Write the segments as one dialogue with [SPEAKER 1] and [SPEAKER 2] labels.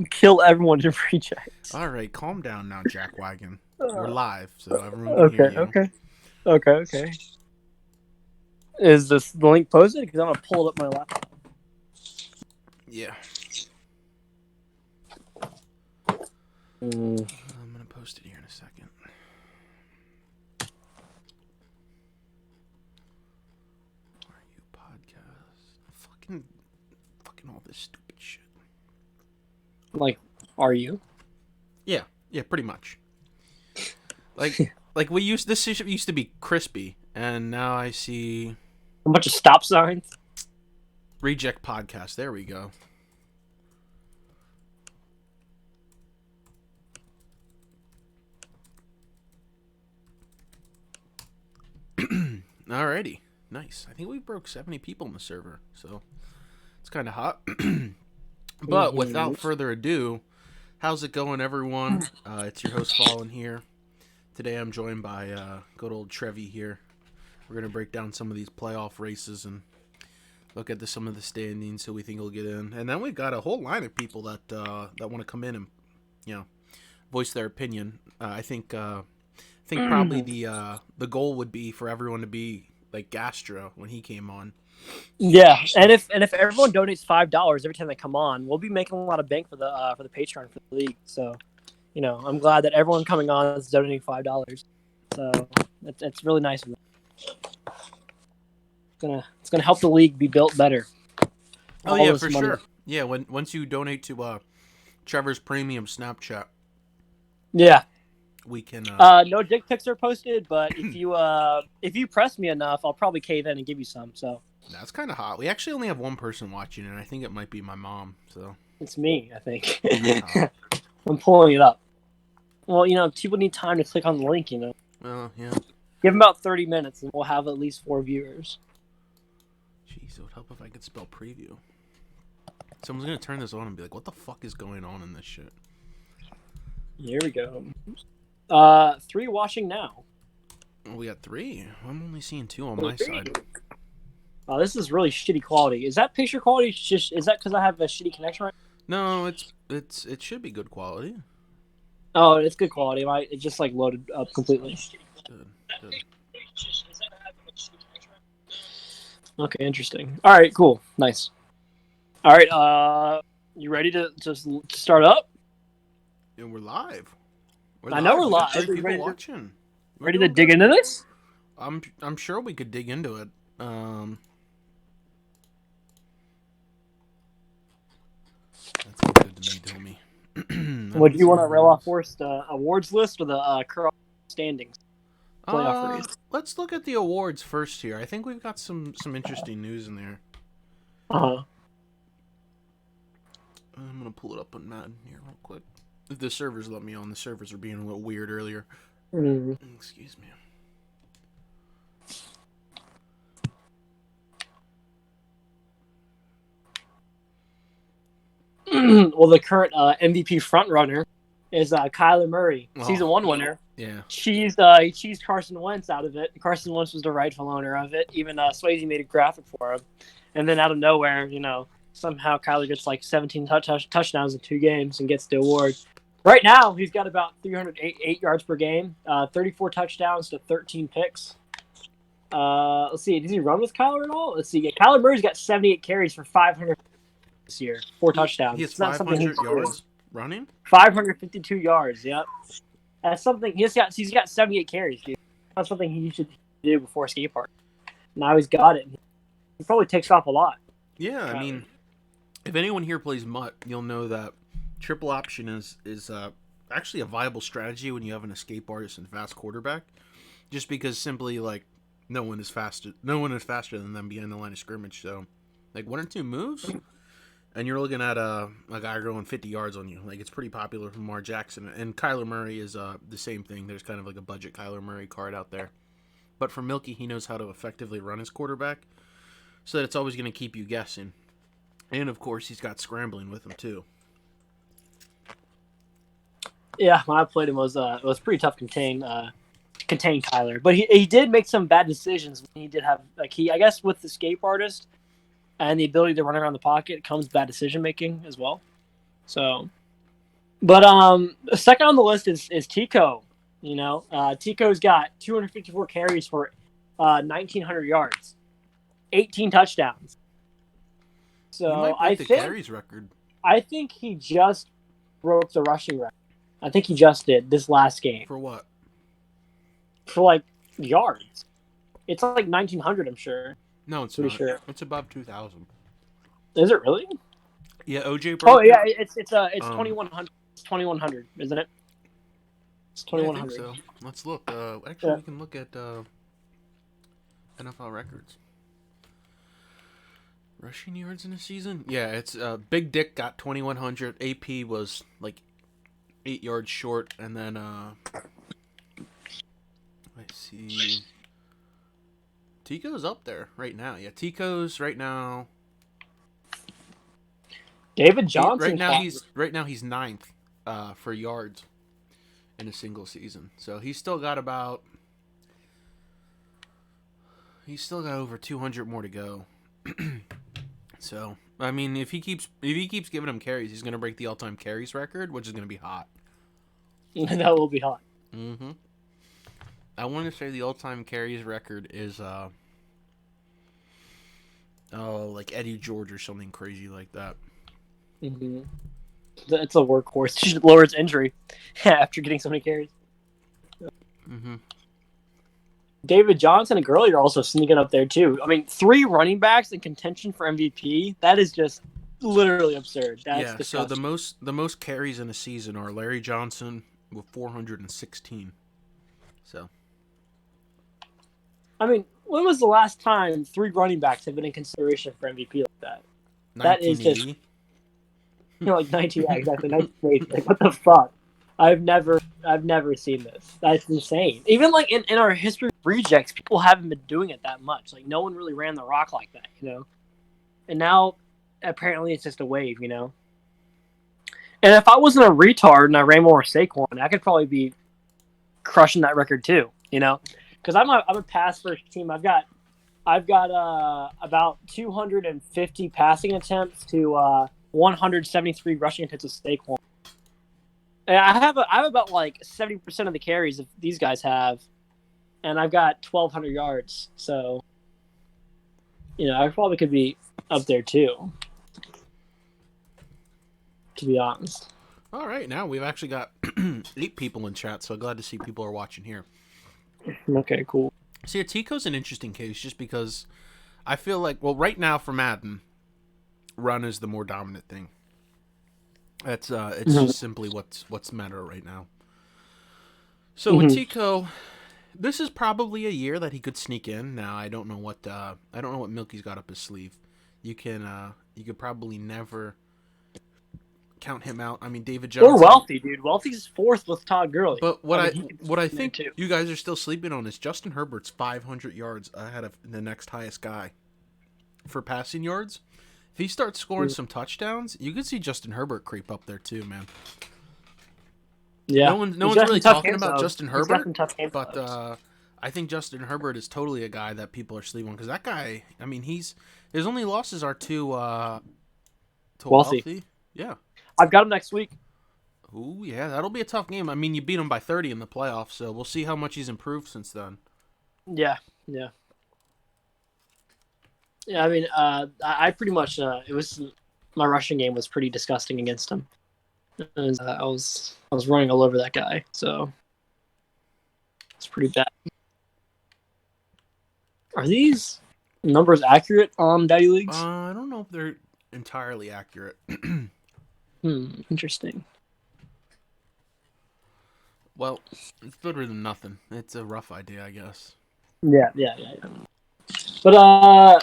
[SPEAKER 1] kill everyone in rejects.
[SPEAKER 2] All right, calm down now, Jackwagon. We're
[SPEAKER 1] Uh,
[SPEAKER 2] live, so everyone can hear
[SPEAKER 1] okay,
[SPEAKER 2] you.
[SPEAKER 1] okay, okay. Is this the link posted? Because I'm gonna pull it up my laptop.
[SPEAKER 2] Yeah,
[SPEAKER 1] Mm.
[SPEAKER 2] I'm gonna post it here in a second. Are you podcast? Fucking all this stupid shit.
[SPEAKER 1] Like, are you?
[SPEAKER 2] Yeah, pretty much. Like, like we used this used to be crispy, and now I see
[SPEAKER 1] A bunch of stop signs.
[SPEAKER 2] reject podcast. There we go. Alrighty, nice. I think we broke 70 people in the server, so it's kind of hot. But without further ado, how's it going, everyone? It's your host Fallen here. Today I'm joined by good old Trevi here. We're gonna break down some of these playoff races and look at some of the standings, who we think will get in, and then we've got a whole line of people that want to come in and voice their opinion. I think probably the goal would be for everyone to be like Gastro when he came on.
[SPEAKER 1] Yeah, and if everyone donates $5 every time they come on, we'll be making a lot of bank for the Patreon for the league. So, I'm glad that everyone coming on is donating $5. So it's really nice of them. It's gonna help the league be built better.
[SPEAKER 2] Oh
[SPEAKER 1] All
[SPEAKER 2] yeah,
[SPEAKER 1] this
[SPEAKER 2] for
[SPEAKER 1] money.
[SPEAKER 2] sure. Yeah, once you donate to Trevor's premium Snapchat,
[SPEAKER 1] Yeah.
[SPEAKER 2] we can.
[SPEAKER 1] No dick pics are posted, but if you press me enough, I'll probably cave in and give you some. So
[SPEAKER 2] That's kind of hot. We actually only have one person watching, and I think it might be my mom. So
[SPEAKER 1] it's me, I think.
[SPEAKER 2] that's hot.
[SPEAKER 1] I'm pulling it up. Well, people need time to click on the link.
[SPEAKER 2] Well, yeah.
[SPEAKER 1] Give them about 30 minutes, and we'll have at least 4 viewers.
[SPEAKER 2] Jeez, it would help if I could spell preview. Someone's gonna turn this on and be like, "What the fuck is going on in this shit?"
[SPEAKER 1] Here we go. 3 watching now.
[SPEAKER 2] Well, we got 3. I'm only seeing 2 on my side.
[SPEAKER 1] Oh, this is really shitty quality. Is that picture quality? Is that because I have a shitty connection right
[SPEAKER 2] No, it should be good quality.
[SPEAKER 1] now? Oh, it's good quality. It just loaded up completely.
[SPEAKER 2] Good.
[SPEAKER 1] Okay, interesting. All right, cool, nice. All right, you ready to just start up?
[SPEAKER 2] And we're live.
[SPEAKER 1] I know we're
[SPEAKER 2] We got
[SPEAKER 1] live.
[SPEAKER 2] 3 people
[SPEAKER 1] Ready
[SPEAKER 2] watching.
[SPEAKER 1] ready to dig into this?
[SPEAKER 2] I'm sure we could dig into it. That sounds good to me, Tommy.
[SPEAKER 1] Would you want to rail off first awards list or the current standings playoff race?
[SPEAKER 2] Let's look at the awards first here. I think we've got some interesting news in there.
[SPEAKER 1] Uh-huh.
[SPEAKER 2] I'm gonna pull it up on Madden here real quick. If the servers let me on, the servers were being a little weird earlier. Excuse me.
[SPEAKER 1] Well, the current MVP frontrunner is Kyler Murray, season 1 winner.
[SPEAKER 2] Yeah.
[SPEAKER 1] He cheesed Carson Wentz out of it. Carson Wentz was the rightful owner of it. Even Swayze made a graphic for him. And then out of nowhere, somehow Kyler gets 17 touchdowns in 2 games and gets the award. Right now, he's got about 308 yards per game, 34 touchdowns to 13 picks. Let's see. Does he run with Kyler at all? Let's see. Yeah, Kyler Murray's got 78 carries for 500 this year, 4 touchdowns.
[SPEAKER 2] He has 500 yards running.
[SPEAKER 1] 552 yards. Yep. That's something he's got 78 carries, dude. That's something he should do before skate park. Now he's got it. He probably takes off a lot.
[SPEAKER 2] Yeah, I mean, if anyone here plays Mutt, you'll know that triple option is actually a viable strategy when you have an escape artist and fast quarterback. Just because simply no one is faster than them behind the line of scrimmage. So 1 or 2 moves, and you're looking at a guy going 50 yards on you. It's pretty popular from Lamar Jackson. And Kyler Murray is the same thing. There's kind of a budget Kyler Murray card out there. But for Milky, he knows how to effectively run his quarterback, so that it's always going to keep you guessing. And, of course, he's got scrambling with him, too.
[SPEAKER 1] Yeah, when I played him, it was pretty tough to contain Kyler. But he did make some bad decisions. He did have, I guess with the escape artist and the ability to run around the pocket comes bad decision making as well. So But second on the list is Tico. Tico's got 254 carries for 1,900 yards, 18 touchdowns.
[SPEAKER 2] He
[SPEAKER 1] So
[SPEAKER 2] might break the carries record.
[SPEAKER 1] I think he just broke the rushing record. I think he just did this last game
[SPEAKER 2] For what?
[SPEAKER 1] for like yards. It's like 1,900. I'm sure.
[SPEAKER 2] No, it's
[SPEAKER 1] Pretty
[SPEAKER 2] not.
[SPEAKER 1] sure.
[SPEAKER 2] It's above 2,000.
[SPEAKER 1] Is it really?
[SPEAKER 2] Yeah, OJ
[SPEAKER 1] Oh
[SPEAKER 2] broke
[SPEAKER 1] yeah,
[SPEAKER 2] it.
[SPEAKER 1] it's 2,100. It's 2,100, isn't it? It's
[SPEAKER 2] Yeah, I think
[SPEAKER 1] 2,100.
[SPEAKER 2] so. Let's look. Actually,
[SPEAKER 1] Yeah.
[SPEAKER 2] we can look at NFL records. Rushing yards in a season? Yeah, it's Big Dick got 2,100. AP was like 8 yards short, and then let's see. Tico's up there right now. Yeah, Tico's right now.
[SPEAKER 1] David
[SPEAKER 2] He
[SPEAKER 1] Johnson.
[SPEAKER 2] right now he's ninth for yards in a single season. So he's still got over 200 more to go. So I mean, if he keeps giving him carries, he's gonna break the all-time carries record, which is gonna be hot.
[SPEAKER 1] That will be hot.
[SPEAKER 2] Mm-hmm. I want to say the all-time carries record is like Eddie George or something crazy like that.
[SPEAKER 1] Mm-hmm. It's a workhorse. It should lower its injury after getting so many carries.
[SPEAKER 2] Mm-hmm.
[SPEAKER 1] David Johnson and Gurley are also sneaking up there too. I mean, 3 running backs in contention for MVP. That is just literally absurd. That's
[SPEAKER 2] Yeah.
[SPEAKER 1] disgusting.
[SPEAKER 2] So the most carries in a season are Larry Johnson with 416. So.
[SPEAKER 1] I mean, when was the last time 3 running backs have been in consideration for MVP like that? That is just
[SPEAKER 2] 1980.
[SPEAKER 1] like 19, yeah, exactly 1980. Like, what the fuck? I've never seen this. That's insane. Even like in our history of rejects, people haven't been doing it that much. Like no one really ran the rock like that. And now apparently it's just a wave. And if I wasn't a retard and I ran more Saquon, I could probably be crushing that record too. Because I'm a pass first team. I've got about 250 passing attempts to 173 rushing attempts with Saquon. And I have about like 70% of the carries that these guys have, and I've got 1,200 yards. So, I probably could be up there too. To be honest.
[SPEAKER 2] All right, now we've actually got 8 people in chat, so glad to see people are watching here.
[SPEAKER 1] Okay, cool.
[SPEAKER 2] See, Tico's an interesting case just because I feel like, well, right now for Madden, run is the more dominant thing. It's just simply what's matter right now. So with Tico, this is probably a year that he could sneak in. Now I don't know what Milky's got up his sleeve. You could probably never count him out. I mean, David Johnson
[SPEAKER 1] or Wealthy, dude. Wealthy's 4th with Todd Gurley.
[SPEAKER 2] But what I think you guys are still sleeping on is Justin Herbert's 500 yards ahead of the next highest guy for passing yards. If he starts scoring some touchdowns, you could see Justin Herbert creep up there too, man.
[SPEAKER 1] Yeah.
[SPEAKER 2] No one's really talking about Justin Herbert, but I think Justin Herbert is totally a guy that people are sleeping on because that guy. I mean, his only losses are to Wealthy. Yeah.
[SPEAKER 1] I've got him next week.
[SPEAKER 2] Ooh, yeah, that'll be a tough game. I mean, you beat him by 30 in the playoffs, so we'll see how much he's improved since then.
[SPEAKER 1] Yeah. Yeah, I mean, I pretty much it was my rushing game was pretty disgusting against him. And, I was running all over that guy, so it's pretty bad. Are these numbers accurate on Daddy Leagues?
[SPEAKER 2] I don't know if they're entirely accurate.
[SPEAKER 1] Interesting.
[SPEAKER 2] Well, it's better than nothing. It's a rough idea, I guess.
[SPEAKER 1] Yeah. But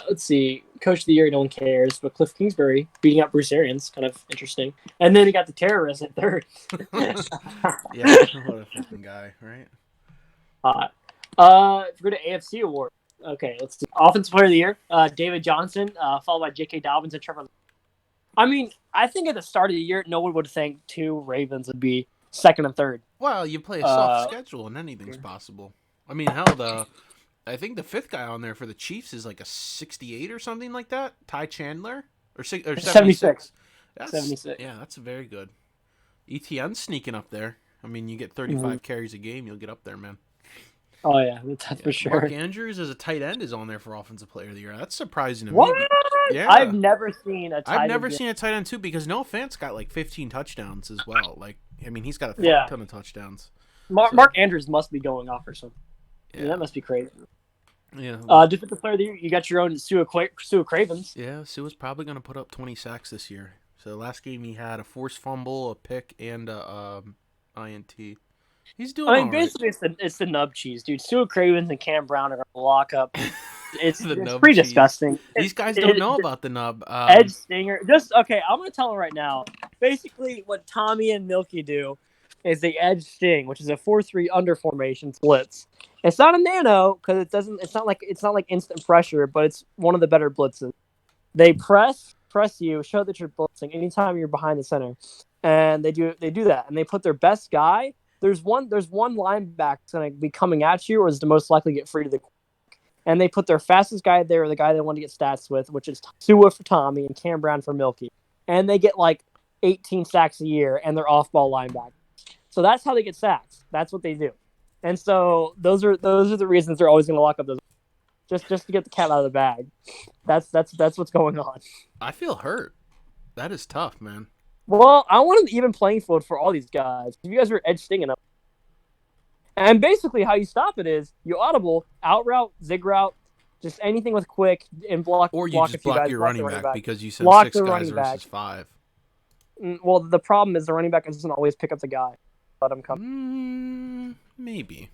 [SPEAKER 1] let's see. Coach of the year, no one cares. But Cliff Kingsbury beating out Bruce Arians, kind of interesting. And then he got the terrorist at 3rd.
[SPEAKER 2] Yeah, what a fucking guy, right?
[SPEAKER 1] If we go to AFC award, okay, let's see. Offensive player of the year, David Johnson, followed by J.K. Dobbins and Trevor. I mean, I think at the start of the year, no one would think 2 Ravens would be 2nd and 3rd.
[SPEAKER 2] Well, you play a soft schedule and anything's possible. I mean, hell, I think the 5th guy on there for the Chiefs is like a 68 or something like that. Ty Chandler or 76.
[SPEAKER 1] 76.
[SPEAKER 2] Yeah, that's very good. ETN's sneaking up there. I mean, you get
[SPEAKER 1] Mhm.
[SPEAKER 2] 35 carries a game, you'll get up there, man.
[SPEAKER 1] Oh yeah, that's
[SPEAKER 2] Yeah,
[SPEAKER 1] for
[SPEAKER 2] Mark
[SPEAKER 1] sure.
[SPEAKER 2] Andrews as a tight end is on there for Offensive Player of the Year. That's surprising to
[SPEAKER 1] What?
[SPEAKER 2] me.
[SPEAKER 1] I've
[SPEAKER 2] Yeah,
[SPEAKER 1] never seen a
[SPEAKER 2] I've
[SPEAKER 1] tight end
[SPEAKER 2] never
[SPEAKER 1] get.
[SPEAKER 2] seen a tight end too because Noah Fant's got like 15 touchdowns as well. Like, I mean, he's got a fuck
[SPEAKER 1] Yeah,
[SPEAKER 2] ton of touchdowns.
[SPEAKER 1] Mark
[SPEAKER 2] So
[SPEAKER 1] Andrews must be going off or something. I mean,
[SPEAKER 2] yeah,
[SPEAKER 1] that must be crazy.
[SPEAKER 2] yeah,
[SPEAKER 1] Defensive player of the year, you got your own Sua Cravens.
[SPEAKER 2] yeah. Sua's probably gonna put up 20 sacks this year. So last game he had a forced fumble, a pick, and a INT. He's doing
[SPEAKER 1] I mean,
[SPEAKER 2] all right.
[SPEAKER 1] basically, it's the nub cheese, dude. Sua Cravens and Cam Brown are gonna lock up. It's
[SPEAKER 2] The
[SPEAKER 1] it's
[SPEAKER 2] nub
[SPEAKER 1] pretty
[SPEAKER 2] cheese.
[SPEAKER 1] disgusting.
[SPEAKER 2] These guys don't know about the nub.
[SPEAKER 1] Edge stinger. Just okay. I'm gonna tell them right now. Basically, what Tommy and Milky do is they edge sting, which is a 4-3 under formation blitz. It's not a nano because it doesn't. It's not like instant pressure, but it's one of the better blitzes. They press you, show that you're blitzing anytime you're behind the center, and they do that, and they put their best guy. There's one linebacker that's gonna be coming at you, or is the most likely to get free to the, and they put their fastest guy there, the guy they want to get stats with, which is Sua for Tommy and Cam Brown for Milky, and they get like 18 sacks a year, and they're off-ball linebackers. So that's how they get sacks. That's what they do, and so those are the reasons they're always going to lock up those, just to get the cat out of the bag. That's what's going on.
[SPEAKER 2] I feel hurt. That is tough, man.
[SPEAKER 1] Well, I want an even playing field for all these guys. If you guys are edge stinging them, and basically how you stop it is you audible, out route, zig route, just anything with quick and block
[SPEAKER 2] Or you
[SPEAKER 1] block a
[SPEAKER 2] just
[SPEAKER 1] few
[SPEAKER 2] block
[SPEAKER 1] guys,
[SPEAKER 2] your
[SPEAKER 1] block the
[SPEAKER 2] running
[SPEAKER 1] running
[SPEAKER 2] back
[SPEAKER 1] back.
[SPEAKER 2] because you send
[SPEAKER 1] Block
[SPEAKER 2] six
[SPEAKER 1] the
[SPEAKER 2] guys
[SPEAKER 1] running back.
[SPEAKER 2] versus five.
[SPEAKER 1] Well, the problem is the running back doesn't always pick up the guy. Let him come.
[SPEAKER 2] Maybe.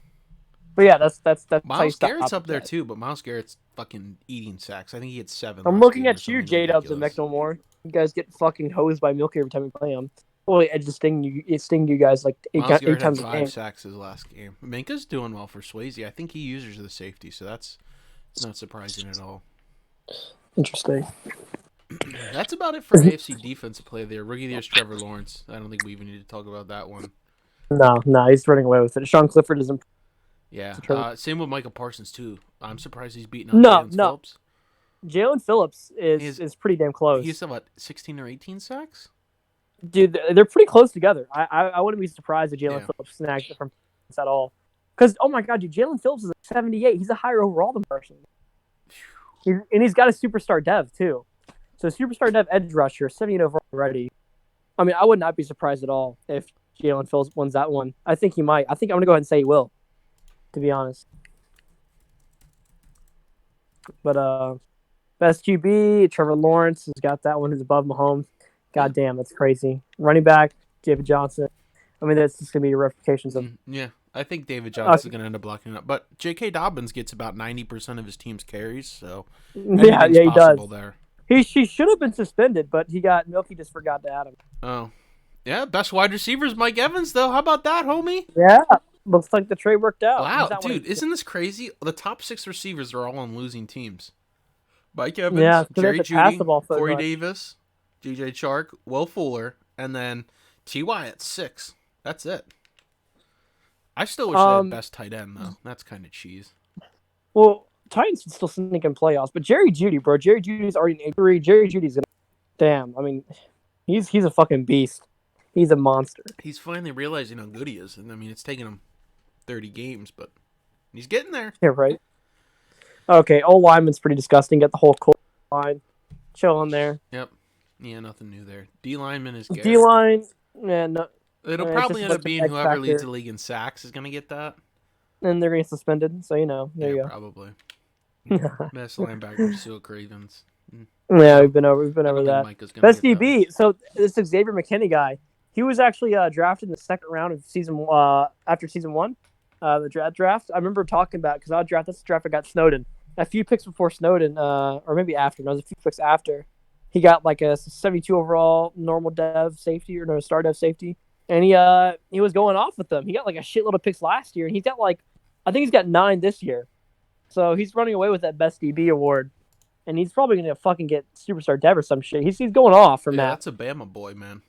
[SPEAKER 1] But yeah, that's how you
[SPEAKER 2] Miles
[SPEAKER 1] stop
[SPEAKER 2] Garrett's up there
[SPEAKER 1] that.
[SPEAKER 2] too, but Miles Garrett's fucking eating sacks. I think he had 7
[SPEAKER 1] I'm
[SPEAKER 2] last
[SPEAKER 1] looking
[SPEAKER 2] game or
[SPEAKER 1] at you,
[SPEAKER 2] something
[SPEAKER 1] J Dubs and
[SPEAKER 2] ridiculous.
[SPEAKER 1] Mcnomore. You guys get fucking hosed by Milky every time you play him. Well, it just sting you guys like
[SPEAKER 2] Miles
[SPEAKER 1] eight
[SPEAKER 2] Garrett had
[SPEAKER 1] times a
[SPEAKER 2] 5
[SPEAKER 1] game.
[SPEAKER 2] sacks his last game. Minka's doing well for Swayze. I think he uses the safety, so that's not surprising at all.
[SPEAKER 1] Interesting.
[SPEAKER 2] That's about it for AFC defensive play there. Rookie of the year is Trevor Lawrence. I don't think we even need to talk about that one.
[SPEAKER 1] No, he's running away with it. Sean Clifford isn't.
[SPEAKER 2] Yeah. Same with Micah Parsons too. I'm surprised he's beating out
[SPEAKER 1] No,
[SPEAKER 2] Jalen
[SPEAKER 1] no.
[SPEAKER 2] Phillips.
[SPEAKER 1] Jalen Phillips is pretty damn close.
[SPEAKER 2] He's what 16 or 18 sacks.
[SPEAKER 1] Dude, they're pretty close together. I wouldn't be surprised if Jalen Phillips snagged it from at all. Because, oh my God, dude, Jalen Phillips is a 78. He's a higher overall than Parsons. And he's got a superstar dev, too. So, superstar dev edge rusher, 78 overall already. I mean, I would not be surprised at all if Jalen Phillips wins that one. I think he might. I think I'm going to go ahead and say he will, to be honest. But, best QB, Trevor Lawrence has got that one. Who's above Mahomes. God damn, that's crazy. Running back, David Johnson. I mean, that's just going to be your replications of.
[SPEAKER 2] Yeah, I think David Johnson is going to end up blocking up. But J.K. Dobbins gets about 90% of his team's carries, so
[SPEAKER 1] Yeah, he does.
[SPEAKER 2] there.
[SPEAKER 1] He should have been suspended, but Milky just forgot to add him.
[SPEAKER 2] Oh. Yeah, best wide receivers, Mike Evans, though. How about that, homie?
[SPEAKER 1] Yeah, looks like the trade worked out.
[SPEAKER 2] Wow, dude, isn't this crazy? The top 6 receivers are all on losing teams. Mike Evans,
[SPEAKER 1] Yeah,
[SPEAKER 2] Jerry
[SPEAKER 1] Jeudy,
[SPEAKER 2] Jeudy, Corey Davis, J.J. Chark, Will Fuller, and then T.Y. at 6. That's it. I still wish they had best tight end, though. That's kind of cheese.
[SPEAKER 1] Well, Titans can still sneak in playoffs, but Jerry Jeudy, bro. Jerry Judy's already in 8-3. Jerry Judy's gonna. Damn, I mean, he's a fucking beast. He's a monster.
[SPEAKER 2] He's finally realizing how good he is, and I mean, it's taken him 30 games, but he's getting there.
[SPEAKER 1] Yeah, right. Okay, O lineman's pretty disgusting. Got the whole cool line chilling there.
[SPEAKER 2] Yep. Yeah, nothing new there. D lineman is Garrett.
[SPEAKER 1] D line, yeah, no.
[SPEAKER 2] It'll probably end up being whoever leads the league in sacks is gonna get that.
[SPEAKER 1] And they're gonna get suspended, so there you go.
[SPEAKER 2] Probably. Best linebacker, Sua Cravens.
[SPEAKER 1] Yeah, we've been over that. Best DB. So this Xavier McKinney guy, he was actually drafted in the second round of after season 1, the draft. I remember talking about because that's the draft I got Snowden. A few picks before Snowden, or maybe after. No, it was a few picks after. He got like a 72 overall normal dev safety or no star dev safety, and he was going off with them. He got like a shitload of picks last year, and he's got I think he's got 9 this year. So he's running away with that best DB award. And he's probably going to fucking get superstar dev or some shit. He's going off from that.
[SPEAKER 2] That's a Bama boy, man.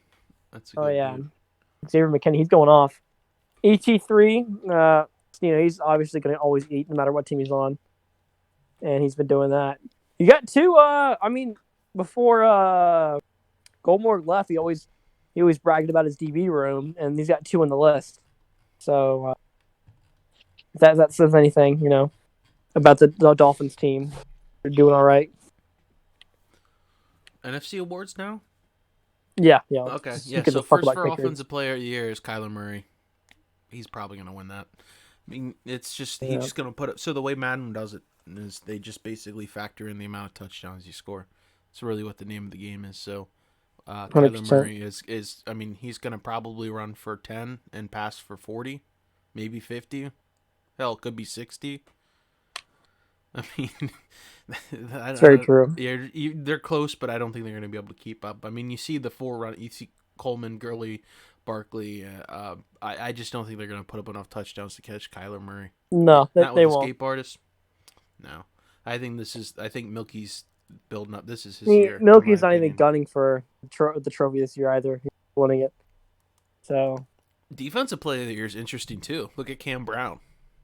[SPEAKER 2] That's a good dude.
[SPEAKER 1] Xavier McKinney, he's going off. ET3, he's obviously going to always eat no matter what team he's on. And he's been doing that. You got 2, before Goldmore left, he always he always bragged about his DB room, and he's got 2 on the list. So if that says anything, about the Dolphins team, they're doing all right.
[SPEAKER 2] NFC awards now.
[SPEAKER 1] Yeah, yeah.
[SPEAKER 2] Okay,
[SPEAKER 1] Who
[SPEAKER 2] yeah.
[SPEAKER 1] gives
[SPEAKER 2] So
[SPEAKER 1] a fuck
[SPEAKER 2] first
[SPEAKER 1] about
[SPEAKER 2] for
[SPEAKER 1] kickers?
[SPEAKER 2] offensive player of the year is Kyler Murray. He's probably gonna win that. I mean, it's just he's
[SPEAKER 1] Yeah,
[SPEAKER 2] just gonna put it. So the way Madden does it is they just basically factor in the amount of touchdowns you score. It's really what the name of the game is. So
[SPEAKER 1] 100%.
[SPEAKER 2] Kyler Murray is I mean he's gonna probably run for 10 and pass for 40, maybe 50. Hell, it could be 60. I mean,
[SPEAKER 1] It's very true.
[SPEAKER 2] they're close, but I don't think they're going to be able to keep up. I mean, you see the 4 run, you see Coleman, Gurley, Barkley. I just don't think they're going to put up enough touchdowns to catch Kyler Murray.
[SPEAKER 1] No,
[SPEAKER 2] Not with
[SPEAKER 1] they
[SPEAKER 2] the
[SPEAKER 1] won't.
[SPEAKER 2] escape artist. No, I think Milky's building up. This is his year, in my
[SPEAKER 1] Milky's not even
[SPEAKER 2] opinion.
[SPEAKER 1] gunning for the trophy this year either. He's winning it. So
[SPEAKER 2] Defensive player of the year is interesting too. Look at Cam Brown.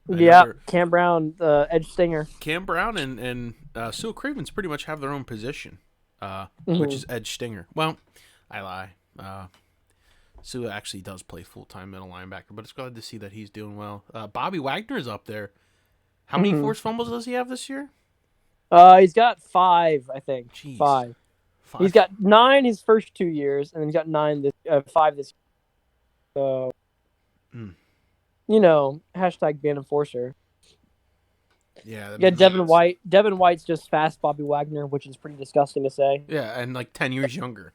[SPEAKER 1] yeah,
[SPEAKER 2] Another
[SPEAKER 1] Cam Brown, edge stinger.
[SPEAKER 2] Cam Brown and Sue Cravens pretty much have their own position, which
[SPEAKER 1] Mm-hmm.
[SPEAKER 2] is edge stinger. Well, I lie. Sue actually does play full-time middle linebacker, but it's glad to see that he's doing well. Bobby Wagner's up there. How many
[SPEAKER 1] Mm-hmm.
[SPEAKER 2] forced fumbles does he have this year?
[SPEAKER 1] He's got 5, I think.
[SPEAKER 2] Jeez,
[SPEAKER 1] 5. He's
[SPEAKER 2] 5.
[SPEAKER 1] got 9 his first 2 years, and then he's got 5 this year. So,
[SPEAKER 2] Mm.
[SPEAKER 1] hashtag ban enforcer.
[SPEAKER 2] Yeah, that
[SPEAKER 1] Yeah,
[SPEAKER 2] makes
[SPEAKER 1] Devin
[SPEAKER 2] sense.
[SPEAKER 1] White. Devin White's just fast Bobby Wagner, which is pretty disgusting to say.
[SPEAKER 2] Yeah, and like 10 years younger,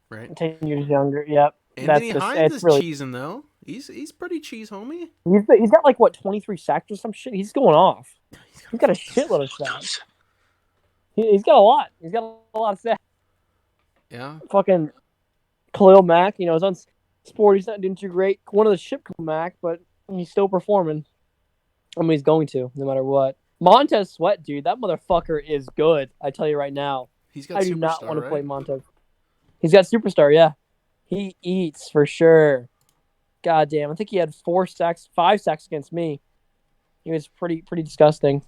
[SPEAKER 2] right?
[SPEAKER 1] 10 years younger. Yep.
[SPEAKER 2] Anthony
[SPEAKER 1] That's just
[SPEAKER 2] Hines
[SPEAKER 1] it's
[SPEAKER 2] is
[SPEAKER 1] really.
[SPEAKER 2] cheesing though. He's pretty cheese, homie.
[SPEAKER 1] He's got like what 23 sacks or some shit. He's going off. He's got a shitload of sacks. He's got a lot. He's got a lot of sacks.
[SPEAKER 2] Yeah.
[SPEAKER 1] Fucking Khalil Mack, his own sport. He's not doing too great. One of the ship Khalil Mack, but he's still performing. I mean, he's going to no matter what. Montez Sweat, dude, that motherfucker is good. I tell you right now.
[SPEAKER 2] He's got
[SPEAKER 1] I do not
[SPEAKER 2] superstar,
[SPEAKER 1] want to
[SPEAKER 2] right?
[SPEAKER 1] play Montez. He's got superstar, yeah. He eats for sure. God damn, I think he had 5 sacks against me. He was pretty disgusting.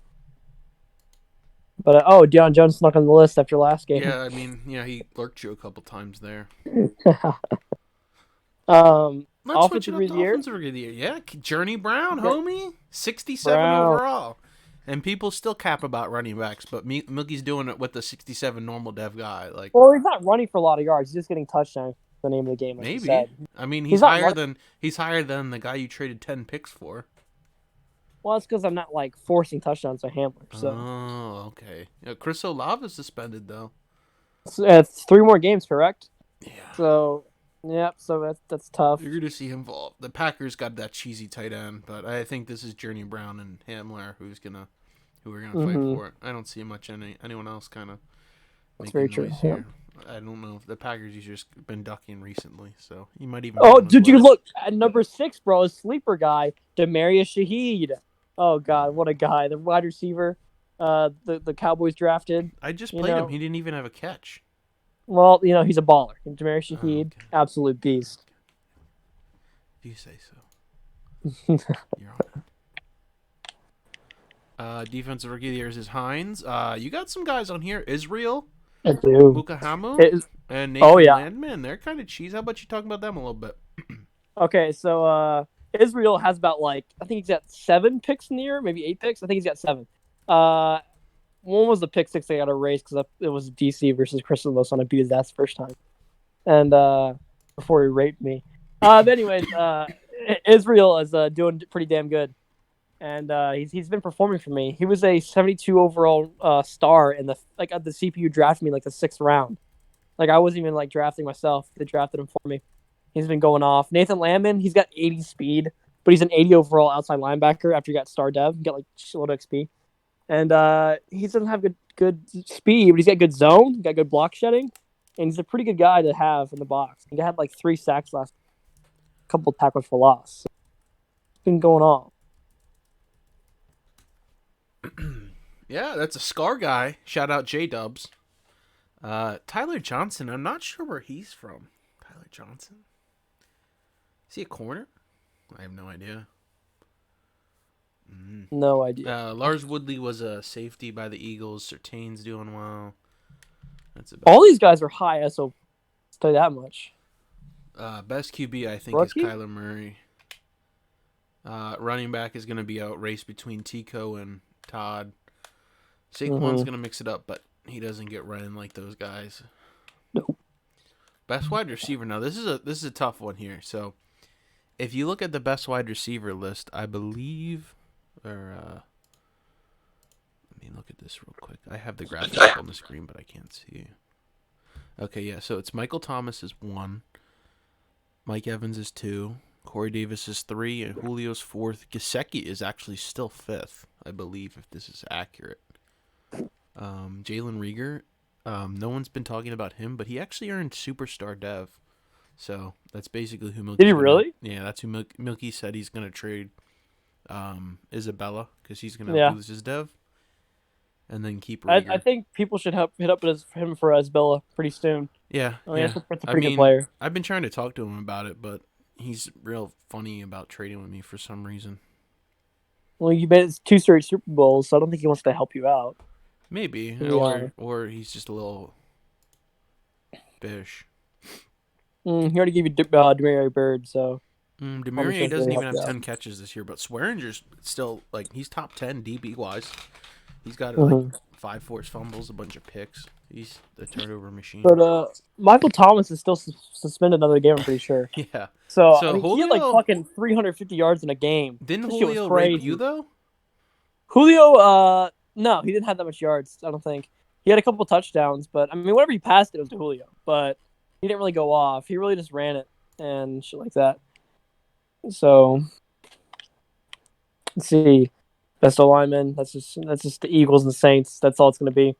[SPEAKER 1] But Deion Jones snuck on the list after last game.
[SPEAKER 2] Yeah, I mean, he lurked you a couple times there. Let's switch it
[SPEAKER 1] Offensive
[SPEAKER 2] up to
[SPEAKER 1] year.
[SPEAKER 2] offensive rookie of the year. Yeah, Journey Brown,
[SPEAKER 1] Yeah.
[SPEAKER 2] homie. 67
[SPEAKER 1] Brown.
[SPEAKER 2] overall. And people still cap about running backs, but Milky's doing it with the 67 normal dev guy. Like,
[SPEAKER 1] Well, he's not running for a lot of yards. He's just getting touchdowns. The name of the game, like you
[SPEAKER 2] maybe.
[SPEAKER 1] said.
[SPEAKER 2] I mean,
[SPEAKER 1] He's not
[SPEAKER 2] he's higher than the guy you traded 10 picks for.
[SPEAKER 1] Well, that's because I'm not like forcing touchdowns to Hamler. So
[SPEAKER 2] Oh, okay. Yeah, Chris Olave is suspended though.
[SPEAKER 1] it's 3 more games, correct?
[SPEAKER 2] Yeah.
[SPEAKER 1] So yep. So that's tough.
[SPEAKER 2] You're gonna see him fall. The Packers got that cheesy tight end, but I think this is Journey Brown and Hamler who we're gonna fight for it. I don't see much anyone else kind of
[SPEAKER 1] That's
[SPEAKER 2] making
[SPEAKER 1] very
[SPEAKER 2] noise
[SPEAKER 1] true.
[SPEAKER 2] here. I don't know if the Packers have just been ducking recently, so he might even.
[SPEAKER 1] Oh, did you look at number 6, bro? A sleeper guy, Demarius Shaheed. Oh God, what a guy! The wide receiver, the Cowboys drafted.
[SPEAKER 2] I just played him. He didn't even have a catch.
[SPEAKER 1] Well, he's a baller. Demarius Shaheed,
[SPEAKER 2] okay.
[SPEAKER 1] absolute beast.
[SPEAKER 2] If you say so. You're on it. Defensive rookie of the year is Hines. You got some guys on here. Israel,
[SPEAKER 1] I do.
[SPEAKER 2] Bukahamu, and Nathan Landman. They're kind of cheese. How about you talk about them a little bit?
[SPEAKER 1] Okay, so Israel has about I think he's got 7 picks in the year, maybe 8 picks. I think he's got 7. One was the pick 6 they got erased because it was DC versus Crystal Los on a beat his ass first time, and before he raped me. But anyways, Israel is doing pretty damn good, and he's been performing for me. He was a 72 overall star in the CPU drafted me the 6th round. I wasn't even drafting myself; they drafted him for me. He's been going off. Nathan Landman, he's got 80 speed, but he's an 80 overall outside linebacker after he got star dev. He got shitload of XP. And he doesn't have good speed, but he's got good zone, he's got good block shedding, and he's a pretty good guy to have in the box. He had 3 sacks last couple tackles for loss. So it's been going on.
[SPEAKER 2] Yeah, that's a Scar guy. Shout out J-Dubs. Tyler Johnson, I'm not sure where he's from. Tyler Johnson? Is he a corner? I have no idea.
[SPEAKER 1] No idea.
[SPEAKER 2] Lars Woodley was a safety by the Eagles. Surtain's doing well. That's about
[SPEAKER 1] All these guys are high SO. I'll tell you that much.
[SPEAKER 2] Best QB I think is
[SPEAKER 1] Rookie?
[SPEAKER 2] Kyler Murray. Running back is going to be out race between Tico and Todd. Saquon's going to mix it up, but he doesn't get running like those guys.
[SPEAKER 1] Nope.
[SPEAKER 2] Best wide receiver. Now this is a tough one here. So if you look at the best wide receiver list, I believe, or let me look at this real quick. I have the graphic up on the screen, but I can't see. Okay, yeah. So it's Michael Thomas is 1, Mike Evans is 2, Corey Davis is 3, and Julio's 4th. Gesicki is actually still 5th, I believe, if this is accurate. Jalen Rieger, no one's been talking about him, but he actually earned Superstar Dev. So that's basically who Milky.
[SPEAKER 1] Did he really?
[SPEAKER 2] Yeah, that's who Milky said he's gonna trade. Isabella, because he's gonna lose his Dev, and then keep Rieger.
[SPEAKER 1] I think people should hit up him for Isabella pretty soon.
[SPEAKER 2] Yeah,
[SPEAKER 1] I mean, that's a pretty good player.
[SPEAKER 2] I've been trying to talk to him about it, but he's real funny about trading with me for some reason.
[SPEAKER 1] Well, you made 2 straight Super Bowls, so I don't think he wants to help you out.
[SPEAKER 2] Maybe, or he's just a little fish.
[SPEAKER 1] He already gave you Demario Bird, so
[SPEAKER 2] Demario doesn't even have 10 catches this year, but Swearinger's still he's top 10 DB wise. He's got 5 forced fumbles, a bunch of picks. He's the turnover machine.
[SPEAKER 1] But Michael Thomas is still suspended another game, I'm pretty sure.
[SPEAKER 2] Yeah.
[SPEAKER 1] So I mean, he had fucking 350 yards in a game.
[SPEAKER 2] Didn't Julio rape you though?
[SPEAKER 1] Julio, no, he didn't have that much yards. I don't think he had a couple touchdowns, but I mean, whatever he passed it was to Julio. But he didn't really go off. He really just ran it and shit like that. So let's see. Best alignment. That's just the Eagles and the Saints. That's all it's gonna be.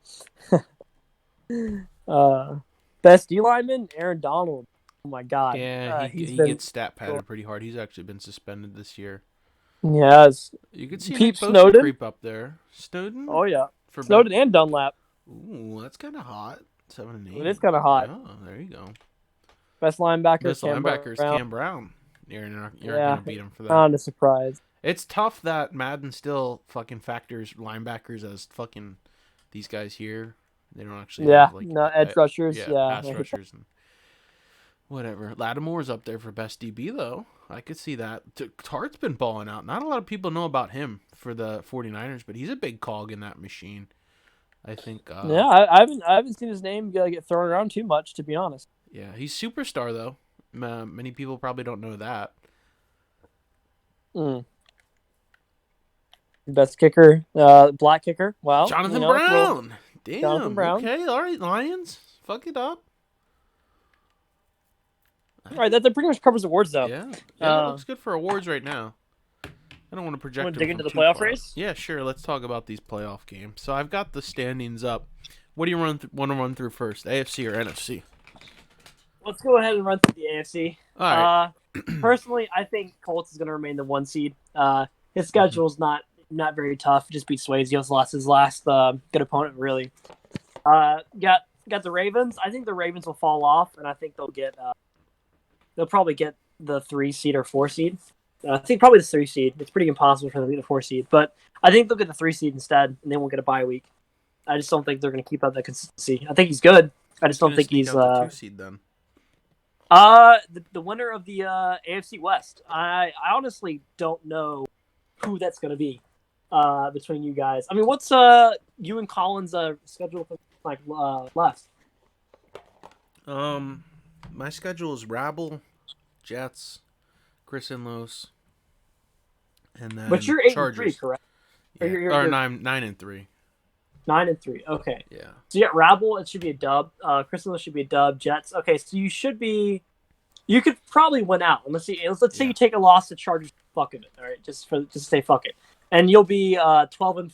[SPEAKER 1] Best D lineman, Aaron Donald. Oh my god.
[SPEAKER 2] Yeah, he gets stat padded pretty hard. He's actually been suspended this year.
[SPEAKER 1] Yes.
[SPEAKER 2] You could see
[SPEAKER 1] Peep
[SPEAKER 2] Nick Bosa
[SPEAKER 1] Snowden
[SPEAKER 2] creep up there. Snowden?
[SPEAKER 1] Oh yeah. Snowden and Dunlap.
[SPEAKER 2] Ooh, that's kind of hot. 7 and 8.
[SPEAKER 1] It is kind of hot.
[SPEAKER 2] Oh, there you go.
[SPEAKER 1] Best linebacker.
[SPEAKER 2] Best linebacker is Cam Brown. You're not gonna beat him for that.
[SPEAKER 1] Not a surprise.
[SPEAKER 2] It's tough that Madden still fucking factors linebackers as fucking these guys here. They don't actually have
[SPEAKER 1] edge rushers.
[SPEAKER 2] Pass rushers and whatever. Lattimore's up there for best DB though. I could see that. Tart's been balling out. Not a lot of people know about him for the 49ers, but he's a big cog in that machine. I think.
[SPEAKER 1] I haven't seen his name get thrown around too much, to be honest.
[SPEAKER 2] Yeah, he's superstar though. Many people probably don't know that.
[SPEAKER 1] Best kicker, black kicker. Well,
[SPEAKER 2] Jonathan Brown. Damn.
[SPEAKER 1] Jonathan Brown.
[SPEAKER 2] Okay, all right, Lions. Fuck it up.
[SPEAKER 1] All right, that pretty much covers awards, though.
[SPEAKER 2] Yeah, it looks good for awards right now. I don't want to project.
[SPEAKER 1] Want to dig into the playoff race?
[SPEAKER 2] Yeah, sure. Let's talk about these playoff games. So I've got the standings up. What do you want to run through first, AFC or NFC?
[SPEAKER 1] Let's go ahead and run through the AFC.
[SPEAKER 2] All right.
[SPEAKER 1] Personally, I think Colts is going to remain the 1 seed. His schedule's not very tough. Just beat Swayze. He also lost his last good opponent, really. Got the Ravens. I think the Ravens will fall off, and I think they'll probably get the 3 seed or 4 seed. I think probably the 3 seed. It's pretty impossible for them to get the 4 seed, but I think they'll get the 3 seed instead, and they won't get a bye week. I just don't think they're going to keep up that consistency. I think he's good. I just don't think he's
[SPEAKER 2] the 2 seed then.
[SPEAKER 1] The winner of the AFC West. I honestly don't know who that's going to be between you guys. I mean, what's you and Colin's schedule left?
[SPEAKER 2] My schedule is Rabble, Jets, Chris Inlos, and then
[SPEAKER 1] but you're 8-3, correct?
[SPEAKER 2] Yeah. Or 9-3.
[SPEAKER 1] 9-3. Okay.
[SPEAKER 2] Yeah.
[SPEAKER 1] So yeah, Rabble, it should be a dub. Chris Inlos should be a dub. Jets. Okay, so you should be. You could probably win out. Let's say you take a loss to Chargers. Fuck it. All right, just say fuck it, and you'll be 12-4.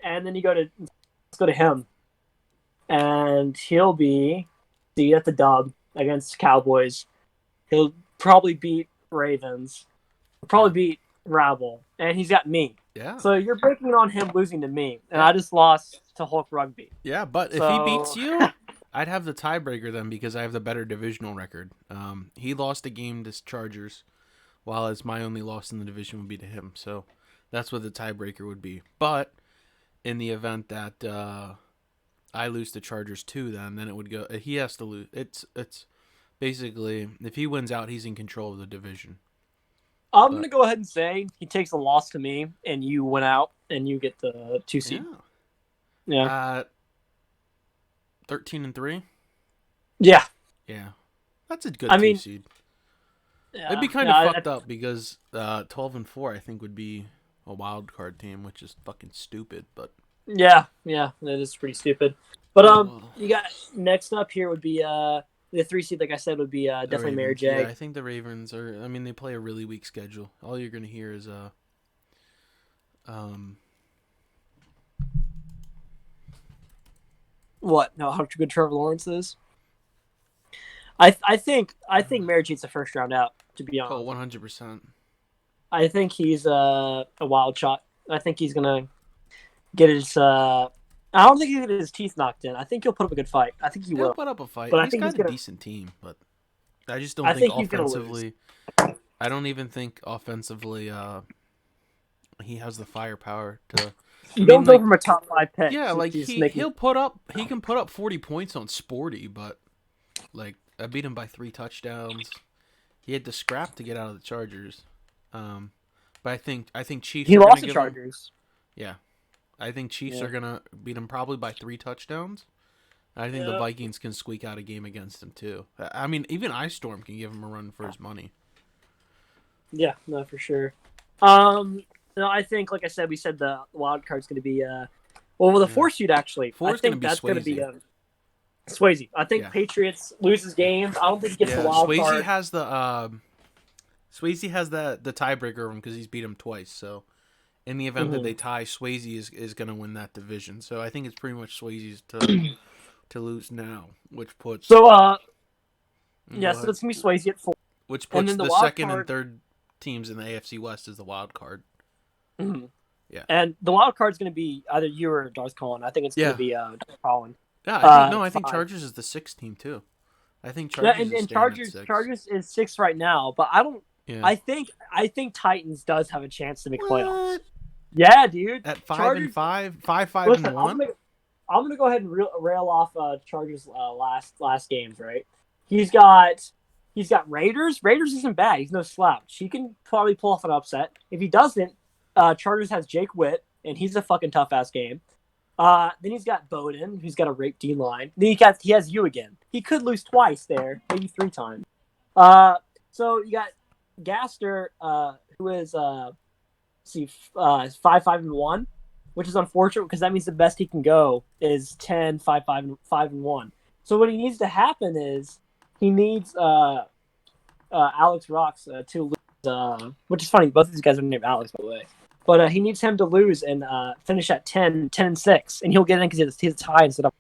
[SPEAKER 1] And then let's go to him, and he'll be at the dub against Cowboys. He'll probably beat Ravens. He'll probably beat Rabble, and he's got me.
[SPEAKER 2] Yeah.
[SPEAKER 1] So you're breaking on him losing to me, and I just lost to Hulk Rugby.
[SPEAKER 2] Yeah, but if he beats you, I'd have the tiebreaker then because I have the better divisional record. He lost a game to Chargers, while it's my only loss in the division would be to him. So that's what the tiebreaker would be. But in the event that I lose to Chargers too, then it would go. He has to lose. It's basically, if he wins out, he's in control of the division.
[SPEAKER 1] I'm
[SPEAKER 2] But
[SPEAKER 1] gonna go ahead and say he takes a loss to me, and you win out, and you get the 2 seed.
[SPEAKER 2] yeah,
[SPEAKER 1] Yeah.
[SPEAKER 2] 13-3.
[SPEAKER 1] Yeah.
[SPEAKER 2] Yeah, that's a good
[SPEAKER 1] I
[SPEAKER 2] two
[SPEAKER 1] mean,
[SPEAKER 2] seed. It'd
[SPEAKER 1] yeah.
[SPEAKER 2] be kind
[SPEAKER 1] Yeah.
[SPEAKER 2] of fucked up because 12-4, I think, would be a wild card team, which is fucking stupid. But
[SPEAKER 1] Yeah. Yeah. That is pretty stupid. But
[SPEAKER 2] oh well.
[SPEAKER 1] you got next up here would be the 3 seed. Like I said, would be
[SPEAKER 2] The
[SPEAKER 1] definitely Mary
[SPEAKER 2] Ravens. Yeah,
[SPEAKER 1] J.
[SPEAKER 2] I think the Ravens are. I mean, they play a really weak schedule. All you're gonna hear is um,
[SPEAKER 1] What? No, how good Trevor Lawrence is. I think Mary J's a first round out. To be
[SPEAKER 2] oh,
[SPEAKER 1] honest,
[SPEAKER 2] 100%.
[SPEAKER 1] I think he's a wild shot. I think he's gonna get his. I don't think he'll get his teeth knocked in. I think he'll put up a good fight. I think he
[SPEAKER 2] He'll
[SPEAKER 1] will.
[SPEAKER 2] put up a fight.
[SPEAKER 1] But I
[SPEAKER 2] He's
[SPEAKER 1] think he's
[SPEAKER 2] got a
[SPEAKER 1] gonna.
[SPEAKER 2] decent team, but I just don't
[SPEAKER 1] I
[SPEAKER 2] think
[SPEAKER 1] think he's gonna lose.
[SPEAKER 2] offensively. I don't even think offensively he has the firepower to.
[SPEAKER 1] You
[SPEAKER 2] I mean,
[SPEAKER 1] don't go
[SPEAKER 2] like,
[SPEAKER 1] from a top 5 pick
[SPEAKER 2] yeah,
[SPEAKER 1] to
[SPEAKER 2] like
[SPEAKER 1] just making.
[SPEAKER 2] he can put up 40 points on Sporty, but like I beat him by 3 touchdowns. He had to scrap to get out of the Chargers. But I think Chiefs
[SPEAKER 1] He
[SPEAKER 2] are gonna
[SPEAKER 1] lost the
[SPEAKER 2] give him.
[SPEAKER 1] Chargers.
[SPEAKER 2] Yeah, I think Chiefs
[SPEAKER 1] Yeah.
[SPEAKER 2] are gonna beat him probably by 3 touchdowns. I think the
[SPEAKER 1] Yeah.
[SPEAKER 2] Vikings can squeak out a game against him too. I mean, even Ice Storm can give him a run for his money.
[SPEAKER 1] Yeah, no, for sure. No, I think, like I said, we said the wild card's going to be well, the
[SPEAKER 2] Yeah.
[SPEAKER 1] 4 seed actually.
[SPEAKER 2] Four
[SPEAKER 1] I
[SPEAKER 2] is gonna
[SPEAKER 1] think
[SPEAKER 2] be
[SPEAKER 1] that's going to be
[SPEAKER 2] Swayze.
[SPEAKER 1] Swayze. I think
[SPEAKER 2] Yeah.
[SPEAKER 1] Patriots loses games. I don't think he gets
[SPEAKER 2] Yeah,
[SPEAKER 1] the wild
[SPEAKER 2] Swayze
[SPEAKER 1] card.
[SPEAKER 2] has the tiebreaker of him because he's beat him twice. So in the event that they tie, Swayze is going to win that division. So I think it's pretty much Swayze's to lose now, which puts
[SPEAKER 1] So,
[SPEAKER 2] go
[SPEAKER 1] yeah, so
[SPEAKER 2] ahead.
[SPEAKER 1] it's going to be Swayze at 4.
[SPEAKER 2] Which
[SPEAKER 1] And
[SPEAKER 2] puts
[SPEAKER 1] then the
[SPEAKER 2] the
[SPEAKER 1] wild
[SPEAKER 2] second and
[SPEAKER 1] card.
[SPEAKER 2] third teams in the AFC West as the wild card.
[SPEAKER 1] Mhm.
[SPEAKER 2] Yeah.
[SPEAKER 1] And the wild card's going to be either you or Darth Collin. I think it's going
[SPEAKER 2] Yeah.
[SPEAKER 1] to be Darth Collin.
[SPEAKER 2] Yeah, I think
[SPEAKER 1] 5.
[SPEAKER 2] Chargers is the 6th team too. I think
[SPEAKER 1] Yeah,
[SPEAKER 2] Chargers is
[SPEAKER 1] and
[SPEAKER 2] staying at 6.
[SPEAKER 1] Chargers is 6 right now, but I don't.
[SPEAKER 2] Yeah.
[SPEAKER 1] I think Titans does have a chance to make playoffs.
[SPEAKER 2] What?
[SPEAKER 1] Yeah, dude.
[SPEAKER 2] At 5
[SPEAKER 1] Chargers,
[SPEAKER 2] and 5, 5
[SPEAKER 1] listen,
[SPEAKER 2] and 1.
[SPEAKER 1] I'm gonna go ahead and rail off Chargers last games. Right? He's got Raiders. Raiders isn't bad. He's no slouch. He can probably pull off an upset. If he doesn't, Chargers has Jake Witt, and he's a fucking tough ass game. Then he's got Bowden, who's got a rape D line. Then he has you again. He could lose twice there, maybe 3 times. So you got Gaster, who is 5-5-1, which is unfortunate because that means the best he can go is 10-5-5-1. So what he needs to happen is he needs Alex Rocks to lose, which is funny. Both of these guys are named Alex, by the way. But he needs him to lose and finish at 10-6, and he'll get in because he has a tie instead of.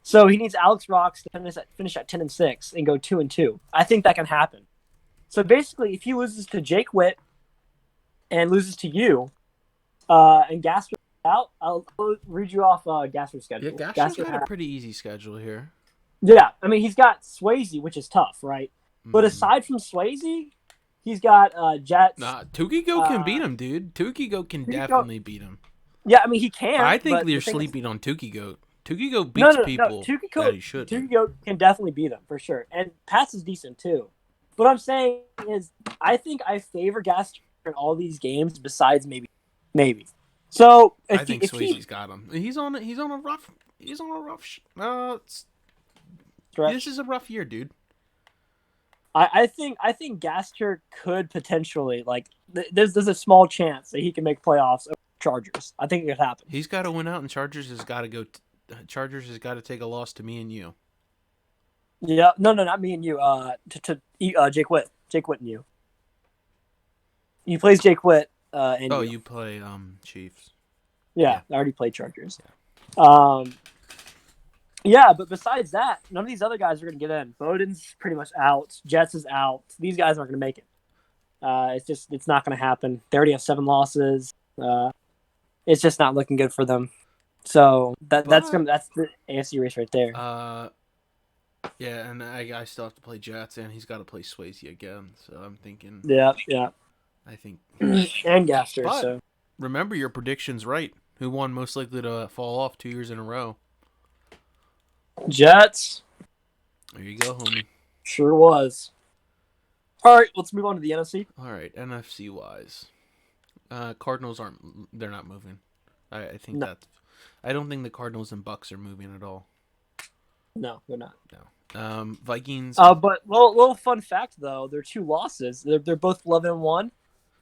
[SPEAKER 1] So he needs Alex Rocks to finish at 10-6 and go 2-2. I think that can happen. So basically, if he loses to Jake Witt and loses to you, and Gasper out, I'll read you off Gasper's schedule.
[SPEAKER 2] Yeah, Gasper's got a pretty easy schedule here.
[SPEAKER 1] Yeah, I mean he's got Swayze, which is tough, right? But aside from Swayze, he's got Jets.
[SPEAKER 2] Nah, Tukigo can beat him, dude. Tukigo can definitely beat him.
[SPEAKER 1] Yeah, I mean he can.
[SPEAKER 2] I think
[SPEAKER 1] but
[SPEAKER 2] you're sleeping on Tukigo. Tukigo beats people that he should.
[SPEAKER 1] Tukigo can definitely beat him for sure, and Pats is decent too. What I'm saying is, I think I favor Gaster in all these games, besides maybe. So
[SPEAKER 2] I think Swayze's got him. He's on a rough. This is a rough year, dude.
[SPEAKER 1] I think Gaster could potentially there's a small chance that he can make playoffs over Chargers. I think it could happen.
[SPEAKER 2] He's got to win out, and Chargers has got to go. Chargers has got to take a loss to me and you.
[SPEAKER 1] Yeah, no, not me and you. To Jake Witt, and you. He plays Jake Witt. And
[SPEAKER 2] you play Chiefs.
[SPEAKER 1] Yeah, I already played Chargers. Yeah. Yeah, but besides that, none of these other guys are going to get in. Bowden's pretty much out. Jets is out. These guys aren't going to make it. It's not going to happen. They already have 7 losses. It's just not looking good for them. So that's the AFC race right there.
[SPEAKER 2] Yeah, and I still have to play Jets, and he's got to play Swayze again. So I'm thinking.
[SPEAKER 1] Yeah.
[SPEAKER 2] I think.
[SPEAKER 1] And Gaster.
[SPEAKER 2] But
[SPEAKER 1] so
[SPEAKER 2] remember your prediction's right. Who won most likely to fall off 2 years in a row?
[SPEAKER 1] Jets.
[SPEAKER 2] There you go, homie.
[SPEAKER 1] Sure was. All right, let's move on to the NFC.
[SPEAKER 2] All right, NFC wise, Cardinals aren't. They're not moving. I think
[SPEAKER 1] No,
[SPEAKER 2] that's. I don't think the Cardinals and Bucks are moving at all.
[SPEAKER 1] no, they're not.
[SPEAKER 2] No. Vikings.
[SPEAKER 1] But little fun fact though, their two losses. They're both 11-1.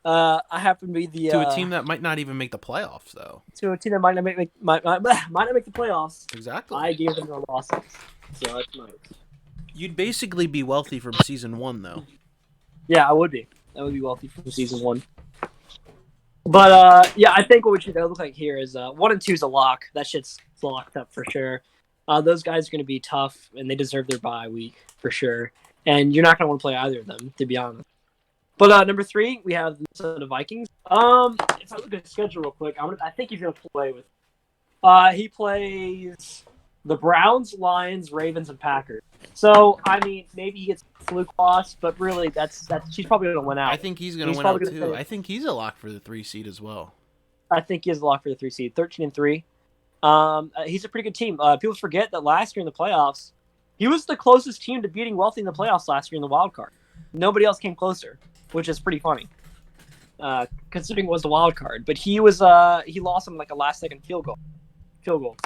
[SPEAKER 1] I happen to be the
[SPEAKER 2] To a team that might not even make the playoffs, though.
[SPEAKER 1] to a team that might not make the playoffs.
[SPEAKER 2] Exactly.
[SPEAKER 1] I gave them their losses, so that's nice.
[SPEAKER 2] You'd basically be wealthy from season 1, though.
[SPEAKER 1] Yeah, I would be. I would be wealthy from season 1. But yeah, I think what we should look like here is 1 and 2 is a lock. That shit's locked up for sure. Those guys are going to be tough, and they deserve their bye week for sure. And you're not going to want to play either of them, to be honest. But number 3, we have the Minnesota Vikings. If I look at his schedule real quick, I think he's going to play with. He plays the Browns, Lions, Ravens, and Packers. So I mean, maybe he gets a fluke loss, but really, that's he's probably going to win out.
[SPEAKER 2] I think he's going to win out too. I think he's a lock for the 3 seed as well.
[SPEAKER 1] I think he is a lock for the 3 seed, 13-3. He's a pretty good team. People forget that last year in the playoffs, he was the closest team to beating Wealthy in the playoffs last year in the wild card. Nobody else came closer, which is pretty funny, considering it was the wild card. But he lost him like a last-second field goal.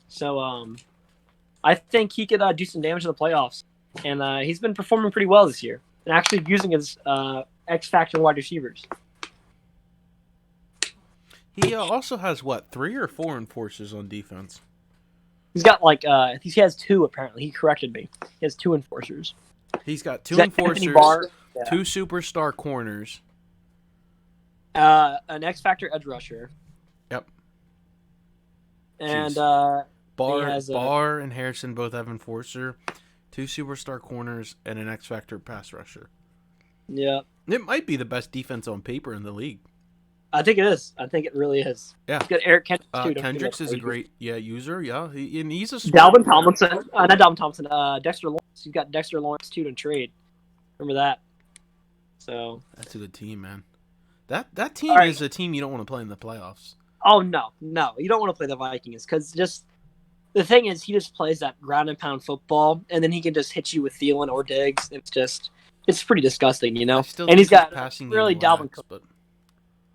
[SPEAKER 1] So I think he could do some damage in the playoffs, and he's been performing pretty well this year, and actually using his X factor wide receivers.
[SPEAKER 2] He also has 3 or 4 enforcers on defense.
[SPEAKER 1] He's got he has 2 apparently. He corrected me. He has 2 enforcers.
[SPEAKER 2] He's got 2 enforcers, 2 superstar corners,
[SPEAKER 1] an X factor edge rusher.
[SPEAKER 2] Yep.
[SPEAKER 1] And
[SPEAKER 2] Barr and Harrison both have enforcer, 2 superstar corners, and an X factor pass rusher.
[SPEAKER 1] Yeah.
[SPEAKER 2] It might be the best defense on paper in the league.
[SPEAKER 1] I think it is. I think it really is.
[SPEAKER 2] Yeah.
[SPEAKER 1] It's got Eric Kendricks too.
[SPEAKER 2] Kendricks is a great user. Yeah, he's a
[SPEAKER 1] Dalvin Tomlinson. Not Dalvin Thompson. Dexter Lawrence. You've got Dexter Lawrence too to trade. Remember that. So
[SPEAKER 2] that's a good team, man. That team is a team you don't want to play in the playoffs.
[SPEAKER 1] Oh no, you don't want to play the Vikings because just the thing is he just plays that ground and pound football, and then he can just hit you with Thielen or Diggs. It's pretty disgusting, you know. And he's got really Dalvin Cook.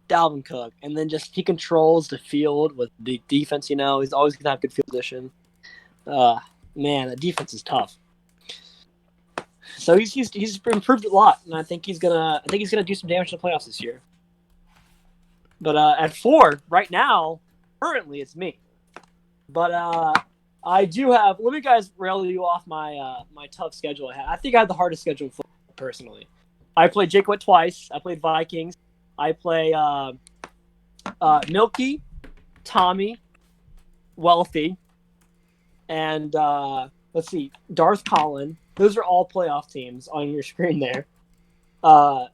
[SPEAKER 1] Dalvin Cook, and then just he controls the field with the defense. You know, he's always gonna have good field position. Man, the defense is tough. So he's improved a lot, and I think he's gonna do some damage in the playoffs this year. But at 4 right now, currently it's me. But I do have. Let me guys rail you off my my tough schedule I had. I think I have the hardest schedule in football personally. I played Jake Witt twice. I played Vikings. I play Milky, Tommy, Wealthy, and let's see, Darth Collin. Those are all playoff teams on your screen there. Let's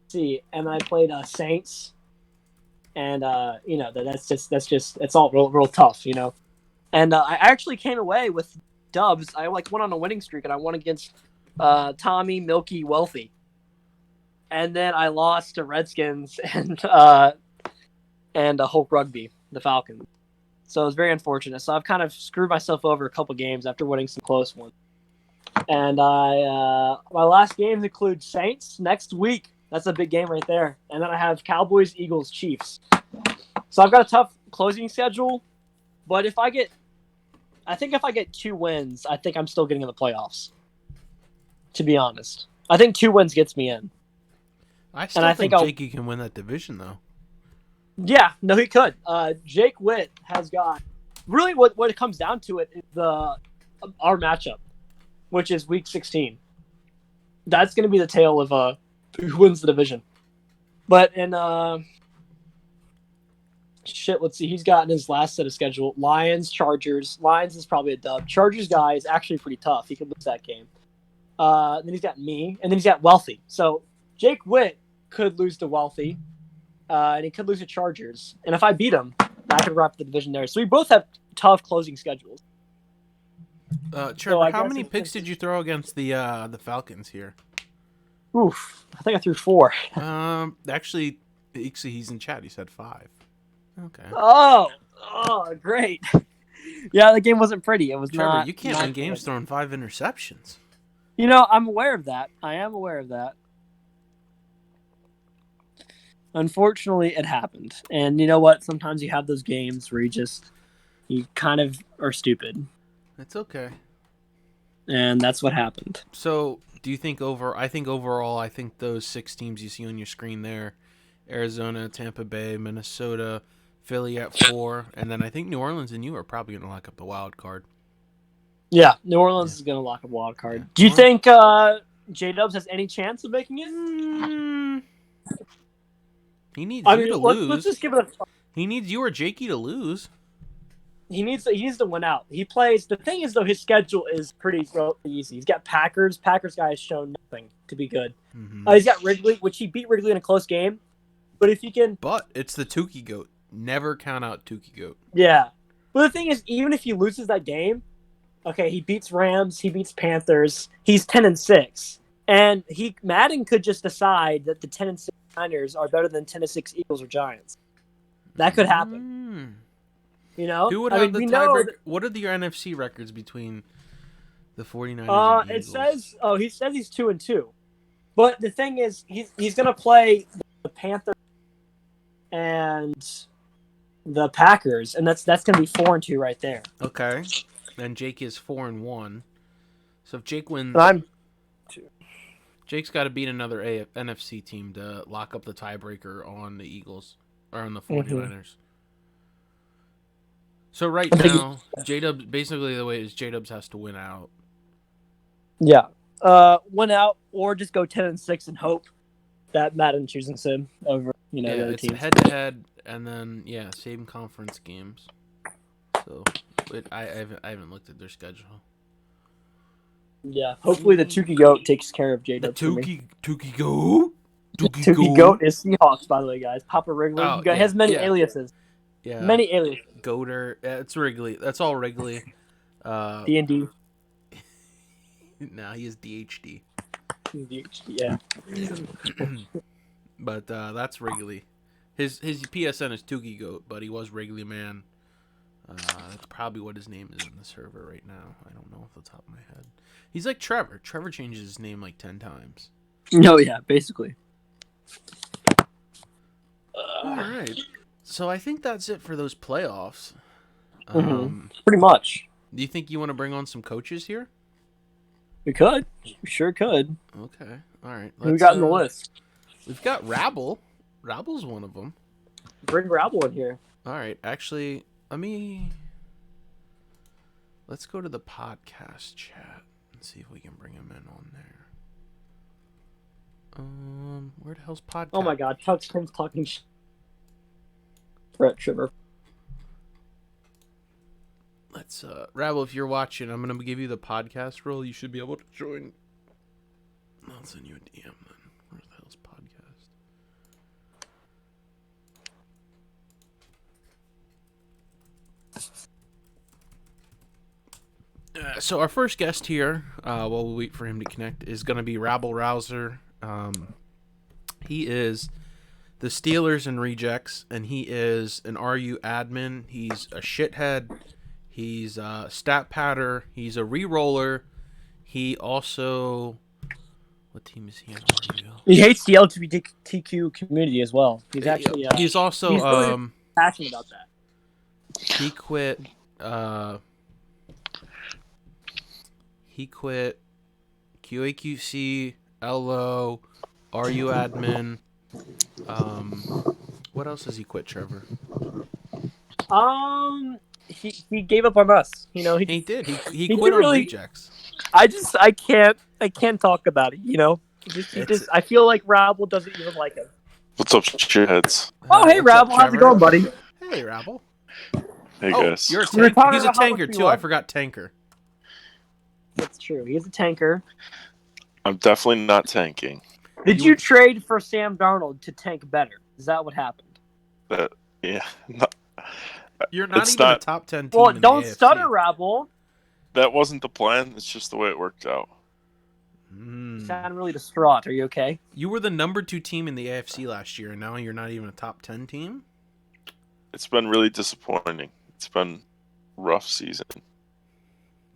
[SPEAKER 1] see, and I played Saints, and you know that's all real tough, you know. And I actually came away with dubs. I went on a winning streak, and I won against Tommy, Milky, Wealthy. And then I lost to Redskins and Hulk Rugby, the Falcons. So it was very unfortunate. So I've kind of screwed myself over a couple games after winning some close ones. And my last games include Saints next week. That's a big game right there. And then I have Cowboys, Eagles, Chiefs. So I've got a tough closing schedule. But if I get 2 wins, I think I'm still getting in the playoffs. To be honest, I think 2 wins gets me in.
[SPEAKER 2] I think Jakey can win that division, though.
[SPEAKER 1] Yeah, no, he could. Jake Witt has got really what it comes down to it is our matchup, which is Week 16. That's going to be the tale of who wins the division. But in let's see, he's gotten his last set of schedule: Lions, Chargers. Lions is probably a dub. Chargers guy is actually pretty tough. He could lose that game. Then he's got me, and then he's got Wealthy. So Jake Witt could lose to Wealthy, and he could lose to Chargers. And if I beat him, I could wrap the division there. So we both have tough closing schedules.
[SPEAKER 2] Trevor, how many picks did you throw against the Falcons here?
[SPEAKER 1] Oof, I think I threw 4.
[SPEAKER 2] Actually, he's in chat. He said 5. Okay.
[SPEAKER 1] Oh, great. Yeah, the game wasn't pretty. It was
[SPEAKER 2] Trevor,
[SPEAKER 1] not.
[SPEAKER 2] you can't win games throwing 5 interceptions.
[SPEAKER 1] I'm aware of that. I am aware of that. Unfortunately, it happened. And you know what? Sometimes you have those games where you kind of are stupid.
[SPEAKER 2] It's okay.
[SPEAKER 1] And that's what happened.
[SPEAKER 2] So, do you think I think overall, I think those 6 teams you see on your screen there, Arizona, Tampa Bay, Minnesota, Philly at 4, and then I think New Orleans and you are probably going to lock up the wild card.
[SPEAKER 1] Yeah, New Orleans
[SPEAKER 2] Yeah.
[SPEAKER 1] is going to lock up wild card.
[SPEAKER 2] Yeah.
[SPEAKER 1] Do you think J-Dubs has any chance of making it?
[SPEAKER 2] He needs you to lose.
[SPEAKER 1] Let's just give it a.
[SPEAKER 2] He needs you or Jakey to lose.
[SPEAKER 1] He needs to win out. He plays. The thing is, though, his schedule is pretty easy. He's got Packers. Packers guy has shown nothing to be good.
[SPEAKER 2] Mm-hmm.
[SPEAKER 1] He's got Wrigley, which he beat Wrigley in a close game. But if you can,
[SPEAKER 2] But it's the Tukey Goat. Never count out Tukey Goat.
[SPEAKER 1] yeah. But the thing is, even if he loses that game, okay, he beats Rams, he beats Panthers. He's 10-6, and Madden could just decide that the 10-6 Niners are better than 10-6 Eagles or Giants. That could happen.
[SPEAKER 2] Who would have the tiebreaker? What are the NFC records between the 49ers and the Eagles?
[SPEAKER 1] He says he's 2-2. But the thing is, he's going to play the Panthers and the Packers, and that's going to be 4-2 right there.
[SPEAKER 2] Okay. Then Jake is 4-1. So if Jake wins, Jake's got to beat another NFC team to lock up the tiebreaker on the Eagles or on the 49ers. Mm-hmm. So right now, J-Dubs, basically the way it is, J-Dubs has to win out.
[SPEAKER 1] Yeah. Win out or just go 10-6 and hope that Madden chooses him over, the other teams.
[SPEAKER 2] It's head-to-head and then, same conference games. So I haven't looked at their schedule.
[SPEAKER 1] Yeah. Hopefully the Tukey Goat takes care of J-Dubs.
[SPEAKER 2] The Tukey Goat?
[SPEAKER 1] Tukey Goat is Seahawks, by the way, guys. Papa Wrigley. He has many aliases.
[SPEAKER 2] Yeah.
[SPEAKER 1] Many aliases.
[SPEAKER 2] Goater. It's Wrigley. That's all Wrigley.
[SPEAKER 1] D&D.
[SPEAKER 2] Nah, he is DHD.
[SPEAKER 1] Yeah.
[SPEAKER 2] But that's Wrigley. His PSN is Tukey Goat, but he was Wrigley Man. That's probably what his name is in the server right now. I don't know off the top of my head. He's like Trevor. Trevor changes his name like 10 times.
[SPEAKER 1] No, yeah, basically.
[SPEAKER 2] All right. So I think that's it for those playoffs.
[SPEAKER 1] Pretty much.
[SPEAKER 2] Do you think you want to bring on some coaches here?
[SPEAKER 1] We could. We sure could.
[SPEAKER 2] Okay. All right.
[SPEAKER 1] Who we got in the list?
[SPEAKER 2] We've got Rabble. Rabble's one of them.
[SPEAKER 1] Bring Rabble in here.
[SPEAKER 2] All right. Actually, let's go to the podcast chat and see if we can bring him in on there. Where the hell's podcast?
[SPEAKER 1] Oh my God, Chuck's talking Brett Trevor.
[SPEAKER 2] Let's Rabble, if you're watching, I'm gonna give you the podcast role. You should be able to join. I'll send you a DM then. Where the hell's podcast? So our first guest here, while we wait for him to connect, is gonna be Rabble Rouser. He is the Steelers and Rejects, and he is an RU admin. He's a shithead. He's a stat patter. He's a re-roller. He also... What team is he on RU?
[SPEAKER 1] He hates the LGBTQ community as well. He's actually...
[SPEAKER 2] he's also...
[SPEAKER 1] He's really passionate about that.
[SPEAKER 2] He quit... He quit QAQC, LO, RU admin. What else has he quit, Trevor?
[SPEAKER 1] He gave up on us. He
[SPEAKER 2] did. He quit on Rejects.
[SPEAKER 1] I can't talk about it. I feel like Rabble doesn't even like him.
[SPEAKER 3] What's up, shitheads?
[SPEAKER 1] Hey Rabble, how's it going, buddy?
[SPEAKER 2] Hey Rabble.
[SPEAKER 3] Hey guys.
[SPEAKER 2] You're a tanker. He's a tanker too. I forgot tanker.
[SPEAKER 1] That's true. He's a tanker.
[SPEAKER 3] I'm definitely not tanking.
[SPEAKER 1] Did you trade for Sam Darnold to tank better? Is that what happened?
[SPEAKER 3] Yeah.
[SPEAKER 2] You're not even a top 10 team.
[SPEAKER 1] Well,
[SPEAKER 2] in
[SPEAKER 1] don't
[SPEAKER 2] the AFC.
[SPEAKER 1] stutter, Rabble.
[SPEAKER 3] That wasn't the plan. It's just the way it worked out.
[SPEAKER 1] You sound really distraught. Are you okay?
[SPEAKER 2] You were the number 2 team in the AFC last year, and now you're not even a top 10 team?
[SPEAKER 3] It's been really disappointing. It's been a rough season.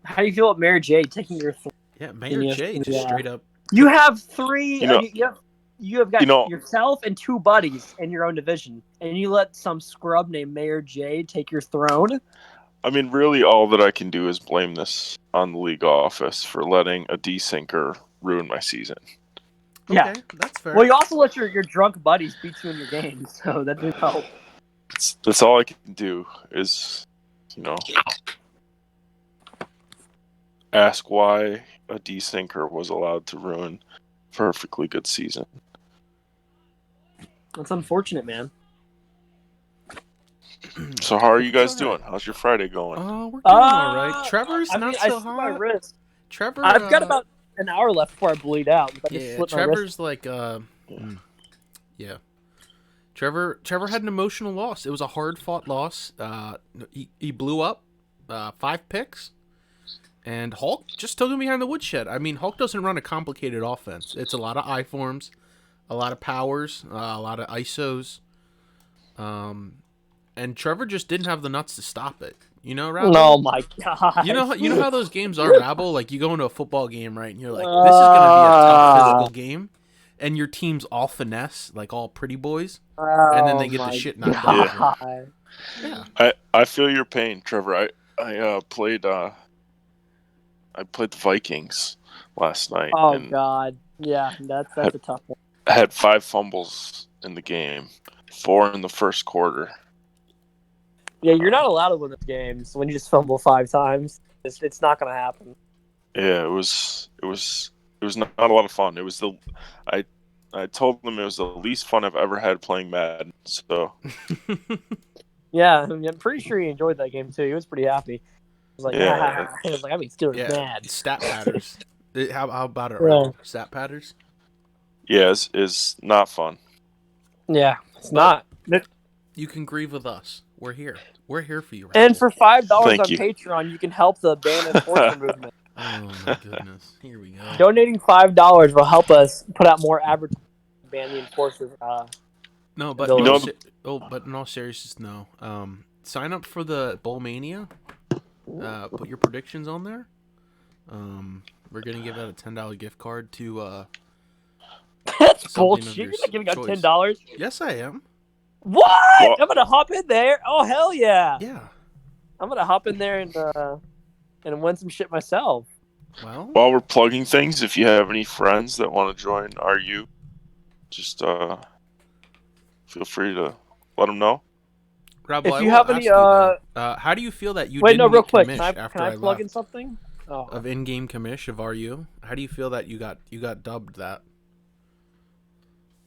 [SPEAKER 1] How do you feel about Mary J taking your
[SPEAKER 2] Yeah, Mayor J just straight up.
[SPEAKER 1] You have three.
[SPEAKER 3] You know-
[SPEAKER 1] You have got
[SPEAKER 3] You know-
[SPEAKER 1] yourself and two buddies in your own division, and you let some scrub named Mayor J take your throne.
[SPEAKER 3] I mean, really, all that I can do is blame this on the league office for letting a desinker ruin my season.
[SPEAKER 1] Yeah.
[SPEAKER 2] Okay, that's fair.
[SPEAKER 1] Well, you also let your drunk buddies beat you in your games, so that did help.
[SPEAKER 3] That's all I can do is, ask why a desinker was allowed to ruin a perfectly good season.
[SPEAKER 1] That's unfortunate, man.
[SPEAKER 3] So how are you guys
[SPEAKER 2] Go ahead.
[SPEAKER 3] doing? How's your Friday going?
[SPEAKER 2] We're doing all right. Trevor's
[SPEAKER 1] I mean,
[SPEAKER 2] not
[SPEAKER 1] I
[SPEAKER 2] so
[SPEAKER 1] see my
[SPEAKER 2] hot.
[SPEAKER 1] wrist.
[SPEAKER 2] Trevor,
[SPEAKER 1] I've got about an hour left before I bleed out. I just
[SPEAKER 2] yeah.
[SPEAKER 1] slit my wrist.
[SPEAKER 2] Trevor's like, yeah. Trevor had an emotional loss. It was a hard fought loss. He blew up, 5 picks, and Hulk just took him behind the woodshed. I mean, Hulk doesn't run a complicated offense. It's a lot of I forms, a lot of powers, a lot of ISOs. And Trevor just didn't have the nuts to stop it. You know, Rabble?
[SPEAKER 1] Oh my god!
[SPEAKER 2] You know how those games are, Rabble? Like, you go into a football game, right, and you're like, this is gonna be a tough physical game, and your team's all finesse, like all pretty boys, and then they get the shit knocked out of them. Yeah.
[SPEAKER 3] I feel your pain, Trevor. I played the Vikings last night.
[SPEAKER 1] Oh
[SPEAKER 3] and
[SPEAKER 1] god! Yeah, that's a tough one.
[SPEAKER 3] I had 5 fumbles in the game, 4 in the first quarter.
[SPEAKER 1] Yeah, you're not allowed to win this game. So when you just fumble 5 times, it's not going to happen.
[SPEAKER 3] Yeah, it was not a lot of fun. It was I told them it was the least fun I've ever had playing Madden. So
[SPEAKER 1] Yeah, I'm pretty sure he enjoyed that game too. He was pretty happy. He was like,
[SPEAKER 3] Yeah.
[SPEAKER 1] he was like, I mean, Steelers mad.
[SPEAKER 2] Stat patters. How about it,
[SPEAKER 1] Yeah.
[SPEAKER 2] Rabble? Stat patters?
[SPEAKER 3] yeah, it's not fun.
[SPEAKER 1] Yeah, it's not.
[SPEAKER 2] You can grieve with us. We're here. We're here for you, Rabble.
[SPEAKER 1] And for $5
[SPEAKER 3] Thank
[SPEAKER 1] on
[SPEAKER 3] you.
[SPEAKER 1] Patreon, you can help the ban enforcer movement.
[SPEAKER 2] Oh my goodness. Here we go.
[SPEAKER 1] Donating $5 will help us put out more advertising to ban the enforcer.
[SPEAKER 2] No, but
[SPEAKER 1] You
[SPEAKER 3] know-
[SPEAKER 2] but in all seriousness, no. Sign up for the Bowl Mania. Put your predictions on there. We're gonna give out a $10 gift card to.
[SPEAKER 1] That's
[SPEAKER 2] something
[SPEAKER 1] bullshit.
[SPEAKER 2] of
[SPEAKER 1] You're
[SPEAKER 2] your
[SPEAKER 1] not giving out
[SPEAKER 2] choice.
[SPEAKER 1] $10.
[SPEAKER 2] Yes, I am.
[SPEAKER 1] What?
[SPEAKER 3] Well-
[SPEAKER 1] I'm gonna hop in there. Oh hell yeah!
[SPEAKER 2] Yeah.
[SPEAKER 1] I'm gonna hop in there and win some shit myself.
[SPEAKER 2] Well,
[SPEAKER 3] While we're plugging things, if you have any friends that want to join RU, just feel free to let them know.
[SPEAKER 2] Rabble,
[SPEAKER 1] If
[SPEAKER 2] I
[SPEAKER 1] you
[SPEAKER 2] will
[SPEAKER 1] have
[SPEAKER 2] ask
[SPEAKER 1] any,
[SPEAKER 2] you, though, how do you feel that you
[SPEAKER 1] wait,
[SPEAKER 2] didn't
[SPEAKER 1] no, real
[SPEAKER 2] get
[SPEAKER 1] quick.
[SPEAKER 2] commish
[SPEAKER 1] Can
[SPEAKER 2] after
[SPEAKER 1] I plug in
[SPEAKER 2] left
[SPEAKER 1] something? Oh,
[SPEAKER 2] of in-game commish of RU? How do you feel that you got dubbed that?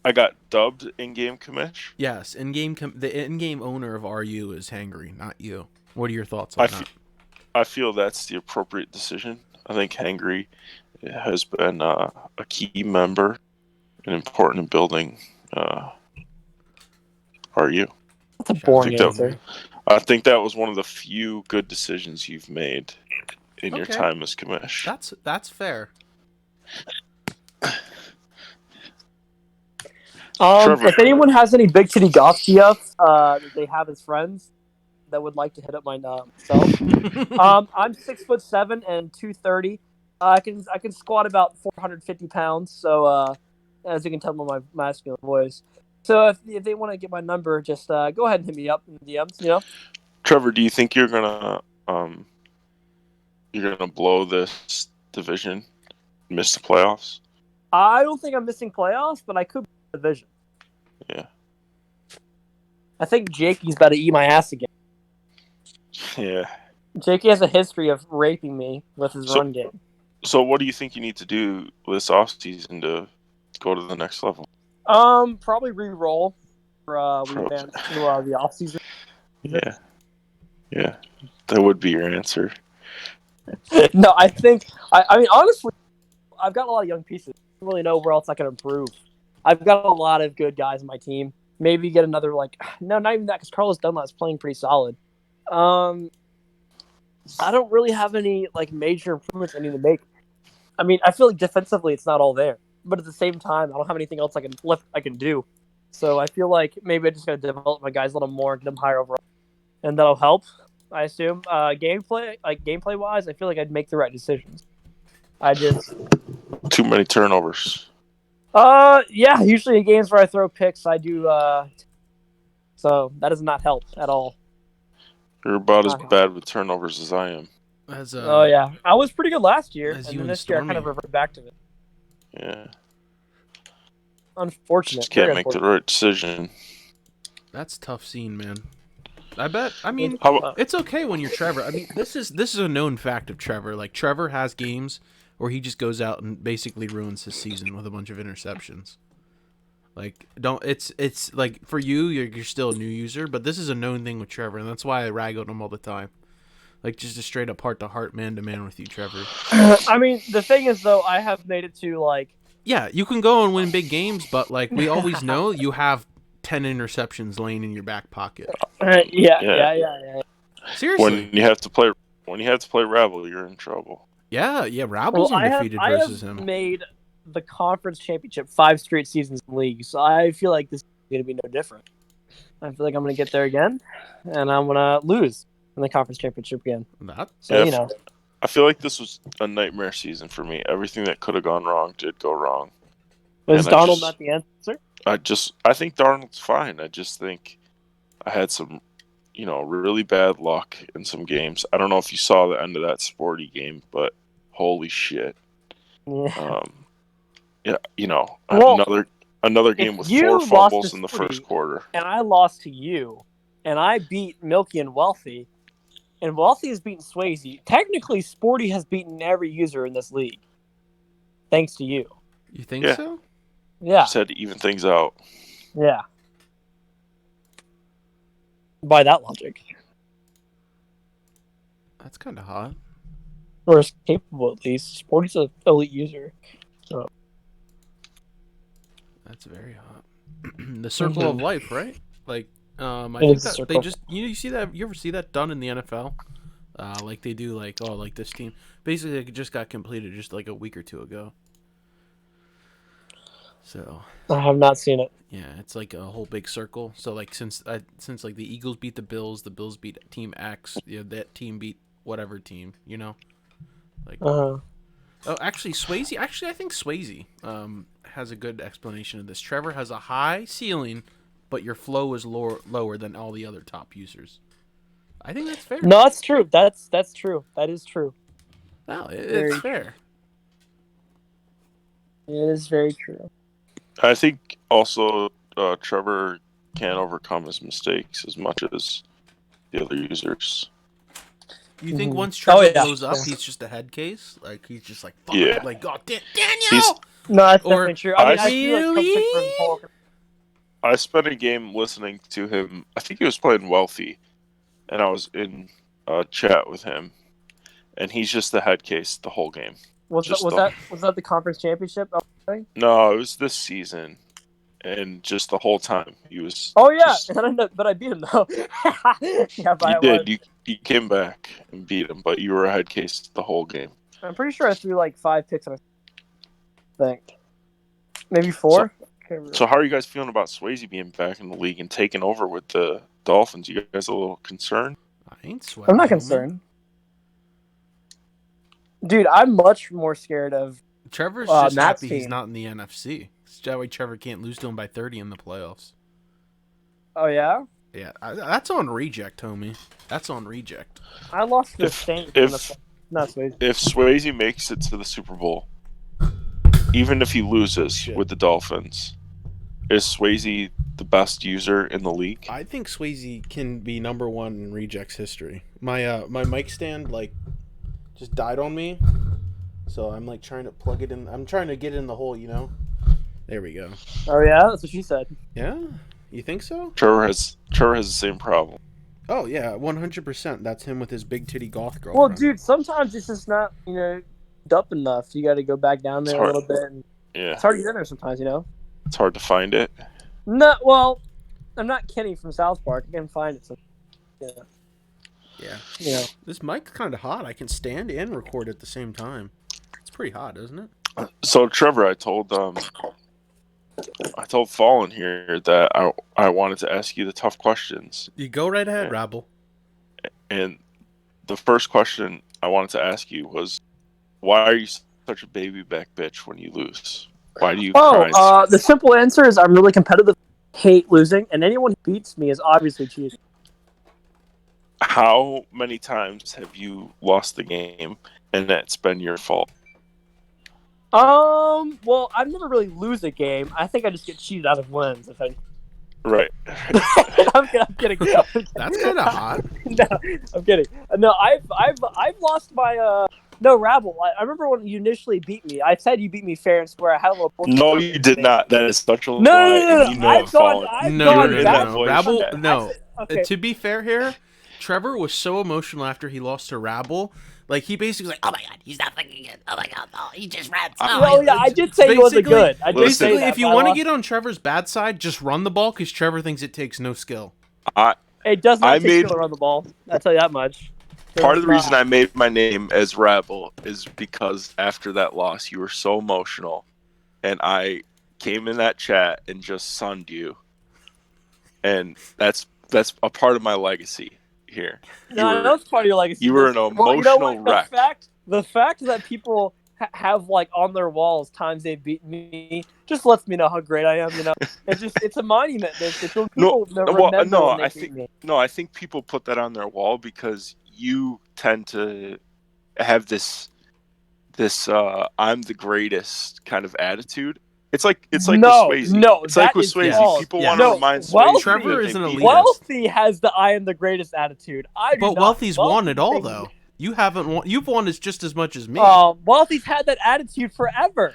[SPEAKER 3] I got dubbed in-game commish.
[SPEAKER 2] Yes, the in-game owner of RU is Hangry, not you. What are your thoughts on that?
[SPEAKER 3] I feel that's the appropriate decision. I think Hangry has been a key member and important in building RU.
[SPEAKER 1] that's a boring
[SPEAKER 3] I think
[SPEAKER 1] answer.
[SPEAKER 3] I think that was one of the few good decisions you've made in your
[SPEAKER 2] Okay.
[SPEAKER 3] time as commish.
[SPEAKER 2] That's fair.
[SPEAKER 3] Trevor.
[SPEAKER 1] If anyone has any big titty goth GFs that they have as friends that would like to hit up myself, I'm 6'7" and 230. I can squat about 450 pounds. So as you can tell by my masculine voice. So if they want to get my number, just go ahead and hit me up in the DMs. You know.
[SPEAKER 3] Trevor, do you think you're gonna blow this division, miss the playoffs?
[SPEAKER 1] I don't think I'm missing playoffs, but I could be in the division.
[SPEAKER 3] Yeah.
[SPEAKER 1] I think Jakey's about to eat my ass again.
[SPEAKER 3] Yeah.
[SPEAKER 1] Jakey has a history of raping me with his
[SPEAKER 3] So-
[SPEAKER 1] run game.
[SPEAKER 3] So what do you think you need to do this offseason to go to the next level?
[SPEAKER 1] Probably re-roll for we
[SPEAKER 3] Probably.
[SPEAKER 1] advance to the offseason.
[SPEAKER 3] Yeah. Yeah. That would be your answer.
[SPEAKER 1] No, I think I mean honestly, I've got a lot of young pieces. I don't really know where else I can improve. I've got a lot of good guys on my team. Maybe get another no, not even that because Carlos Dunlap's playing pretty solid. I don't really have any major improvements I need to make. I mean, I feel like defensively it's not all there, but at the same time, I don't have anything else I can do. So I feel like maybe I just got to develop my guys a little more, get them higher overall, and that'll help. I assume gameplay wise, I feel like I'd make the right decisions. I just
[SPEAKER 3] Too many turnovers.
[SPEAKER 1] yeah, usually in games where I throw picks, I do so that does not help at all.
[SPEAKER 3] You're about as
[SPEAKER 1] Not help.
[SPEAKER 3] bad with turnovers as I am.
[SPEAKER 2] As
[SPEAKER 1] Oh yeah, I was pretty good last year,
[SPEAKER 2] as
[SPEAKER 1] and
[SPEAKER 2] you
[SPEAKER 1] then
[SPEAKER 2] and
[SPEAKER 1] this year I kind
[SPEAKER 2] Stormy.
[SPEAKER 1] of reverted back to it.
[SPEAKER 3] Yeah.
[SPEAKER 1] Unfortunate,
[SPEAKER 3] Just
[SPEAKER 1] very
[SPEAKER 3] can't make the
[SPEAKER 1] unfortunate.
[SPEAKER 3] right decision.
[SPEAKER 2] That's a tough scene, man. I bet. I mean,
[SPEAKER 3] How
[SPEAKER 2] it's okay when you're Trevor. I mean, this is a known fact of Trevor. Like Trevor has games where he just goes out and basically ruins his season with a bunch of interceptions. Like don't it's like for you you're still a new user, but this is a known thing with Trevor, and that's why I rag on him all the time. Like just a straight up heart to heart, man to man with you, Trevor.
[SPEAKER 1] I mean, the thing is though, I have made it to like
[SPEAKER 2] Yeah, you can go and win big games, but like we always know, you have 10 interceptions laying in your back pocket.
[SPEAKER 3] yeah.
[SPEAKER 1] yeah.
[SPEAKER 2] Seriously.
[SPEAKER 3] When you have to play Rebel, you're in trouble.
[SPEAKER 2] Yeah,
[SPEAKER 1] Well,
[SPEAKER 2] Rabble's undefeated
[SPEAKER 1] I have
[SPEAKER 2] versus him.
[SPEAKER 1] made the conference championship 5 straight seasons in the league, so I feel like this is going to be no different. I feel like I'm going to get there again, and I'm going to lose in the conference championship again.
[SPEAKER 2] That
[SPEAKER 1] So
[SPEAKER 3] Yeah,
[SPEAKER 1] you know,
[SPEAKER 3] I feel like this was a nightmare season for me. Everything that could have gone wrong did go wrong.
[SPEAKER 1] was
[SPEAKER 3] And
[SPEAKER 1] Donald not the answer?
[SPEAKER 3] I think Darnold's fine. I just think I had some, really bad luck in some games. I don't know if you saw the end of that Sporty game, but holy shit.
[SPEAKER 1] Yeah.
[SPEAKER 3] Yeah,
[SPEAKER 1] Well,
[SPEAKER 3] another
[SPEAKER 1] if
[SPEAKER 3] game with 4
[SPEAKER 1] you lost to
[SPEAKER 3] fumbles in the first
[SPEAKER 1] Sporty
[SPEAKER 3] quarter.
[SPEAKER 1] and I lost to you, and I beat Milky and Wealthy, and Wealthy has beaten Swayze, technically Sporty has beaten every user in this league, thanks to you.
[SPEAKER 2] You think
[SPEAKER 3] Yeah.
[SPEAKER 2] so?
[SPEAKER 1] Yeah,
[SPEAKER 3] Just had to even things out.
[SPEAKER 1] yeah. By that logic,
[SPEAKER 2] That's kind of hot.
[SPEAKER 1] or is capable at least. Sporty's an elite user. So.
[SPEAKER 2] That's very hot. The circle of life, right? Like, I
[SPEAKER 1] It
[SPEAKER 2] think
[SPEAKER 1] is a
[SPEAKER 2] that
[SPEAKER 1] circle.
[SPEAKER 2] they just you see that, you ever see that done in the NFL? Like they do, like, oh, like this team basically it just got completed just like a week or two ago. So
[SPEAKER 1] I have not seen it.
[SPEAKER 2] yeah, it's like a whole big circle. So like since like the Eagles beat the Bills beat Team X, that team beat whatever team, like. Oh, actually, Swayze. Actually, I think Swayze has a good explanation of this. Trevor has a high ceiling, but your flow is lower than all the other top users. I think that's fair.
[SPEAKER 1] No, that's true. That's true. That is true.
[SPEAKER 2] No, it's
[SPEAKER 1] Very
[SPEAKER 2] fair.
[SPEAKER 1] It is very true.
[SPEAKER 3] I think also Trevor can't overcome his mistakes as much as the other users.
[SPEAKER 2] You think
[SPEAKER 1] Mhm.
[SPEAKER 2] once Trevor
[SPEAKER 1] Oh, yeah.
[SPEAKER 2] blows up,
[SPEAKER 1] Yeah.
[SPEAKER 2] he's just a head case? Like he's just like, fuck,
[SPEAKER 3] Yeah.
[SPEAKER 2] like God damn,
[SPEAKER 3] He's
[SPEAKER 2] Daniel.
[SPEAKER 1] No, that's
[SPEAKER 2] Or-
[SPEAKER 1] definitely true. I mean,
[SPEAKER 3] I
[SPEAKER 1] I feel like
[SPEAKER 2] really?
[SPEAKER 1] from Hulk.
[SPEAKER 3] I spent a game listening to him. I think he was playing Wealthy, and I was in chat with him, and he's just the head case the whole game.
[SPEAKER 1] Was that the conference championship?
[SPEAKER 3] No, it was this season, and just the whole time he was.
[SPEAKER 1] Oh yeah,
[SPEAKER 3] just-
[SPEAKER 1] but I beat him though. Yeah, by
[SPEAKER 3] you
[SPEAKER 1] a
[SPEAKER 3] did.
[SPEAKER 1] lot.
[SPEAKER 3] You came back and beat him, but you were a head case the whole game.
[SPEAKER 1] I'm pretty sure I threw like 5 picks. I think maybe 4.
[SPEAKER 3] So how are you guys feeling about Swayze being back in the league and taking over with the Dolphins? You guys a little concerned?
[SPEAKER 2] I ain't sweating.
[SPEAKER 1] I'm not
[SPEAKER 2] homie.
[SPEAKER 1] concerned, dude. I'm much more scared of.
[SPEAKER 2] Trevor's just
[SPEAKER 1] Matt's
[SPEAKER 2] happy he's
[SPEAKER 1] team.
[SPEAKER 2] not in the NFC. That way Trevor can't lose to him by 30 in the playoffs.
[SPEAKER 1] Oh yeah,
[SPEAKER 2] Yeah, that's on reject, homie. That's on reject.
[SPEAKER 1] I lost to the
[SPEAKER 3] If-
[SPEAKER 1] Saints.
[SPEAKER 3] if-
[SPEAKER 1] Not Swayze.
[SPEAKER 3] If Swayze makes it to the Super Bowl, even if he loses
[SPEAKER 2] Shit.
[SPEAKER 3] with the Dolphins, is Swayze the best user in the league?
[SPEAKER 2] I think Swayze can be number 1 in rejects history. My mic stand just died on me, so I'm like trying to plug it in. I'm trying to get in the hole, There we go.
[SPEAKER 1] Oh yeah, that's what she said.
[SPEAKER 2] Yeah, you think so?
[SPEAKER 3] Trevor has the same problem.
[SPEAKER 2] Oh yeah, 100%. That's him with his big titty goth girl.
[SPEAKER 1] Well, dude, sometimes it's just not up enough. You got to go back down there
[SPEAKER 3] It's
[SPEAKER 1] a
[SPEAKER 3] hard.
[SPEAKER 1] little bit. And
[SPEAKER 3] Yeah,
[SPEAKER 1] it's hard to get in there sometimes,
[SPEAKER 3] it's hard to find it.
[SPEAKER 1] No, well, I'm not Kenny from South Park. I can find it.
[SPEAKER 2] Yeah. This mic's kind of hot. I can stand and record at the same time. It's pretty hot, isn't it?
[SPEAKER 3] So Trevor, I told Fallen here that I wanted to ask you the tough questions,
[SPEAKER 2] You go right ahead,
[SPEAKER 3] Yeah.
[SPEAKER 2] Rabble.
[SPEAKER 3] and the first question I wanted to ask you was, why are you such a baby back bitch when you lose? Why do you cry?
[SPEAKER 1] The simple answer is I'm really competitive. Hate losing, and anyone who beats me is obviously cheating.
[SPEAKER 3] How many times have you lost the game and that's been your fault?
[SPEAKER 1] Well, I never really lose a game. I think I just get cheated out of wins. If I...
[SPEAKER 3] Right.
[SPEAKER 1] I'm kidding.
[SPEAKER 2] That's kind of hot.
[SPEAKER 1] No, I'm kidding. No, I've lost my No, Rabble. I remember when you initially beat me. I said you beat me fair and square. I had a little.
[SPEAKER 3] No, you did not. That is such a
[SPEAKER 1] No,
[SPEAKER 3] lie,
[SPEAKER 1] no, no, no,
[SPEAKER 3] and
[SPEAKER 1] no.
[SPEAKER 3] you know
[SPEAKER 1] I've
[SPEAKER 3] it,
[SPEAKER 1] gone.
[SPEAKER 3] Fallen.
[SPEAKER 1] I've
[SPEAKER 2] No,
[SPEAKER 1] gone
[SPEAKER 2] no,
[SPEAKER 1] back.
[SPEAKER 2] no. Rabble,
[SPEAKER 1] Okay,
[SPEAKER 2] no.
[SPEAKER 1] okay.
[SPEAKER 2] To be fair here, Trevor was so emotional after he lost to Rabble. Like, he basically was like, oh my god, he's not fucking good. Oh my god, no, he just rats.
[SPEAKER 1] Oh, yeah, I did say he wasn't good. I did say
[SPEAKER 2] Basically,
[SPEAKER 1] that,
[SPEAKER 2] if you want to get on Trevor's bad side, just run the ball because Trevor thinks it takes no skill.
[SPEAKER 1] It does not take skill to run the ball. I'll tell you that much.
[SPEAKER 3] Part of the reason I made my name as Rabble is because after that loss, you were so emotional, and I came in that chat and just sunned you, and that's a part of my legacy here.
[SPEAKER 1] No, that's part of your legacy.
[SPEAKER 3] You were an emotional wreck.
[SPEAKER 1] The fact that people have like on their walls times they've beaten me just lets me know how great I am. You know, it's a monument.
[SPEAKER 3] I think people put that on their wall because you tend to have this I'm the greatest kind of attitude. It's like with Swayze. It's like with Swayze. People want to remind Swayze.
[SPEAKER 2] Trevor is an elitist.
[SPEAKER 1] Wealthy has the I am the greatest attitude.
[SPEAKER 2] But Wealthy's won it all though. You haven't won. You've won just as much as me.
[SPEAKER 1] Wealthy's had that attitude forever.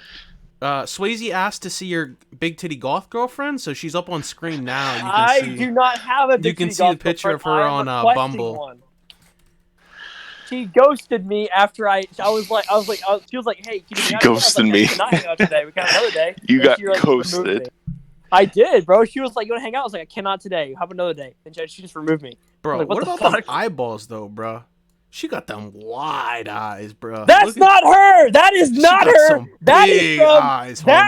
[SPEAKER 2] Swayze asked to see your big titty goth girlfriend, so she's up on screen now. You can
[SPEAKER 1] I do not have a big titty goth girlfriend.
[SPEAKER 2] You can see the picture of her on Bumble.
[SPEAKER 1] One. She ghosted me after she was like, hey, can you
[SPEAKER 3] she ghosted me.
[SPEAKER 1] We cannot hang out today. We can have another day.
[SPEAKER 3] You got ghosted.
[SPEAKER 1] I did, bro. She was like, you want to hang out? I was like, I cannot today. How about another day? And she just removed me.
[SPEAKER 2] Bro,
[SPEAKER 1] like,
[SPEAKER 2] what about the eyeballs, though, bro? She got them wide eyes, bro.
[SPEAKER 1] That's not her. That is not her. That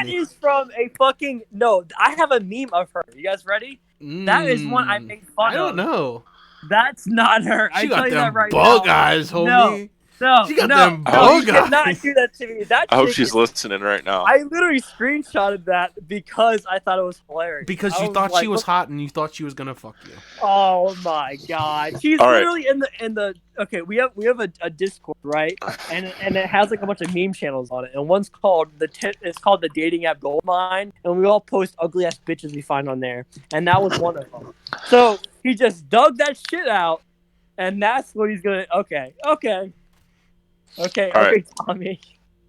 [SPEAKER 1] is from a fucking no. I have a meme of her. You guys ready? That is one I make fun of.
[SPEAKER 2] I don't know.
[SPEAKER 1] That's not her.
[SPEAKER 2] She got them
[SPEAKER 1] right
[SPEAKER 2] bug eyes, homie.
[SPEAKER 1] No,
[SPEAKER 2] she got them bug eyes.
[SPEAKER 1] You cannot do that to me.
[SPEAKER 3] I hope she's listening right now.
[SPEAKER 1] I literally screenshotted that because I thought it was hilarious.
[SPEAKER 2] Because you thought she was hot and you thought she was gonna fuck you.
[SPEAKER 1] Oh my god, she's literally in the. Okay, we have a Discord, right? And it has like a bunch of meme channels on it, and one's called it's called the dating app Goldmine, and we all post ugly ass bitches we find on there, and that was one of them. So he just dug that shit out, and that's what he's gonna. Okay, Tommy.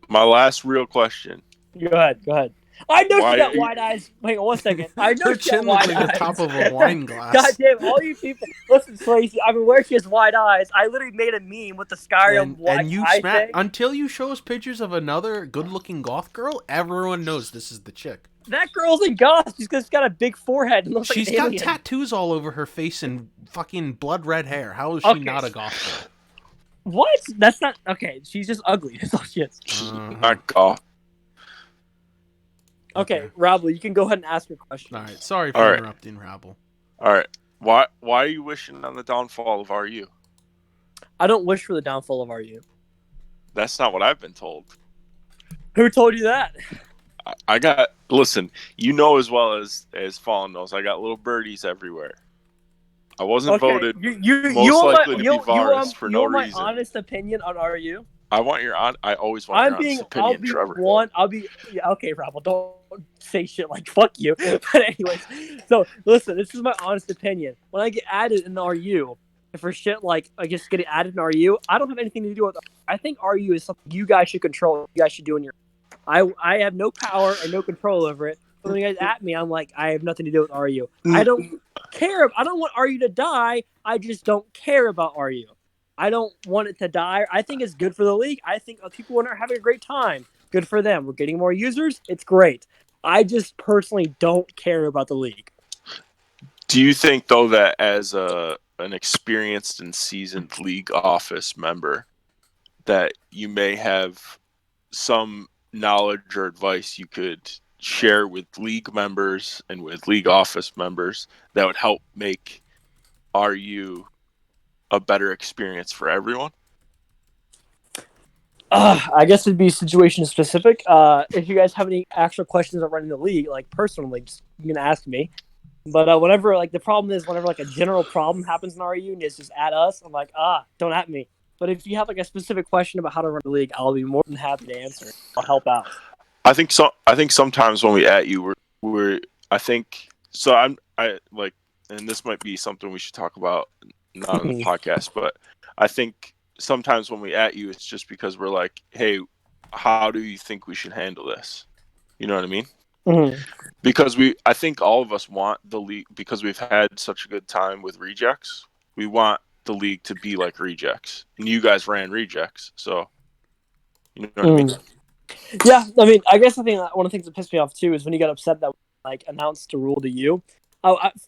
[SPEAKER 3] My last real question.
[SPEAKER 1] Go ahead. I know she got wide eyes. Hang on 1 second. I know
[SPEAKER 2] her
[SPEAKER 1] she got wide eyes.
[SPEAKER 2] Like the top of a wine glass.
[SPEAKER 1] God damn, all you people. Listen, Swayze, I'm aware she has wide eyes. I literally made a meme with the Skyrim wide eye thing.
[SPEAKER 2] Until you show us pictures of another good-looking goth girl, everyone knows this is the chick.
[SPEAKER 1] That girl's in goth. She's got a big forehead and looks like an alien.
[SPEAKER 2] She's got tattoos all over her face and fucking blood red hair. How is she not a goth girl?
[SPEAKER 1] What? That's not okay. She's just ugly. That's all she is.
[SPEAKER 3] Not goth.
[SPEAKER 1] Okay, Rabble, you can go ahead and ask your question.
[SPEAKER 2] All right, sorry for interrupting, Rabble.
[SPEAKER 3] All right, why are you wishing on the downfall of RU?
[SPEAKER 1] I don't wish for the downfall of RU.
[SPEAKER 3] That's not what I've been told.
[SPEAKER 1] Who told you that?
[SPEAKER 3] Listen, you know as well as Fallen knows, I got little birdies everywhere. I wasn't voted most likely to be Varus for no reason.
[SPEAKER 1] My honest opinion on RU?
[SPEAKER 3] I always want your honest opinion, Trevor.
[SPEAKER 1] Okay, Rabble, don't say shit like fuck you. But anyways, so listen, this is my honest opinion. When I get added in the RU, and for shit like I just getting added in RU, I don't have anything to do with it. I think RU is something you guys should control. You guys should do in your. I have no power and no control over it. When you guys at me, I'm like, I have nothing to do with RU. I don't care. I don't want RU to die. I just don't care about RU. I don't want it to die. I think it's good for the league. I think people are having a great time. Good for them. We're getting more users. It's great. I just personally don't care about the league.
[SPEAKER 3] Do you think, though, that as an experienced and seasoned league office member, that you may have some knowledge or advice you could share with league members and with league office members that would help make RU a better experience for everyone?
[SPEAKER 1] I guess it'd be situation specific. If you guys have any actual questions about running the league, like personally, just, you can ask me. But whenever like the problem is whenever like a general problem happens in RU and it's just at us, I'm like, don't at me. But if you have like a specific question about how to run the league, I'll be more than happy to answer. I'll help out.
[SPEAKER 3] I think so. I think sometimes when we at you, we're. I think so. I like, and this might be something we should talk about, not on the podcast, but I think sometimes when we at you, it's just because we're like, hey, how do you think we should handle this? You know what I mean?
[SPEAKER 1] Mm-hmm.
[SPEAKER 3] Because I think all of us want the league, because we've had such a good time with rejects. We want the league to be like rejects, and you guys ran rejects, so you know what I mean.
[SPEAKER 1] Yeah, I mean, I guess one of the things that pissed me off too is when you got upset that we, like announced a rule to you.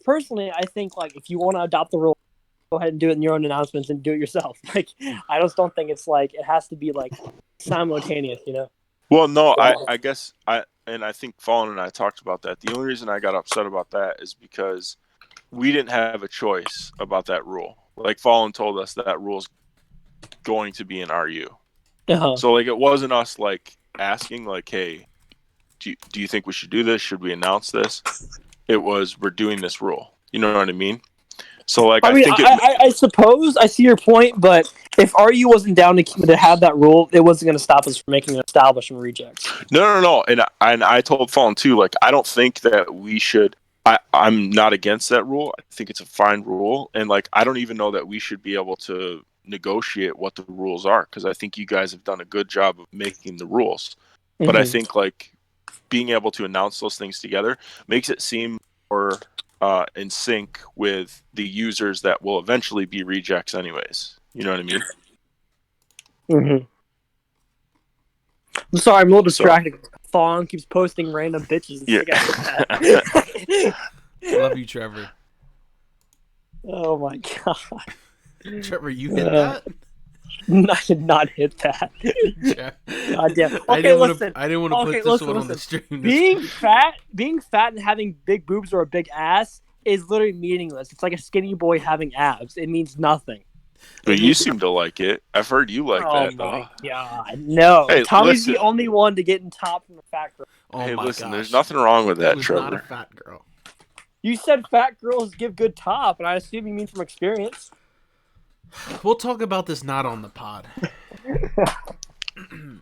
[SPEAKER 1] Personally, I think like if you want to adopt the rule, go ahead and do it in your own announcements and do it yourself. Like, I just don't think it's like it has to be like simultaneous, you know.
[SPEAKER 3] Well, no, I guess I think Fallen and I talked about that. The only reason I got upset about that is because we didn't have a choice about that rule. Like Fallen told us that rule's going to be in RU.
[SPEAKER 1] Uh-huh.
[SPEAKER 3] So like it wasn't us like asking like, hey, do you think we should do this? Should we announce this? It was, we're doing this rule. You know what I mean? So like
[SPEAKER 1] I suppose I see your point, but if RU wasn't down to have that rule, it wasn't going to stop us from making an establishment rejects.
[SPEAKER 3] No. And I told Fallen too, like I don't think that we should. I'm not against that rule. I think it's a fine rule, and like I don't even know that we should be able to negotiate what the rules are, because I think you guys have done a good job of making the rules. Mm-hmm. But I think like being able to announce those things together makes it seem more in sync with the users that will eventually be rejects anyways. You know what I mean?
[SPEAKER 1] Mm-hmm. I'm sorry, I'm a little distracted. Fawn keeps posting random bitches.
[SPEAKER 2] Yeah. Love you, Trevor.
[SPEAKER 1] Oh my god.
[SPEAKER 2] Trevor, you hit that?
[SPEAKER 1] I did not hit that. God damn. Okay,
[SPEAKER 2] I didn't want to put this one on the stream.
[SPEAKER 1] Being fat and having big boobs or a big ass is literally meaningless. It's like a skinny boy having abs. It means nothing.
[SPEAKER 3] But you seem to like it. I've heard you like that.
[SPEAKER 1] Oh my god, no! Hey, Tommy's the only one to get in top from a fat girl.
[SPEAKER 2] Oh hey,
[SPEAKER 3] listen, there's nothing wrong with that, Trevor.
[SPEAKER 2] Not a fat girl.
[SPEAKER 1] You said fat girls give good top, and I assume you mean from experience.
[SPEAKER 2] We'll talk about this not on the pod.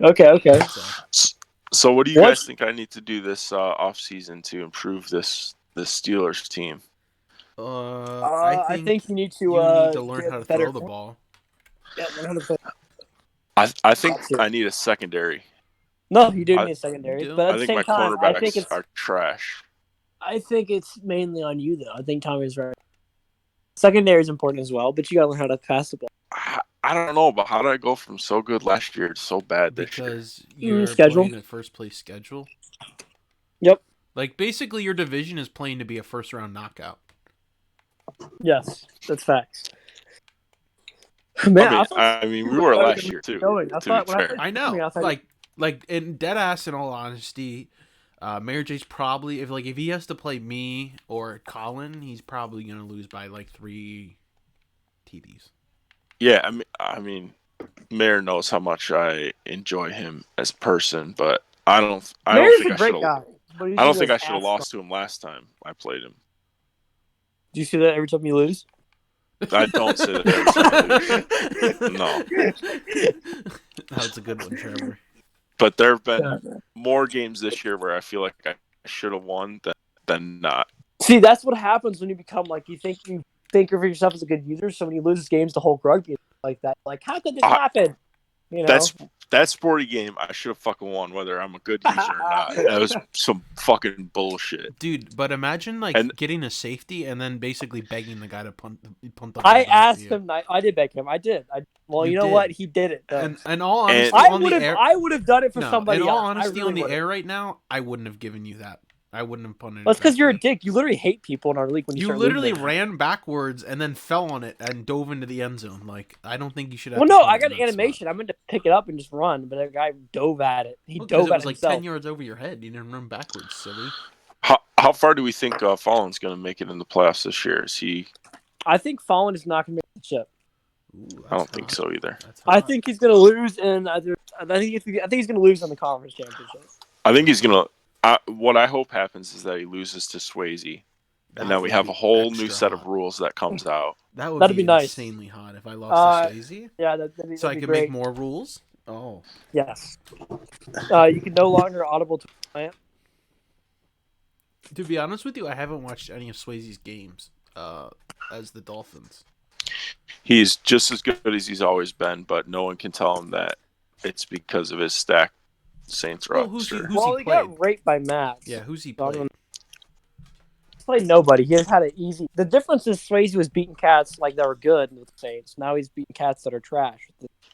[SPEAKER 1] Okay.
[SPEAKER 3] So what do you guys think I need to do this off season to improve this Steelers team?
[SPEAKER 2] I think
[SPEAKER 1] you need to
[SPEAKER 2] learn how to throw the ball.
[SPEAKER 1] Yeah, learn how to play.
[SPEAKER 3] I think I need a secondary.
[SPEAKER 1] No, you do need a secondary. But at the same time,
[SPEAKER 3] I think my cornerbacks are trash.
[SPEAKER 1] I think it's mainly on you, though. I think Tommy's right. Secondary is important as well, but you gotta learn how to pass the ball.
[SPEAKER 3] I don't know, but how did I go from so good last year to so bad this year?
[SPEAKER 2] Because you're playing a first place schedule.
[SPEAKER 1] Yep.
[SPEAKER 2] Like basically, your division is playing to be a first round knockout.
[SPEAKER 1] Yes, that's facts. Man,
[SPEAKER 3] I mean, we were last year too.
[SPEAKER 2] I know. Like in dead ass, in all honesty, Mayor J's probably if he has to play me or Colin, he's probably gonna lose by like 3 TDs.
[SPEAKER 3] Yeah, I mean, Mayor knows how much I enjoy him as a person, but I don't think I should have lost to him last time I played him.
[SPEAKER 1] Do you see that every time you lose?
[SPEAKER 3] I don't say that every time I lose. No.
[SPEAKER 2] That's a good one, Trevor.
[SPEAKER 3] But there have been more games this year where I feel like I should have won than not.
[SPEAKER 1] See, that's what happens when you become like you think of yourself as a good user. So when you lose games, the whole rugby like that. Like, how could this happen? You know,
[SPEAKER 3] that sporty game. I should have fucking won, whether I'm a good user or not. That was some fucking bullshit,
[SPEAKER 2] dude. But imagine getting a safety and then basically begging the guy to punt the.
[SPEAKER 1] I asked him. I did beg him. I did. Well, you know what? He did it. Though.
[SPEAKER 2] And all honesty,
[SPEAKER 1] I would have done it for somebody else.
[SPEAKER 2] In all honesty, on the air right now, I wouldn't have given you that. I wouldn't have punted it.
[SPEAKER 1] That's because you're a dick. You literally hate people in our league when you start
[SPEAKER 2] literally ran backwards and then fell on it and dove into the end zone. Like, I don't think you should have.
[SPEAKER 1] Well, no, I got an animation. I meant to pick it up and just run, but that guy dove at it. He dove at it. It was
[SPEAKER 2] like 10 yards over your head. You didn't run backwards, silly.
[SPEAKER 3] How far do we think Fallen's going to make it in the playoffs this year? Is he?
[SPEAKER 1] I think Fallen is not going to make the chip.
[SPEAKER 3] I don't think so either.
[SPEAKER 1] I think he's going to lose in either I think he's going to lose in the conference championship.
[SPEAKER 3] I think he's gonna. What I hope happens is that he loses to Swayze, and then we have a whole new set of rules that comes out.
[SPEAKER 2] That'd
[SPEAKER 1] be nice.
[SPEAKER 2] Insanely hot if I lost to Swayze.
[SPEAKER 1] Yeah, that'd be
[SPEAKER 2] so I can
[SPEAKER 1] great.
[SPEAKER 2] make more rules. Oh,
[SPEAKER 1] yes. You can no longer audible to a plant.
[SPEAKER 2] To be honest with you, I haven't watched any of Swayze's games as the Dolphins.
[SPEAKER 3] He's just as good as he's always been, but no one can tell him that it's because of his stacked Saints roster.
[SPEAKER 1] He got raped by Matt.
[SPEAKER 2] Yeah, who's he played?
[SPEAKER 1] He's played nobody. He has had it easy. The difference is Swayze was beating cats like that were good with the Saints. Now he's beating cats that are trash.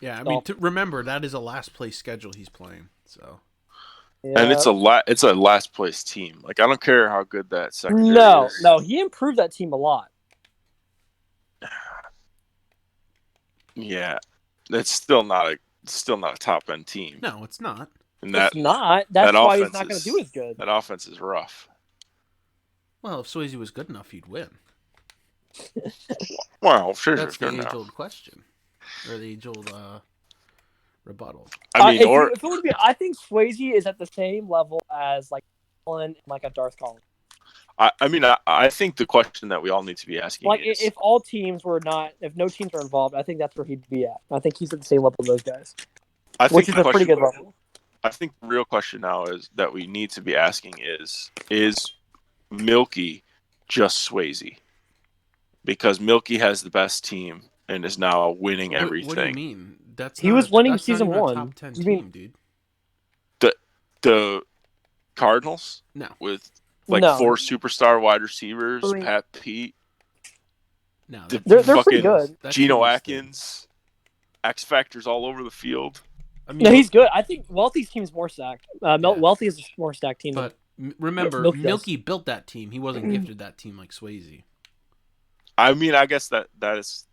[SPEAKER 2] Yeah, I mean, remember that is a last place schedule he's playing. So.
[SPEAKER 3] Yeah. And it's a last place team. Like I don't care how good that secondary is.
[SPEAKER 1] No, he improved that team a lot.
[SPEAKER 3] Yeah, it's still not a top end team.
[SPEAKER 2] No, it's not.
[SPEAKER 3] And
[SPEAKER 1] it's not. That's why he's not going to do as good.
[SPEAKER 3] That offense is rough.
[SPEAKER 2] Well, if Swayze was good enough, he'd win.
[SPEAKER 3] Well, sure.
[SPEAKER 2] That's the age-old question, or the age-old rebuttal.
[SPEAKER 3] I mean,
[SPEAKER 1] if it would be, I think Swayze is at the same level as like Allen and like a Darth Collins.
[SPEAKER 3] I think the question that we all need to be asking is,
[SPEAKER 1] if all teams were not, if no teams are involved, I think that's where he'd be at. I think he's at the same level as those guys, which is a pretty good level.
[SPEAKER 3] I think the real question now is that we need to be asking is Milky just Swayze? Because Milky has the best team and is now winning everything.
[SPEAKER 2] What do you mean?
[SPEAKER 1] He was winning season
[SPEAKER 2] one.
[SPEAKER 1] Top
[SPEAKER 2] 10 team, dude.
[SPEAKER 3] The Cardinals?
[SPEAKER 2] No.
[SPEAKER 3] With four superstar wide receivers, Pat Pete.
[SPEAKER 2] No,
[SPEAKER 1] they're pretty good.
[SPEAKER 3] Geno Atkins, X Factors all over the field.
[SPEAKER 1] I mean, no, he's good. I think Wealthy's team's more stacked. Wealthy is a more stacked team.
[SPEAKER 2] But remember, Milky built that team. He wasn't gifted that team like Swayze.
[SPEAKER 3] I mean, I guess that is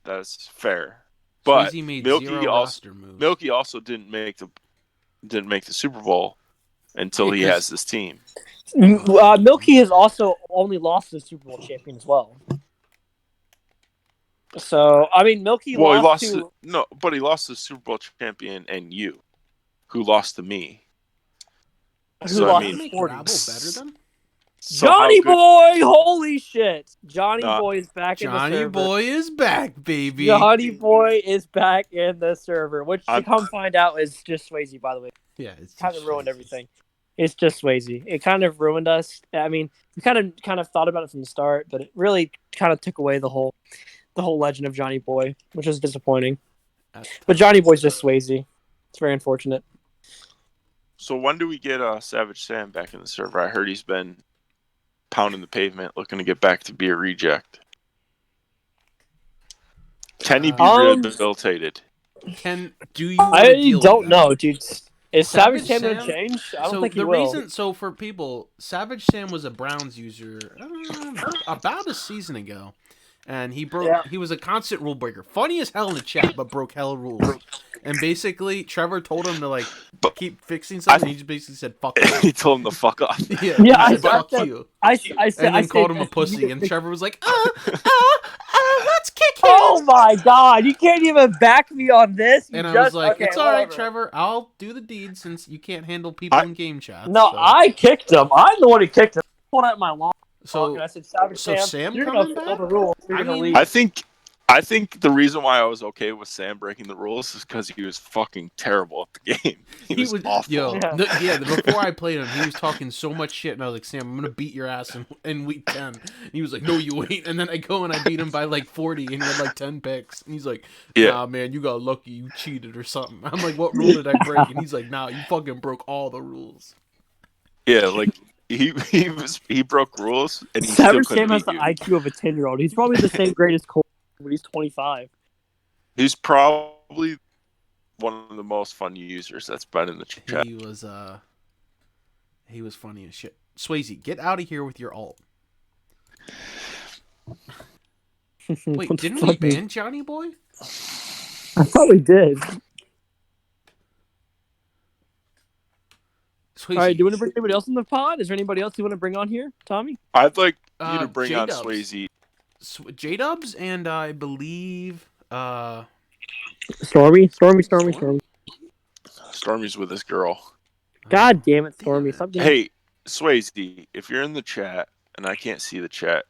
[SPEAKER 3] fair. But
[SPEAKER 2] Swayze made
[SPEAKER 3] Milky also didn't make the Super Bowl until he has this team.
[SPEAKER 1] Milky has also only lost to the Super Bowl champion as well. So I mean, Milky
[SPEAKER 3] he lost to the Super Bowl champion and you, who lost to me.
[SPEAKER 2] Make Rabble better than
[SPEAKER 1] Johnny Boy. Holy shit! Johnny Boy is back in the server.
[SPEAKER 2] Johnny Boy is back, baby.
[SPEAKER 1] Johnny Boy is back in the server, which to come find out is just Swayze, by the way.
[SPEAKER 2] Yeah, it's
[SPEAKER 1] kind of ruined everything. It's just Swayze. It kind of ruined us. I mean, we kind of thought about it from the start, but it really kind of took away the whole legend of Johnny Boy, which is disappointing. But Johnny Boy's just Swayze. It's very unfortunate.
[SPEAKER 3] So when do we get Savage Sam back in the server? I heard he's been pounding the pavement, looking to get back to be a reject. Can he be rehabilitated?
[SPEAKER 2] I
[SPEAKER 1] don't know, dude. Is Savage Sam going to change? I don't think he will.
[SPEAKER 2] So for people, Savage Sam was a Browns user about a season ago. And he broke. Yeah. He was a constant rule breaker. Funny as hell in the chat, but broke hell rules. And basically, Trevor told him to keep fixing something. He just basically said "fuck off."
[SPEAKER 3] He told him to fuck off.
[SPEAKER 2] Yeah. Fuck you.
[SPEAKER 1] I said,
[SPEAKER 2] called him a pussy, and Trevor was like, let's kick him.
[SPEAKER 1] Oh my god, you can't even back me on this.
[SPEAKER 2] I was like, okay, it's all right, Trevor. I'll do the deed since you can't handle people in game chat.
[SPEAKER 1] No, so. I kicked him. I'm the one who kicked him. I pulled out my lawn.
[SPEAKER 2] So,
[SPEAKER 1] I said, Sam
[SPEAKER 2] you're coming back?
[SPEAKER 3] I think the reason why I was okay with Sam breaking the rules is because he was fucking terrible at the game. He was awful.
[SPEAKER 2] Before I played him, he was talking so much shit, and I was like, Sam, I'm gonna beat your ass in week 10. And he was like, no, you ain't. And then I go and I beat him by 40, and he had 10 picks. And he's like, nah, man, you got lucky, you cheated or something. I'm like, what rule did I break? And he's like, nah, you fucking broke all the rules.
[SPEAKER 3] Yeah, he broke rules, and he
[SPEAKER 1] Savage
[SPEAKER 3] still couldn't
[SPEAKER 1] Sam has the IQ of a 10-year-old. He's probably the same grade as Cole when he's 25.
[SPEAKER 3] He's probably one of the most fun users that's been in the chat.
[SPEAKER 2] He was funny as shit. Swayze, get out of here with your alt. Wait, didn't we ban Johnny Boy?
[SPEAKER 1] I thought we did. Swayze. All right, do you want to bring anybody else in the pod? Is there anybody else you want to bring on here, Tommy?
[SPEAKER 3] I'd like you to bring on Swayze.
[SPEAKER 2] J-Dubs and I believe...
[SPEAKER 1] Stormy.
[SPEAKER 3] Stormy's with this girl.
[SPEAKER 1] God damn it, Stormy!
[SPEAKER 2] Damn it.
[SPEAKER 1] Stop getting.
[SPEAKER 3] Hey, Swayze, if you're in the chat and I can't see the chat,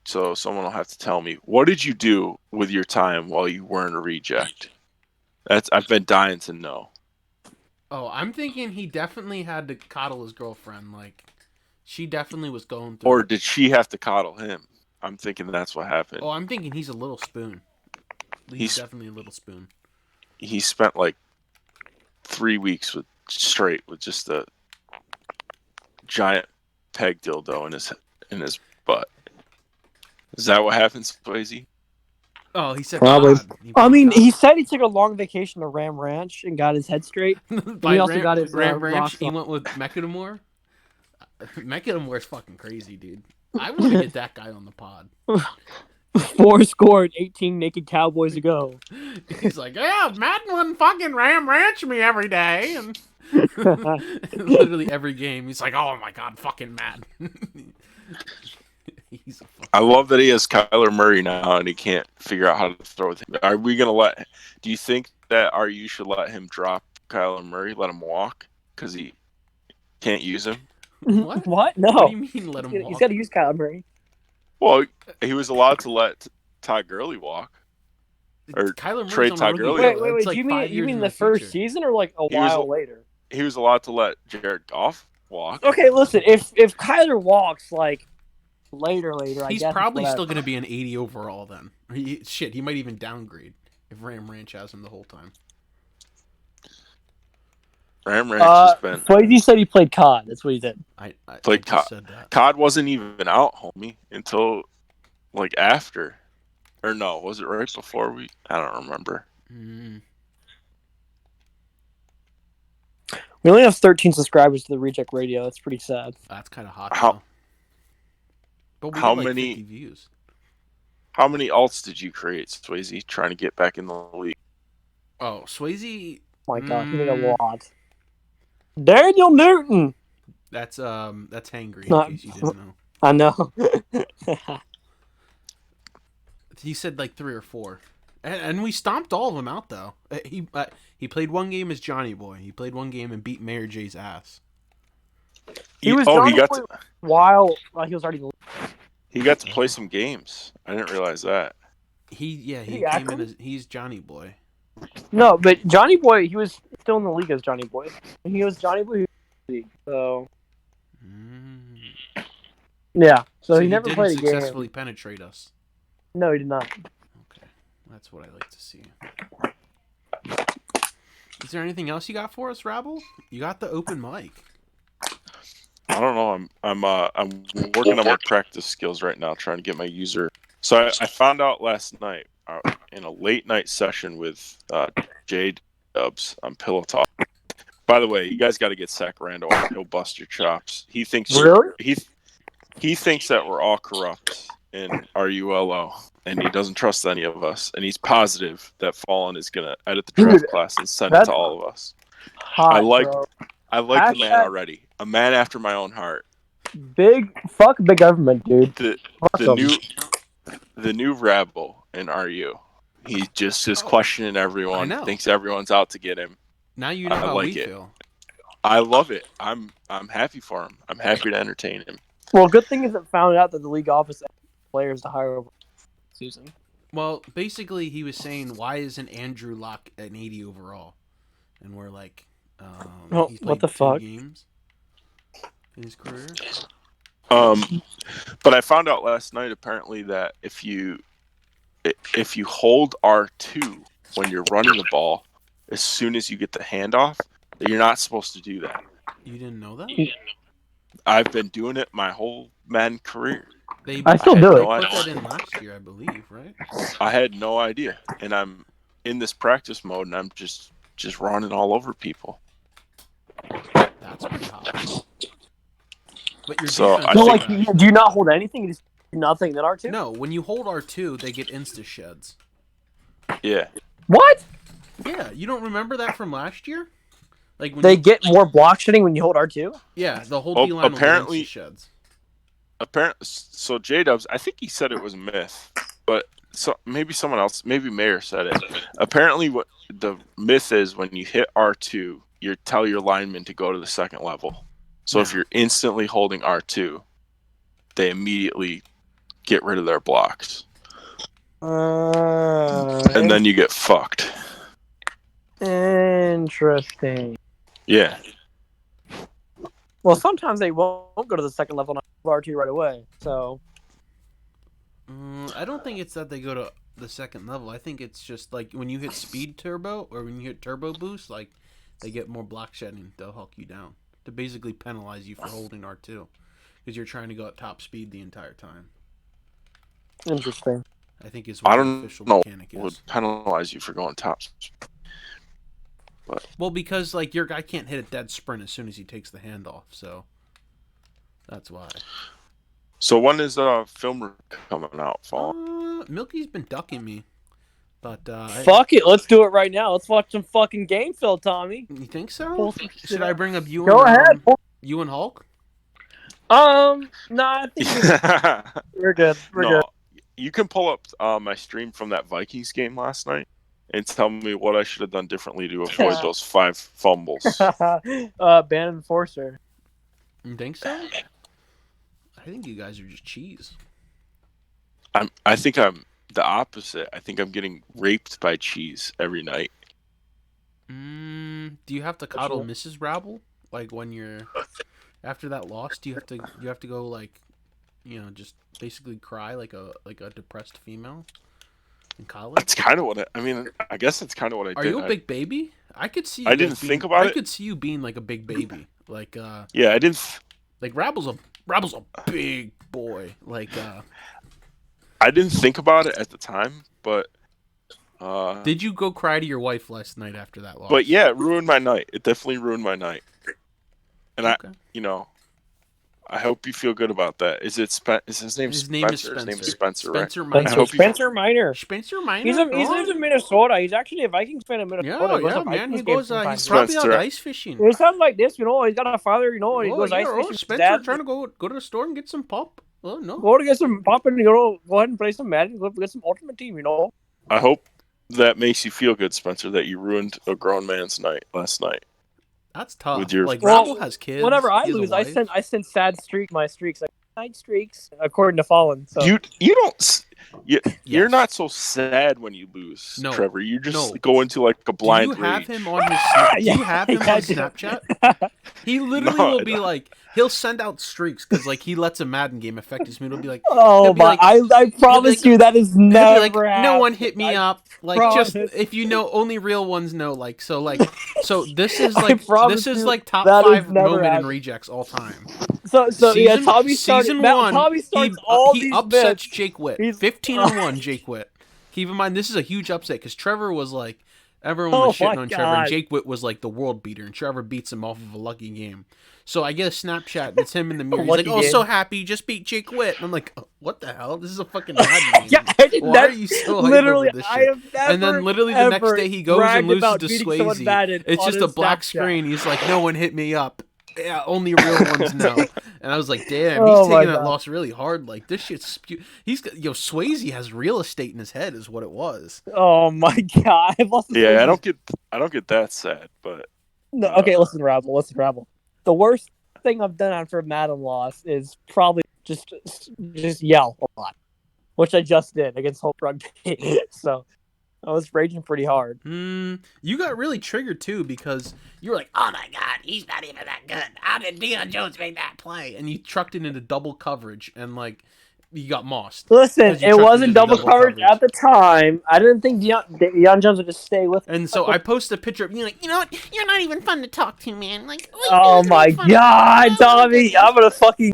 [SPEAKER 3] so someone will have to tell me, what did you do with your time while you weren't a reject? I've been dying to know.
[SPEAKER 2] Oh, I'm thinking he definitely had to coddle his girlfriend. Like, she definitely was going through.
[SPEAKER 3] Or did she have to coddle him? I'm thinking that's what happened.
[SPEAKER 2] Oh, I'm thinking he's a little spoon. He's definitely a little spoon.
[SPEAKER 3] He spent like 3 weeks straight with just a giant peg dildo in his butt. Is that what happens, Swayze?
[SPEAKER 2] Oh, he said
[SPEAKER 1] Probably.
[SPEAKER 2] God.
[SPEAKER 1] I mean, he said he took a long vacation to Ram Ranch and got his head straight.
[SPEAKER 2] By
[SPEAKER 1] he also got his
[SPEAKER 2] Ram Ranch,
[SPEAKER 1] rocks
[SPEAKER 2] he
[SPEAKER 1] off.
[SPEAKER 2] went with Mechadamore. Mechadamore's fucking crazy, dude. I want to get that guy on the pod.
[SPEAKER 1] 4 scored, 18 naked cowboys ago.
[SPEAKER 2] He's like, yeah, Madden wouldn't fucking Ram Ranch me every day. And literally every game, he's like, oh my god, fucking Madden. He's a fucking...
[SPEAKER 3] I love that he has Kyler Murray now and he can't figure out how to throw with him. Are we going to do you think that RU should let him drop Kyler Murray, let him walk? Because he can't use him?
[SPEAKER 1] What? No.
[SPEAKER 2] What do you mean let him walk?
[SPEAKER 1] He's got to use Kyler Murray.
[SPEAKER 3] Well, he was allowed to let Todd Gurley walk. Or
[SPEAKER 2] Kyler Murray's
[SPEAKER 3] trade
[SPEAKER 2] on
[SPEAKER 3] Todd
[SPEAKER 2] a
[SPEAKER 3] Gurley.
[SPEAKER 2] rookie deal.
[SPEAKER 1] Wait.
[SPEAKER 2] It's
[SPEAKER 1] Do
[SPEAKER 2] like
[SPEAKER 1] you
[SPEAKER 2] 5
[SPEAKER 1] mean
[SPEAKER 2] years in
[SPEAKER 1] the
[SPEAKER 2] the
[SPEAKER 1] first
[SPEAKER 2] future.
[SPEAKER 1] season or like a while later?
[SPEAKER 3] He was allowed to let Jared Goff walk.
[SPEAKER 1] Okay, listen. If Kyler walks like later, I
[SPEAKER 2] He's
[SPEAKER 1] guess
[SPEAKER 2] probably
[SPEAKER 1] whatever.
[SPEAKER 2] still going to be an 80 overall then. He might even downgrade if Ram Ranch has him the whole time.
[SPEAKER 3] Ram Ranch has been.
[SPEAKER 1] Swayze said he played COD. That's what he did.
[SPEAKER 2] I
[SPEAKER 3] Played
[SPEAKER 2] just
[SPEAKER 3] COD.
[SPEAKER 2] said that.
[SPEAKER 3] COD wasn't even out, homie, until like after. Or no, was it right before we? I don't remember.
[SPEAKER 1] We only have 13 subscribers to the Reject Radio. That's pretty sad.
[SPEAKER 2] That's kind of hot.
[SPEAKER 3] How-
[SPEAKER 2] though. But we
[SPEAKER 3] how
[SPEAKER 2] get like
[SPEAKER 3] many-
[SPEAKER 2] 50 views.
[SPEAKER 3] How many alts did you create, Swayze, trying to get back in the league?
[SPEAKER 2] Oh, Swayze.
[SPEAKER 1] Oh my god, he made a lot. Daniel Newton.
[SPEAKER 2] That's Hangry.
[SPEAKER 1] Not-
[SPEAKER 2] In case you didn't know.
[SPEAKER 1] I know.
[SPEAKER 2] He said like 3 or 4, and we stomped all of them out though. He played one game as Johnny Boy. He played one game and beat Mayor J's ass.
[SPEAKER 1] He was
[SPEAKER 3] he
[SPEAKER 1] Johnny
[SPEAKER 3] got
[SPEAKER 1] Boy
[SPEAKER 3] to,
[SPEAKER 1] while he was already.
[SPEAKER 3] he got to play some games. I didn't realize that.
[SPEAKER 2] He
[SPEAKER 1] he
[SPEAKER 2] came
[SPEAKER 1] act
[SPEAKER 2] in
[SPEAKER 1] him?
[SPEAKER 2] as he's Johnny Boy.
[SPEAKER 1] No, but Johnny Boy, he was still in the league as Johnny Boy. And he was Johnny Boy who was in the league. So yeah, so he never
[SPEAKER 2] didn't
[SPEAKER 1] played a game.
[SPEAKER 2] successfully penetrate us.
[SPEAKER 1] No, he did not.
[SPEAKER 2] Okay, that's what I like to see. Is there anything else you got for us, Rabble? You got the open mic.
[SPEAKER 3] I don't know. I'm working on my practice skills right now, trying to get my user. So I found out last night in a late night session with Jade Dubs on Pillow Talk. By the way, you guys got to get Sacramento on. He'll bust your chops. He thinks
[SPEAKER 1] Really?
[SPEAKER 3] he thinks that we're all corrupt in RULO, and he doesn't trust any of us. And he's positive that Fallen is gonna edit the draft class and send it to all of us.
[SPEAKER 1] Hot,
[SPEAKER 3] I like
[SPEAKER 1] bro.
[SPEAKER 3] the man already. A man after my own heart.
[SPEAKER 1] Fuck big government, dude.
[SPEAKER 3] The new rabble in RU. He just is questioning everyone. Thinks everyone's out to get him.
[SPEAKER 2] Now you know how
[SPEAKER 3] like
[SPEAKER 2] we
[SPEAKER 3] it.
[SPEAKER 2] feel.
[SPEAKER 3] I love it. I'm happy for him. I'm happy to entertain him.
[SPEAKER 1] Well, good thing is it found out that the league office players to hire over Susan.
[SPEAKER 2] Well, basically, he was saying, why isn't Andrew Locke an 80 overall? And we're like, he's played
[SPEAKER 1] what the
[SPEAKER 2] 2
[SPEAKER 1] fuck?
[SPEAKER 2] games in his career.
[SPEAKER 3] But I found out last night apparently that if you hold R2 when you're running the ball, as soon as you get the handoff, that you're not supposed to do that.
[SPEAKER 2] You didn't know that?
[SPEAKER 3] I've been doing it my whole Madden career.
[SPEAKER 1] I still do it.
[SPEAKER 2] They put that in last year, I believe, right?
[SPEAKER 3] I had no idea, and I'm in this practice mode, and I'm just running all over people.
[SPEAKER 2] That's pretty hot. But your
[SPEAKER 3] So
[SPEAKER 2] defense,
[SPEAKER 3] I
[SPEAKER 1] So,
[SPEAKER 3] think-
[SPEAKER 1] like, do you not hold anything? You just do nothing then R2?
[SPEAKER 2] no, when you hold R2, they get insta sheds.
[SPEAKER 3] Yeah.
[SPEAKER 1] What?
[SPEAKER 2] Yeah, you don't remember that from last year? Like when
[SPEAKER 1] They get more block shedding when you hold R2?
[SPEAKER 2] yeah, the whole
[SPEAKER 3] Well,
[SPEAKER 2] D-line
[SPEAKER 3] apparently-
[SPEAKER 2] will get insta sheds.
[SPEAKER 3] Apparently, so J-Dubs, I think he said it was a myth, but maybe someone else, maybe Mayor said it. Apparently, what the myth is when you hit R2, you tell your lineman to go to the second level. So if
[SPEAKER 2] No.
[SPEAKER 3] you're instantly holding R2, they immediately get rid of their blocks, and then you get fucked.
[SPEAKER 1] Interesting.
[SPEAKER 3] Yeah.
[SPEAKER 1] Well, sometimes they won't go to the second level and R2 right away. So
[SPEAKER 2] I don't think it's that they go to the second level. I think it's just like when you hit speed turbo or when you hit turbo boost, like they get more block shedding. They'll hulk you down to basically penalize you for holding R2 because you're trying to go at top speed the entire time.
[SPEAKER 1] interesting.
[SPEAKER 2] I think is
[SPEAKER 3] I
[SPEAKER 2] what the
[SPEAKER 3] don't
[SPEAKER 2] official
[SPEAKER 3] know
[SPEAKER 2] mechanic
[SPEAKER 3] what would
[SPEAKER 2] is.
[SPEAKER 3] penalize you for going top.
[SPEAKER 2] Well, because like your guy can't hit a dead sprint as soon as he takes the handoff, so that's why.
[SPEAKER 3] So when is film coming out? Fall.
[SPEAKER 2] Milky's been ducking me, but
[SPEAKER 1] Fuck it, let's do it right now. Let's watch some fucking game, Phil. Tommy.
[SPEAKER 2] You think so?
[SPEAKER 1] Pull some shit
[SPEAKER 2] Should I
[SPEAKER 1] up.
[SPEAKER 2] bring up you
[SPEAKER 1] Go
[SPEAKER 2] and
[SPEAKER 1] ahead.
[SPEAKER 2] you and Hulk?
[SPEAKER 1] No, I think we're good. We're
[SPEAKER 3] No, you can pull up my stream from that Vikings game last night and tell me what I should have done differently to avoid those 5 fumbles.
[SPEAKER 1] good. Ban enforcer.
[SPEAKER 2] You think so? I think you guys are just cheese.
[SPEAKER 3] I think I'm the opposite. I think I'm getting raped by cheese every night.
[SPEAKER 2] Do you have to coddle Mrs. Rabble? Like when you're after that loss, do you have to go like, just basically cry like a depressed female in college?
[SPEAKER 3] That's kind of what I guess that's kind of what I did.
[SPEAKER 2] Are you a big baby? I could see. You
[SPEAKER 3] I didn't think about it.
[SPEAKER 2] I could see you being like a big baby. Like
[SPEAKER 3] yeah, I didn't.
[SPEAKER 2] Like Rabble's a big boy. Like
[SPEAKER 3] I didn't think about it at the time, but
[SPEAKER 2] did you go cry to your wife last night after that loss?
[SPEAKER 3] But yeah, it ruined my night. It definitely ruined my night. And
[SPEAKER 2] okay.
[SPEAKER 3] I hope you feel good about that. Is his name
[SPEAKER 2] His
[SPEAKER 3] Spencer?
[SPEAKER 2] name is Spencer.
[SPEAKER 3] His name is Spencer, right?
[SPEAKER 2] Spencer Minor.
[SPEAKER 1] Spencer Minor.
[SPEAKER 2] Spencer Minor.
[SPEAKER 1] He lives in Minnesota. He's actually a Vikings fan in Minnesota.
[SPEAKER 2] Yeah, man. He goes. He's
[SPEAKER 3] Spencer.
[SPEAKER 2] probably out ice fishing.
[SPEAKER 1] It sounds like this, He's got a father, and he goes ice fishing.
[SPEAKER 2] Spencer
[SPEAKER 1] Dad,
[SPEAKER 2] trying to go to the store and get some pop. Oh no.
[SPEAKER 1] Go to get some pop and go ahead and play some Madden. Go get some Ultimate Team.
[SPEAKER 3] I hope that makes you feel good, Spencer, that you ruined a grown man's night last night.
[SPEAKER 2] That's tough.
[SPEAKER 3] With your
[SPEAKER 2] Rabble has kids.
[SPEAKER 1] Whenever I lose, I send sad streaks, like night streaks, according to Fallen. So
[SPEAKER 3] you don't. You're not so sad when you lose, Trevor. You just go into like a blind rage.
[SPEAKER 2] Do you have him on his? Do you have him on Snapchat? He literally will be like, he'll send out streaks because like he lets a Madden game affect his mood. He'll be like,
[SPEAKER 1] oh my! I promise you that is never happened.
[SPEAKER 2] No one hit me up. Like just if only real ones know. Like so this is like top 5 moment in rejects all time.
[SPEAKER 1] So Tommy starts all
[SPEAKER 2] he
[SPEAKER 1] these
[SPEAKER 2] upsets
[SPEAKER 1] bits.
[SPEAKER 2] Jake Witt. 15-1 Jake Witt. Keep in mind this is a huge upset because Trevor was like everyone was shitting on Trevor and Jake Witt was like the world beater and Trevor beats him off of a lucky game. So I get a Snapchat. It's him in the mirror. He's like, "Oh, so happy, just beat Jake Witt." And I'm like, "What the hell? This is a fucking Madden game. Why are you so hyped over this shit?" And then literally the next day he goes and loses to Swayze. It's just a black screen. He's like, "No one hit me up. Yeah, only real ones know." And I was like, "Damn, he's taking that loss really hard. Like this shit's Swayze has real estate in his head, is what it was."
[SPEAKER 1] Oh my god!
[SPEAKER 3] I don't get that sad, but
[SPEAKER 1] no. Okay, listen, Rabble. The worst thing I've done after a Madden loss is probably just yell a lot, which I just did against Hope Rugby. So I was raging pretty hard.
[SPEAKER 2] You got really triggered too because you were like, "Oh my god, he's not even that good. How did Deion Jones make that play?" And you trucked it into double coverage and like you got mossed.
[SPEAKER 1] Listen, it wasn't double coverage at the time. I didn't think Deion Jones would just stay with.
[SPEAKER 2] And so I posted a picture of you like, "You know what? You're not even fun to talk to, man." Like,
[SPEAKER 1] oh my god, Tommy! I'm gonna fucking.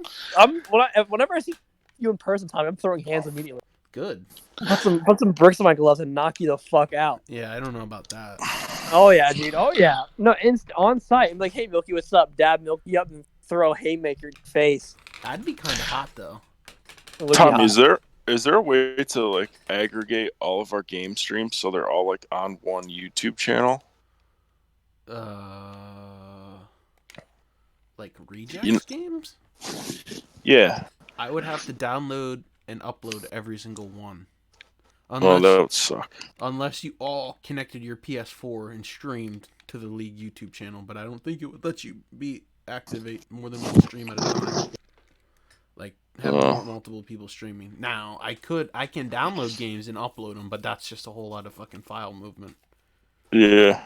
[SPEAKER 1] Whenever I see you in person, Tommy, I'm throwing hands immediately.
[SPEAKER 2] Good.
[SPEAKER 1] Put some bricks on my gloves and knock you the fuck out.
[SPEAKER 2] Yeah, I don't know about that.
[SPEAKER 1] Oh yeah, dude. Oh yeah. No, on site. I'm like, "Hey, Milky, what's up?" Dab Milky up and throw a haymaker in your face.
[SPEAKER 2] That'd be kind of hot though.
[SPEAKER 3] Tom, is there a way to like aggregate all of our game streams so they're all like on one YouTube channel?
[SPEAKER 2] Like rejects games?
[SPEAKER 3] Yeah.
[SPEAKER 2] I would have to download and upload every single one.
[SPEAKER 3] Oh, that would suck.
[SPEAKER 2] Unless you all connected your PS4 and streamed to the league YouTube channel, but I don't think it would let you activate more than one stream at a time. Like have multiple people streaming. Now I can download games and upload them, but that's just a whole lot of fucking file movement.
[SPEAKER 3] Yeah,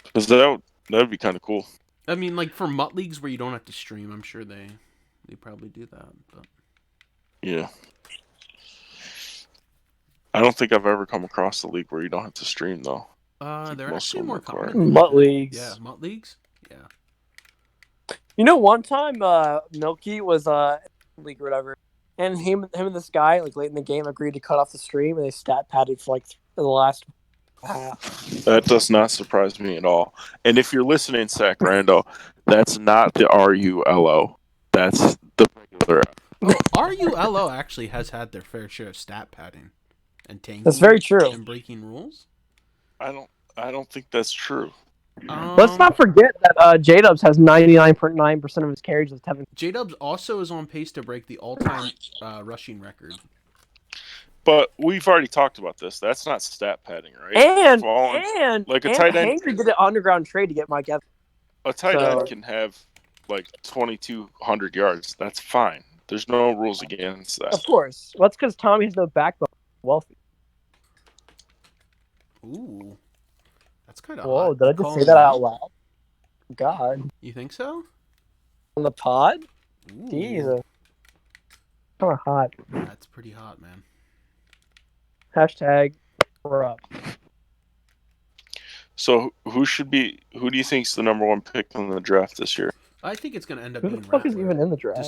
[SPEAKER 3] because that'd be kind of cool.
[SPEAKER 2] I mean, like for MUT leagues where you don't have to stream, I'm sure they probably do that. But
[SPEAKER 3] yeah, I don't think I've ever come across a league where you don't have to stream though.
[SPEAKER 2] They're actually more common.
[SPEAKER 1] MUT leagues.
[SPEAKER 2] Yeah, MUT leagues. Yeah.
[SPEAKER 1] You know, one time, Milky was league or whatever, and him and this guy like late in the game agreed to cut off the stream, and they stat padded for like the last half.
[SPEAKER 3] That does not surprise me at all. And if you're listening, Sacramento, that's not the RULO. That's the regular.
[SPEAKER 2] RULO actually has had their fair share of stat padding and tanking.
[SPEAKER 1] That's very true.
[SPEAKER 2] And breaking rules.
[SPEAKER 3] I don't think that's true.
[SPEAKER 1] Let's not forget that J-Dubs has 99.9% of his carries with Tevin.
[SPEAKER 2] J-Dubs also is on pace to break the all-time rushing record.
[SPEAKER 3] But we've already talked about this. That's not stat padding, right?
[SPEAKER 1] And
[SPEAKER 3] like a tight end
[SPEAKER 1] Hangry did an underground trade to get Mike Evans.
[SPEAKER 3] A tight end can have like 2,200 yards. That's fine. There's no rules against that.
[SPEAKER 1] Of course. Well, that's because Tommy has no backbone. Wealthy.
[SPEAKER 2] Ooh. That's kind of
[SPEAKER 1] Whoa,
[SPEAKER 2] hot.
[SPEAKER 1] did I just say that out loud? God.
[SPEAKER 2] You think so?
[SPEAKER 1] On the pod?
[SPEAKER 2] Ooh.
[SPEAKER 1] Jesus. Kind of hot.
[SPEAKER 2] That's pretty hot, man.
[SPEAKER 1] Hashtag we're up.
[SPEAKER 3] So who do you think is the number one pick in the draft this year?
[SPEAKER 2] I think it's going to end up
[SPEAKER 1] Who
[SPEAKER 2] being
[SPEAKER 1] the fuck
[SPEAKER 2] Rattler,
[SPEAKER 1] is even in the draft?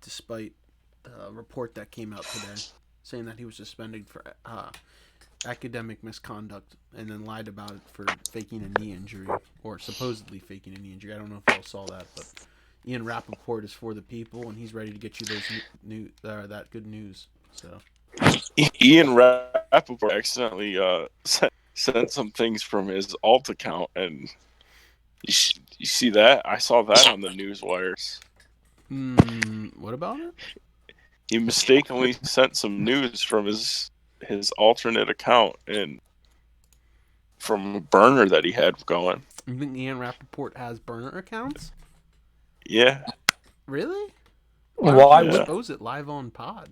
[SPEAKER 2] Despite the report that came out today saying that he was suspended for academic misconduct and then lied about it for faking a knee injury, or supposedly faking a knee injury. I don't know if y'all saw that, but Ian Rappaport is for the people, and he's ready to get you those that good news. So
[SPEAKER 3] Ian Rappaport accidentally sent some things from his alt account, and you see that? I saw that on the news wires.
[SPEAKER 2] What about it?
[SPEAKER 3] He mistakenly sent some news from his alternate account and from a burner that he had going.
[SPEAKER 2] You think Ian Rappaport has burner accounts?
[SPEAKER 3] Yeah.
[SPEAKER 2] Really?
[SPEAKER 1] Why
[SPEAKER 2] would you expose it live on pod?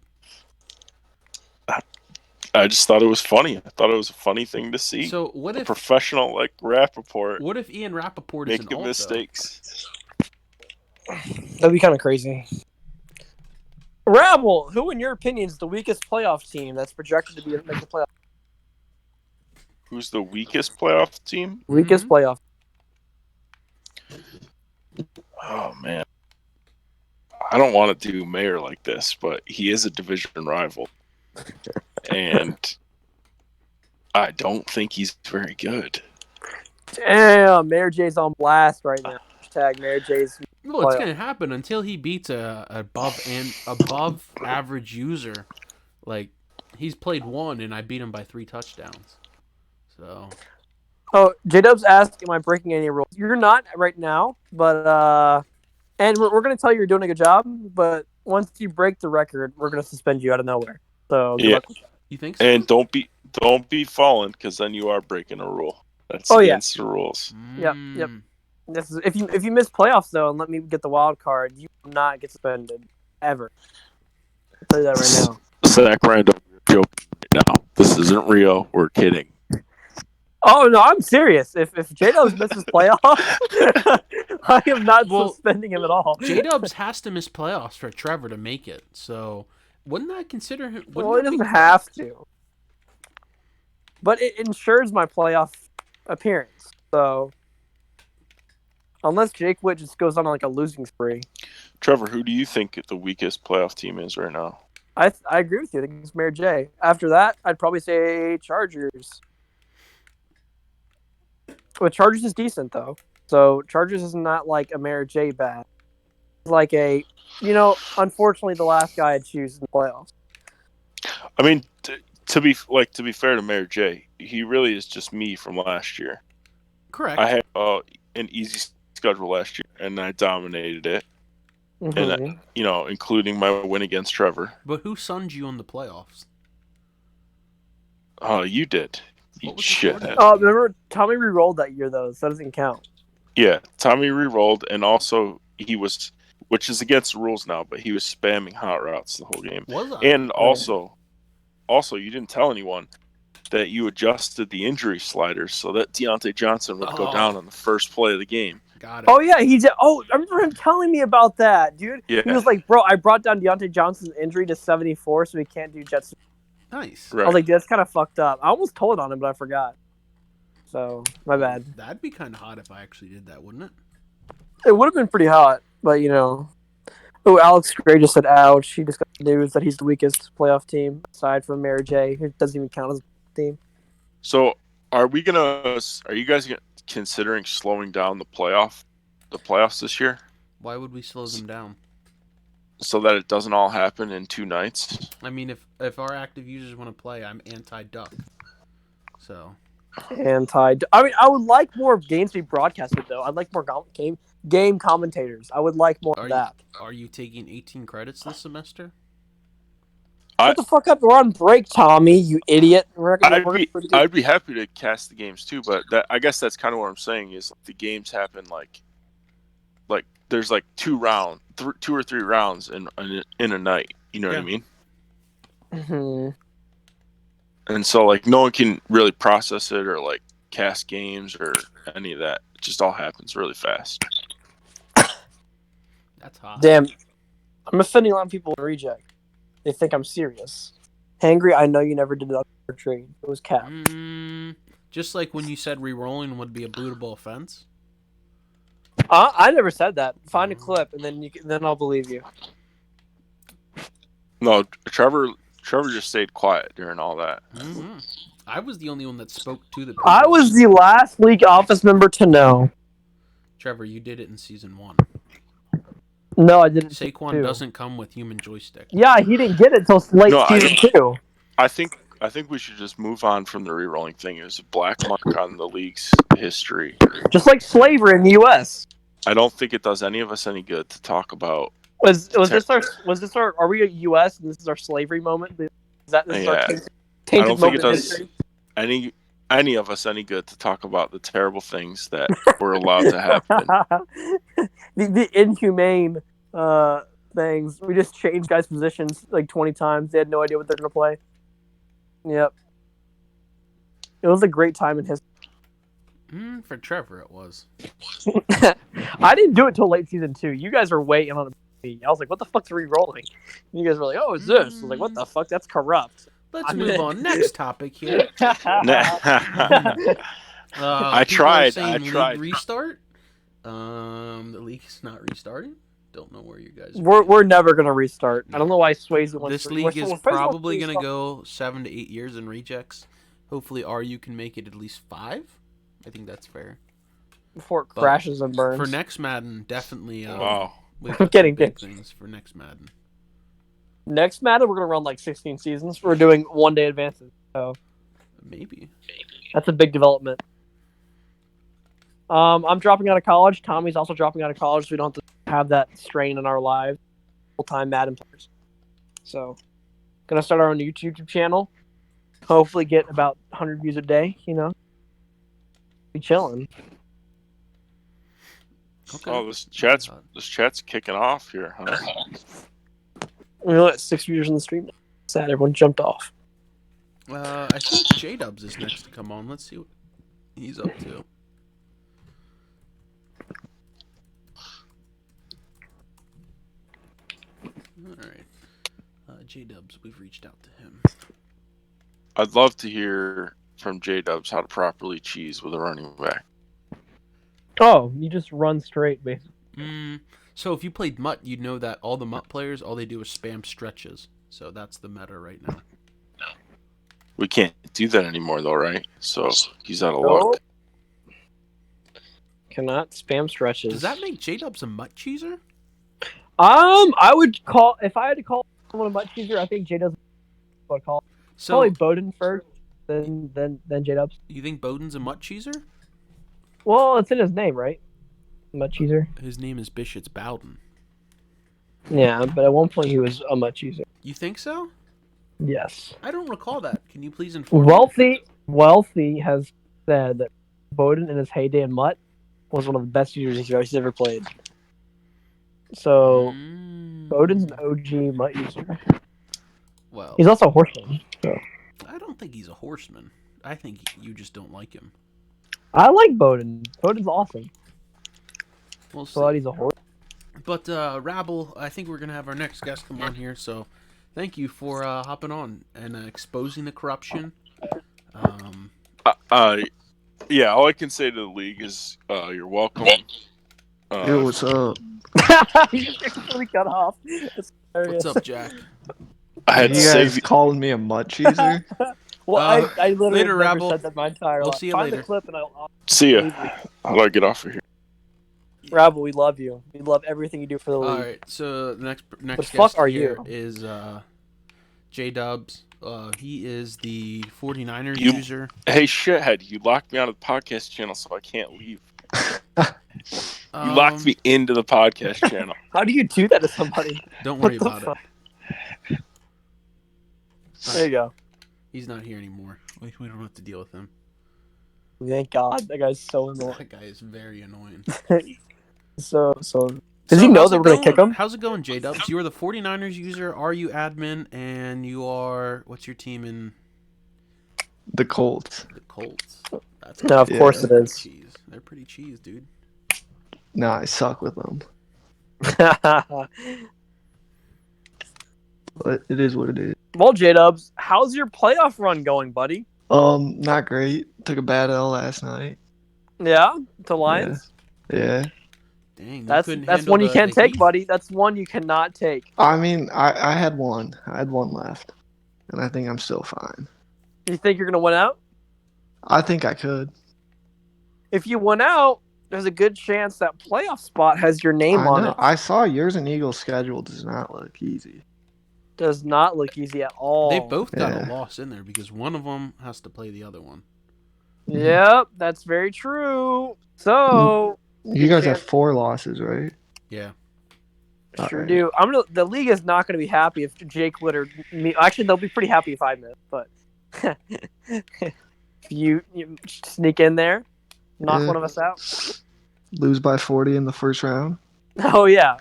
[SPEAKER 3] I just thought it was funny. I thought it was a funny thing to see.
[SPEAKER 2] So what if
[SPEAKER 3] professional like Rappaport?
[SPEAKER 2] What if Ian Rappaport is an alt,
[SPEAKER 3] mistakes?
[SPEAKER 1] That'd be kind of crazy. Rabble, who in your opinion is the weakest playoff team that's projected to make the playoff?
[SPEAKER 3] Who's the weakest playoff team?
[SPEAKER 1] Weakest playoff.
[SPEAKER 3] Oh man, I don't want to do Mayor like this, but he is a division rival, and I don't think he's very good.
[SPEAKER 1] Damn, Mayor J's on blast right now. Hashtag Mayor J's.
[SPEAKER 2] Well, it's gonna happen until he beats a above average user. Like he's played one, and I beat him by 3 touchdowns. So.
[SPEAKER 1] Oh, J-Dubs asked, am I breaking any rules? You're not right now, but and we're gonna tell you you're doing a good job. But once you break the record, we're gonna suspend you out of nowhere. So
[SPEAKER 3] yeah,
[SPEAKER 2] you think so?
[SPEAKER 3] And don't be falling, because then you are breaking a rule. That's against the rules.
[SPEAKER 1] Yep. This is if you miss playoffs though, and let me get the wild card, you will not get suspended ever. I'll tell you that right now.
[SPEAKER 3] Sacramento, joking right now. This isn't real. We're kidding.
[SPEAKER 1] Oh no, I'm serious. If J-Dubs misses playoffs, I am not suspending him at all.
[SPEAKER 2] J-Dubs has to miss playoffs for Trevor to make it. So wouldn't I consider him?
[SPEAKER 1] Well, he doesn't have to, but it ensures my playoff appearance. So unless Jake Witt just goes on like a losing spree.
[SPEAKER 3] Trevor, who do you think the weakest playoff team is right now?
[SPEAKER 1] I agree with you. I think it's Mayor J. After that, I'd probably say Chargers. Well, Chargers is decent though. So Chargers is not like a Mayor J bad. It's like unfortunately the last guy I'd choose in the playoffs.
[SPEAKER 3] I mean, to be fair to Mayor J, he really is just me from last year.
[SPEAKER 2] Correct.
[SPEAKER 3] I had an easy schedule last year, and I dominated it. and including my win against Trevor.
[SPEAKER 2] But who sunned you in the playoffs?
[SPEAKER 3] Oh, you did. You
[SPEAKER 2] What was the score?
[SPEAKER 3] shithead.
[SPEAKER 1] Oh, remember Tommy re-rolled that year though, so that doesn't count.
[SPEAKER 3] Yeah, Tommy re-rolled, and also he was, which is against the rules now, but he was spamming hot routes the whole game.
[SPEAKER 2] Was I?
[SPEAKER 3] And also, you didn't tell anyone that you adjusted the injury sliders so that Deontay Johnson would go down on the first play of the game.
[SPEAKER 2] Got it.
[SPEAKER 1] Oh yeah, he did. Oh, I remember him telling me about that, dude.
[SPEAKER 3] Yeah.
[SPEAKER 1] He was like, "Bro, I brought down Deontay Johnson's injury to 74, so he can't do Jets."
[SPEAKER 2] Nice.
[SPEAKER 3] Right.
[SPEAKER 1] I was like, "That's kind of fucked up." I almost told on him, but I forgot. So my bad.
[SPEAKER 2] That'd be kind of hot if I actually did that, wouldn't it?
[SPEAKER 1] It would have been pretty hot, but Oh, Alex Gray just said, "Ouch." He just got the news that he's the weakest playoff team aside from Mary J. It doesn't even count as a team.
[SPEAKER 3] So, are you guys considering slowing down the playoffs this year,
[SPEAKER 2] Why would we slow them down?
[SPEAKER 3] so that it doesn't all happen in 2 nights?
[SPEAKER 2] I mean, if our active users want to play, I'm anti-duck. So.
[SPEAKER 1] I mean, I would like more games to be broadcasted, though. I'd like more game commentators. I would like more of that.
[SPEAKER 2] Are you taking 18 credits this semester?
[SPEAKER 1] Shut the fuck up. We're on break, Tommy, you idiot.
[SPEAKER 3] I'd be happy to cast the games too, but I guess that's kind of what I'm saying is the games happen like there's like 2 or 3 rounds in a night. You know what I mean?
[SPEAKER 1] Mm-hmm.
[SPEAKER 3] And so like no one can really process it or like cast games or any of that. It just all happens really fast.
[SPEAKER 2] That's hot.
[SPEAKER 1] Damn, I'm offending a lot of people in reject. They think I'm serious. Hangry, I know you never did that for trade. It was cap.
[SPEAKER 2] Just like when you said re-rolling would be a bootable offense.
[SPEAKER 1] I never said that. Find a clip and then I'll believe you.
[SPEAKER 3] No, Trevor just stayed quiet during all that.
[SPEAKER 2] Mm-hmm. I was the only one that spoke to the people.
[SPEAKER 1] I was the last league office member to know.
[SPEAKER 2] Trevor, you did it in season 1.
[SPEAKER 1] No, I didn't.
[SPEAKER 2] Saquon doesn't come with human joystick.
[SPEAKER 1] Yeah, he didn't get it till late season 2.
[SPEAKER 3] I think we should just move on from the re-rolling thing. It was a black mark on the league's history.
[SPEAKER 1] Just like slavery in the U.S.
[SPEAKER 3] I don't think it does any of us any good to talk about.
[SPEAKER 1] Was this our? Are we a U.S. and this is our slavery moment? Is our tainted
[SPEAKER 3] I don't think it
[SPEAKER 1] does
[SPEAKER 3] any of us any good to talk about the terrible things that were allowed to happen.
[SPEAKER 1] the inhumane things. We just changed guys' positions like 20 times. They had no idea what they're gonna play. Yep. It was a great time in history.
[SPEAKER 2] For Trevor, it was.
[SPEAKER 1] I didn't do it till late season 2. You guys are waiting on me. I was like, what the fuck's re-rolling? And you guys were like, oh, it's this. I was like, what the fuck? That's corrupt.
[SPEAKER 2] Let's move on. Next topic here.
[SPEAKER 3] I tried.
[SPEAKER 2] League restart. The league is not restarting. Don't know where you guys
[SPEAKER 1] we're never gonna restart. I don't know why Swayze wants.
[SPEAKER 2] This league is probably gonna go 7 to 8 years in rejects. Hopefully, RU can make it at least 5. I think that's fair.
[SPEAKER 1] Before it crashes and burns.
[SPEAKER 2] For next Madden, definitely.
[SPEAKER 3] Wow.
[SPEAKER 1] I'm getting
[SPEAKER 2] big things for next Madden.
[SPEAKER 1] Next Madden, we're gonna run like 16 seasons. We're doing 1-day advances. So
[SPEAKER 2] maybe
[SPEAKER 1] that's a big development. I'm dropping out of college. Tommy's also dropping out of college, so we don't have to have that strain in our lives. Full-time Madden players. So, gonna start our own YouTube channel. Hopefully, get about 100 views a day. Be chilling.
[SPEAKER 3] Okay. Oh, this chat's kicking off here, huh?
[SPEAKER 1] We only got 6 viewers in the stream. Sad, everyone jumped off.
[SPEAKER 2] I think J-Dubs is next to come on. Let's see what he's up to. Alright. J-Dubs, we've reached out to him.
[SPEAKER 3] I'd love to hear from J-Dubs how to properly cheese with a running back.
[SPEAKER 1] Oh, you just run straight, basically.
[SPEAKER 2] So if you played Mutt, you'd know that all the Mutt players, all they do is spam stretches. So that's the meta right now.
[SPEAKER 3] We can't do that anymore, though, right? So he's out of luck.
[SPEAKER 1] Cannot spam stretches.
[SPEAKER 2] Does that make J-Dubs a Mutt cheeser?
[SPEAKER 1] I would call, if I had to call someone a Mutt cheeser, I think J-Dubs would call. So, probably Bowden first, then J-Dubs.
[SPEAKER 2] You think Bowden's a Mutt cheeser?
[SPEAKER 1] Well, it's in his name, right? Mutt cheeser.
[SPEAKER 2] His name is Bishops Bowden.
[SPEAKER 1] Yeah, but at one point he was a much user.
[SPEAKER 2] You think so?
[SPEAKER 1] Yes.
[SPEAKER 2] I don't recall that. Can you please inform me?
[SPEAKER 1] Wealthy has said that Bowden in his heyday in Mutt was one of the best users he's ever played. So Bowden's an OG Mutt user.
[SPEAKER 2] Well,
[SPEAKER 1] He's also a horseman. So.
[SPEAKER 2] I don't think he's a horseman. I think you just don't like him.
[SPEAKER 1] I like Bowden. Bowden's awesome.
[SPEAKER 2] We'll see.
[SPEAKER 1] But he's a horse.
[SPEAKER 2] But Rabble, I think we're gonna have our next guest come on here. So, thank you for hopping on and exposing the corruption.
[SPEAKER 3] Yeah, all I can say to the league is you're welcome.
[SPEAKER 4] Yo, what's up?
[SPEAKER 1] You just get completely cut off. That's hilarious.
[SPEAKER 2] What's up, Jack?
[SPEAKER 3] I had
[SPEAKER 4] You
[SPEAKER 3] to
[SPEAKER 4] guys
[SPEAKER 3] save.
[SPEAKER 4] calling me a mud cheeser?
[SPEAKER 1] Well, I literally
[SPEAKER 2] later,
[SPEAKER 1] never
[SPEAKER 2] Rabble.
[SPEAKER 1] said that my entire
[SPEAKER 2] We'll
[SPEAKER 1] life.
[SPEAKER 2] see you
[SPEAKER 1] Find
[SPEAKER 2] later.
[SPEAKER 1] the clip and I'll
[SPEAKER 3] See ya.
[SPEAKER 1] leave you.
[SPEAKER 3] How do I get off of here?
[SPEAKER 1] Rabble, we love you. We love everything you do for the league.
[SPEAKER 2] All right, so the next
[SPEAKER 1] fuck
[SPEAKER 2] guest
[SPEAKER 1] are
[SPEAKER 2] here
[SPEAKER 1] you?
[SPEAKER 2] is J Dubs. He is the 49ers
[SPEAKER 3] You-
[SPEAKER 2] user.
[SPEAKER 3] Hey, shithead! You locked me out of the podcast channel, so I can't leave. You locked me into the podcast channel.
[SPEAKER 1] How do you do that to somebody?
[SPEAKER 2] Don't worry
[SPEAKER 1] What the
[SPEAKER 2] about it.
[SPEAKER 1] There you go.
[SPEAKER 2] He's not here anymore. We don't have to deal with him.
[SPEAKER 1] Thank God. That guy's so annoying.
[SPEAKER 2] That guy is very annoying.
[SPEAKER 1] so. Does he know
[SPEAKER 2] how's
[SPEAKER 1] that
[SPEAKER 2] it
[SPEAKER 1] we're going to
[SPEAKER 2] going?
[SPEAKER 1] kick him?
[SPEAKER 2] How's it going, J Dubs? You are the 49ers user. Are you admin? And you are. What's your team in
[SPEAKER 4] The Colts.
[SPEAKER 2] the Colts? That's
[SPEAKER 1] No, of
[SPEAKER 4] Yeah.
[SPEAKER 1] course it is.
[SPEAKER 2] cheese. They're pretty cheese, dude.
[SPEAKER 4] Nah, I suck with them. But it is what it is.
[SPEAKER 1] Well, J-Dubs, how's your playoff run going, buddy?
[SPEAKER 4] Not great. Took a bad L last night.
[SPEAKER 1] Yeah? To Lions?
[SPEAKER 4] Yeah.
[SPEAKER 2] Dang,
[SPEAKER 1] That's
[SPEAKER 2] couldn't handle
[SPEAKER 1] one you
[SPEAKER 2] the
[SPEAKER 1] can't take,
[SPEAKER 2] heat?
[SPEAKER 1] buddy. That's one you cannot take.
[SPEAKER 4] I mean, I had one. I had one left. And I think I'm still fine.
[SPEAKER 1] You think you're going to win out?
[SPEAKER 4] I think I could.
[SPEAKER 1] If you win out, there's a good chance that playoff spot has your name
[SPEAKER 4] I
[SPEAKER 1] on
[SPEAKER 4] know.
[SPEAKER 1] it.
[SPEAKER 4] I saw yours and Eagles' schedule does not look easy.
[SPEAKER 1] Does not look easy at all.
[SPEAKER 2] They both got a
[SPEAKER 4] Yeah.
[SPEAKER 2] loss in there because one of them has to play the other one.
[SPEAKER 1] Yep, that's very true. So
[SPEAKER 4] You guys have
[SPEAKER 1] chance.
[SPEAKER 4] 4 losses, right?
[SPEAKER 2] Yeah.
[SPEAKER 1] sure
[SPEAKER 4] Alright.
[SPEAKER 1] do. The league is not going to be happy if Jake Litter. Actually, they'll be pretty happy if I miss. But if you sneak in there, knock
[SPEAKER 4] Yeah.
[SPEAKER 1] one of us out.
[SPEAKER 4] Lose by 40 in the first round.
[SPEAKER 1] Oh yeah.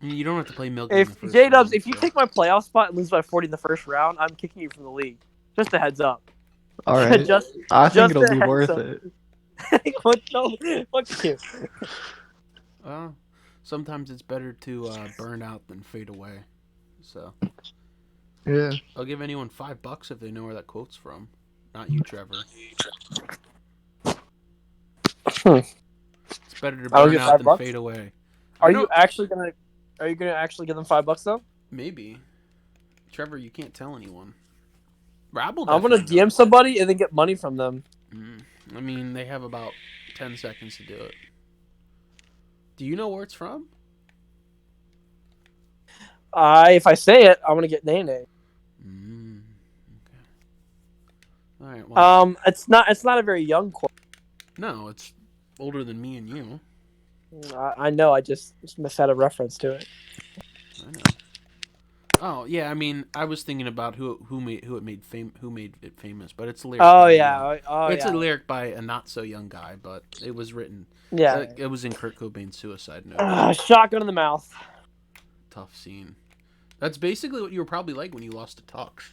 [SPEAKER 2] You don't have to play Milky in the
[SPEAKER 1] If
[SPEAKER 2] first
[SPEAKER 1] J Dubs,
[SPEAKER 2] round,
[SPEAKER 1] if you
[SPEAKER 2] so-
[SPEAKER 1] take my playoff spot and lose by 40 in the first round, I'm kicking you from the league. Just a heads up.
[SPEAKER 4] All right.
[SPEAKER 1] just
[SPEAKER 4] I think
[SPEAKER 1] just
[SPEAKER 4] it'll
[SPEAKER 1] a
[SPEAKER 4] be
[SPEAKER 1] heads
[SPEAKER 4] worth
[SPEAKER 1] up.
[SPEAKER 4] it.
[SPEAKER 1] What? No, fuck you.
[SPEAKER 2] Sometimes it's better to burn out than fade away. So
[SPEAKER 4] Yeah.
[SPEAKER 2] I'll give anyone $5 if they know where that quote's from. Not you, Trevor. It's better to
[SPEAKER 1] I'll
[SPEAKER 2] burn
[SPEAKER 1] give
[SPEAKER 2] out than
[SPEAKER 1] $5?
[SPEAKER 2] fade away.
[SPEAKER 1] Are
[SPEAKER 2] I
[SPEAKER 1] you
[SPEAKER 2] know-
[SPEAKER 1] actually gonna? Are you gonna actually give them $5 though?
[SPEAKER 2] Maybe. Trevor, you can't tell anyone. Rabble
[SPEAKER 1] I'm gonna
[SPEAKER 2] definitely
[SPEAKER 1] DM
[SPEAKER 2] knows.
[SPEAKER 1] somebody and then get money from them.
[SPEAKER 2] I mean, they have about 10 seconds to do it. Do you know where it's from?
[SPEAKER 1] If I say it, I'm gonna get Nene.
[SPEAKER 2] Okay. All right. Well,
[SPEAKER 1] It's not a very young quote.
[SPEAKER 2] no, it's older than me and you.
[SPEAKER 1] I know. I just had a reference to it.
[SPEAKER 2] I know. Oh yeah, I mean, I was thinking about who made it famous, but it's a lyric.
[SPEAKER 1] Oh
[SPEAKER 2] by,
[SPEAKER 1] yeah.
[SPEAKER 2] it's
[SPEAKER 1] yeah.
[SPEAKER 2] a lyric by a not so young guy, but it was written.
[SPEAKER 1] Yeah.
[SPEAKER 2] It was in Kurt Cobain's suicide note.
[SPEAKER 1] Shotgun in the mouth.
[SPEAKER 2] Tough scene. That's basically what you were probably like when you lost to Tux.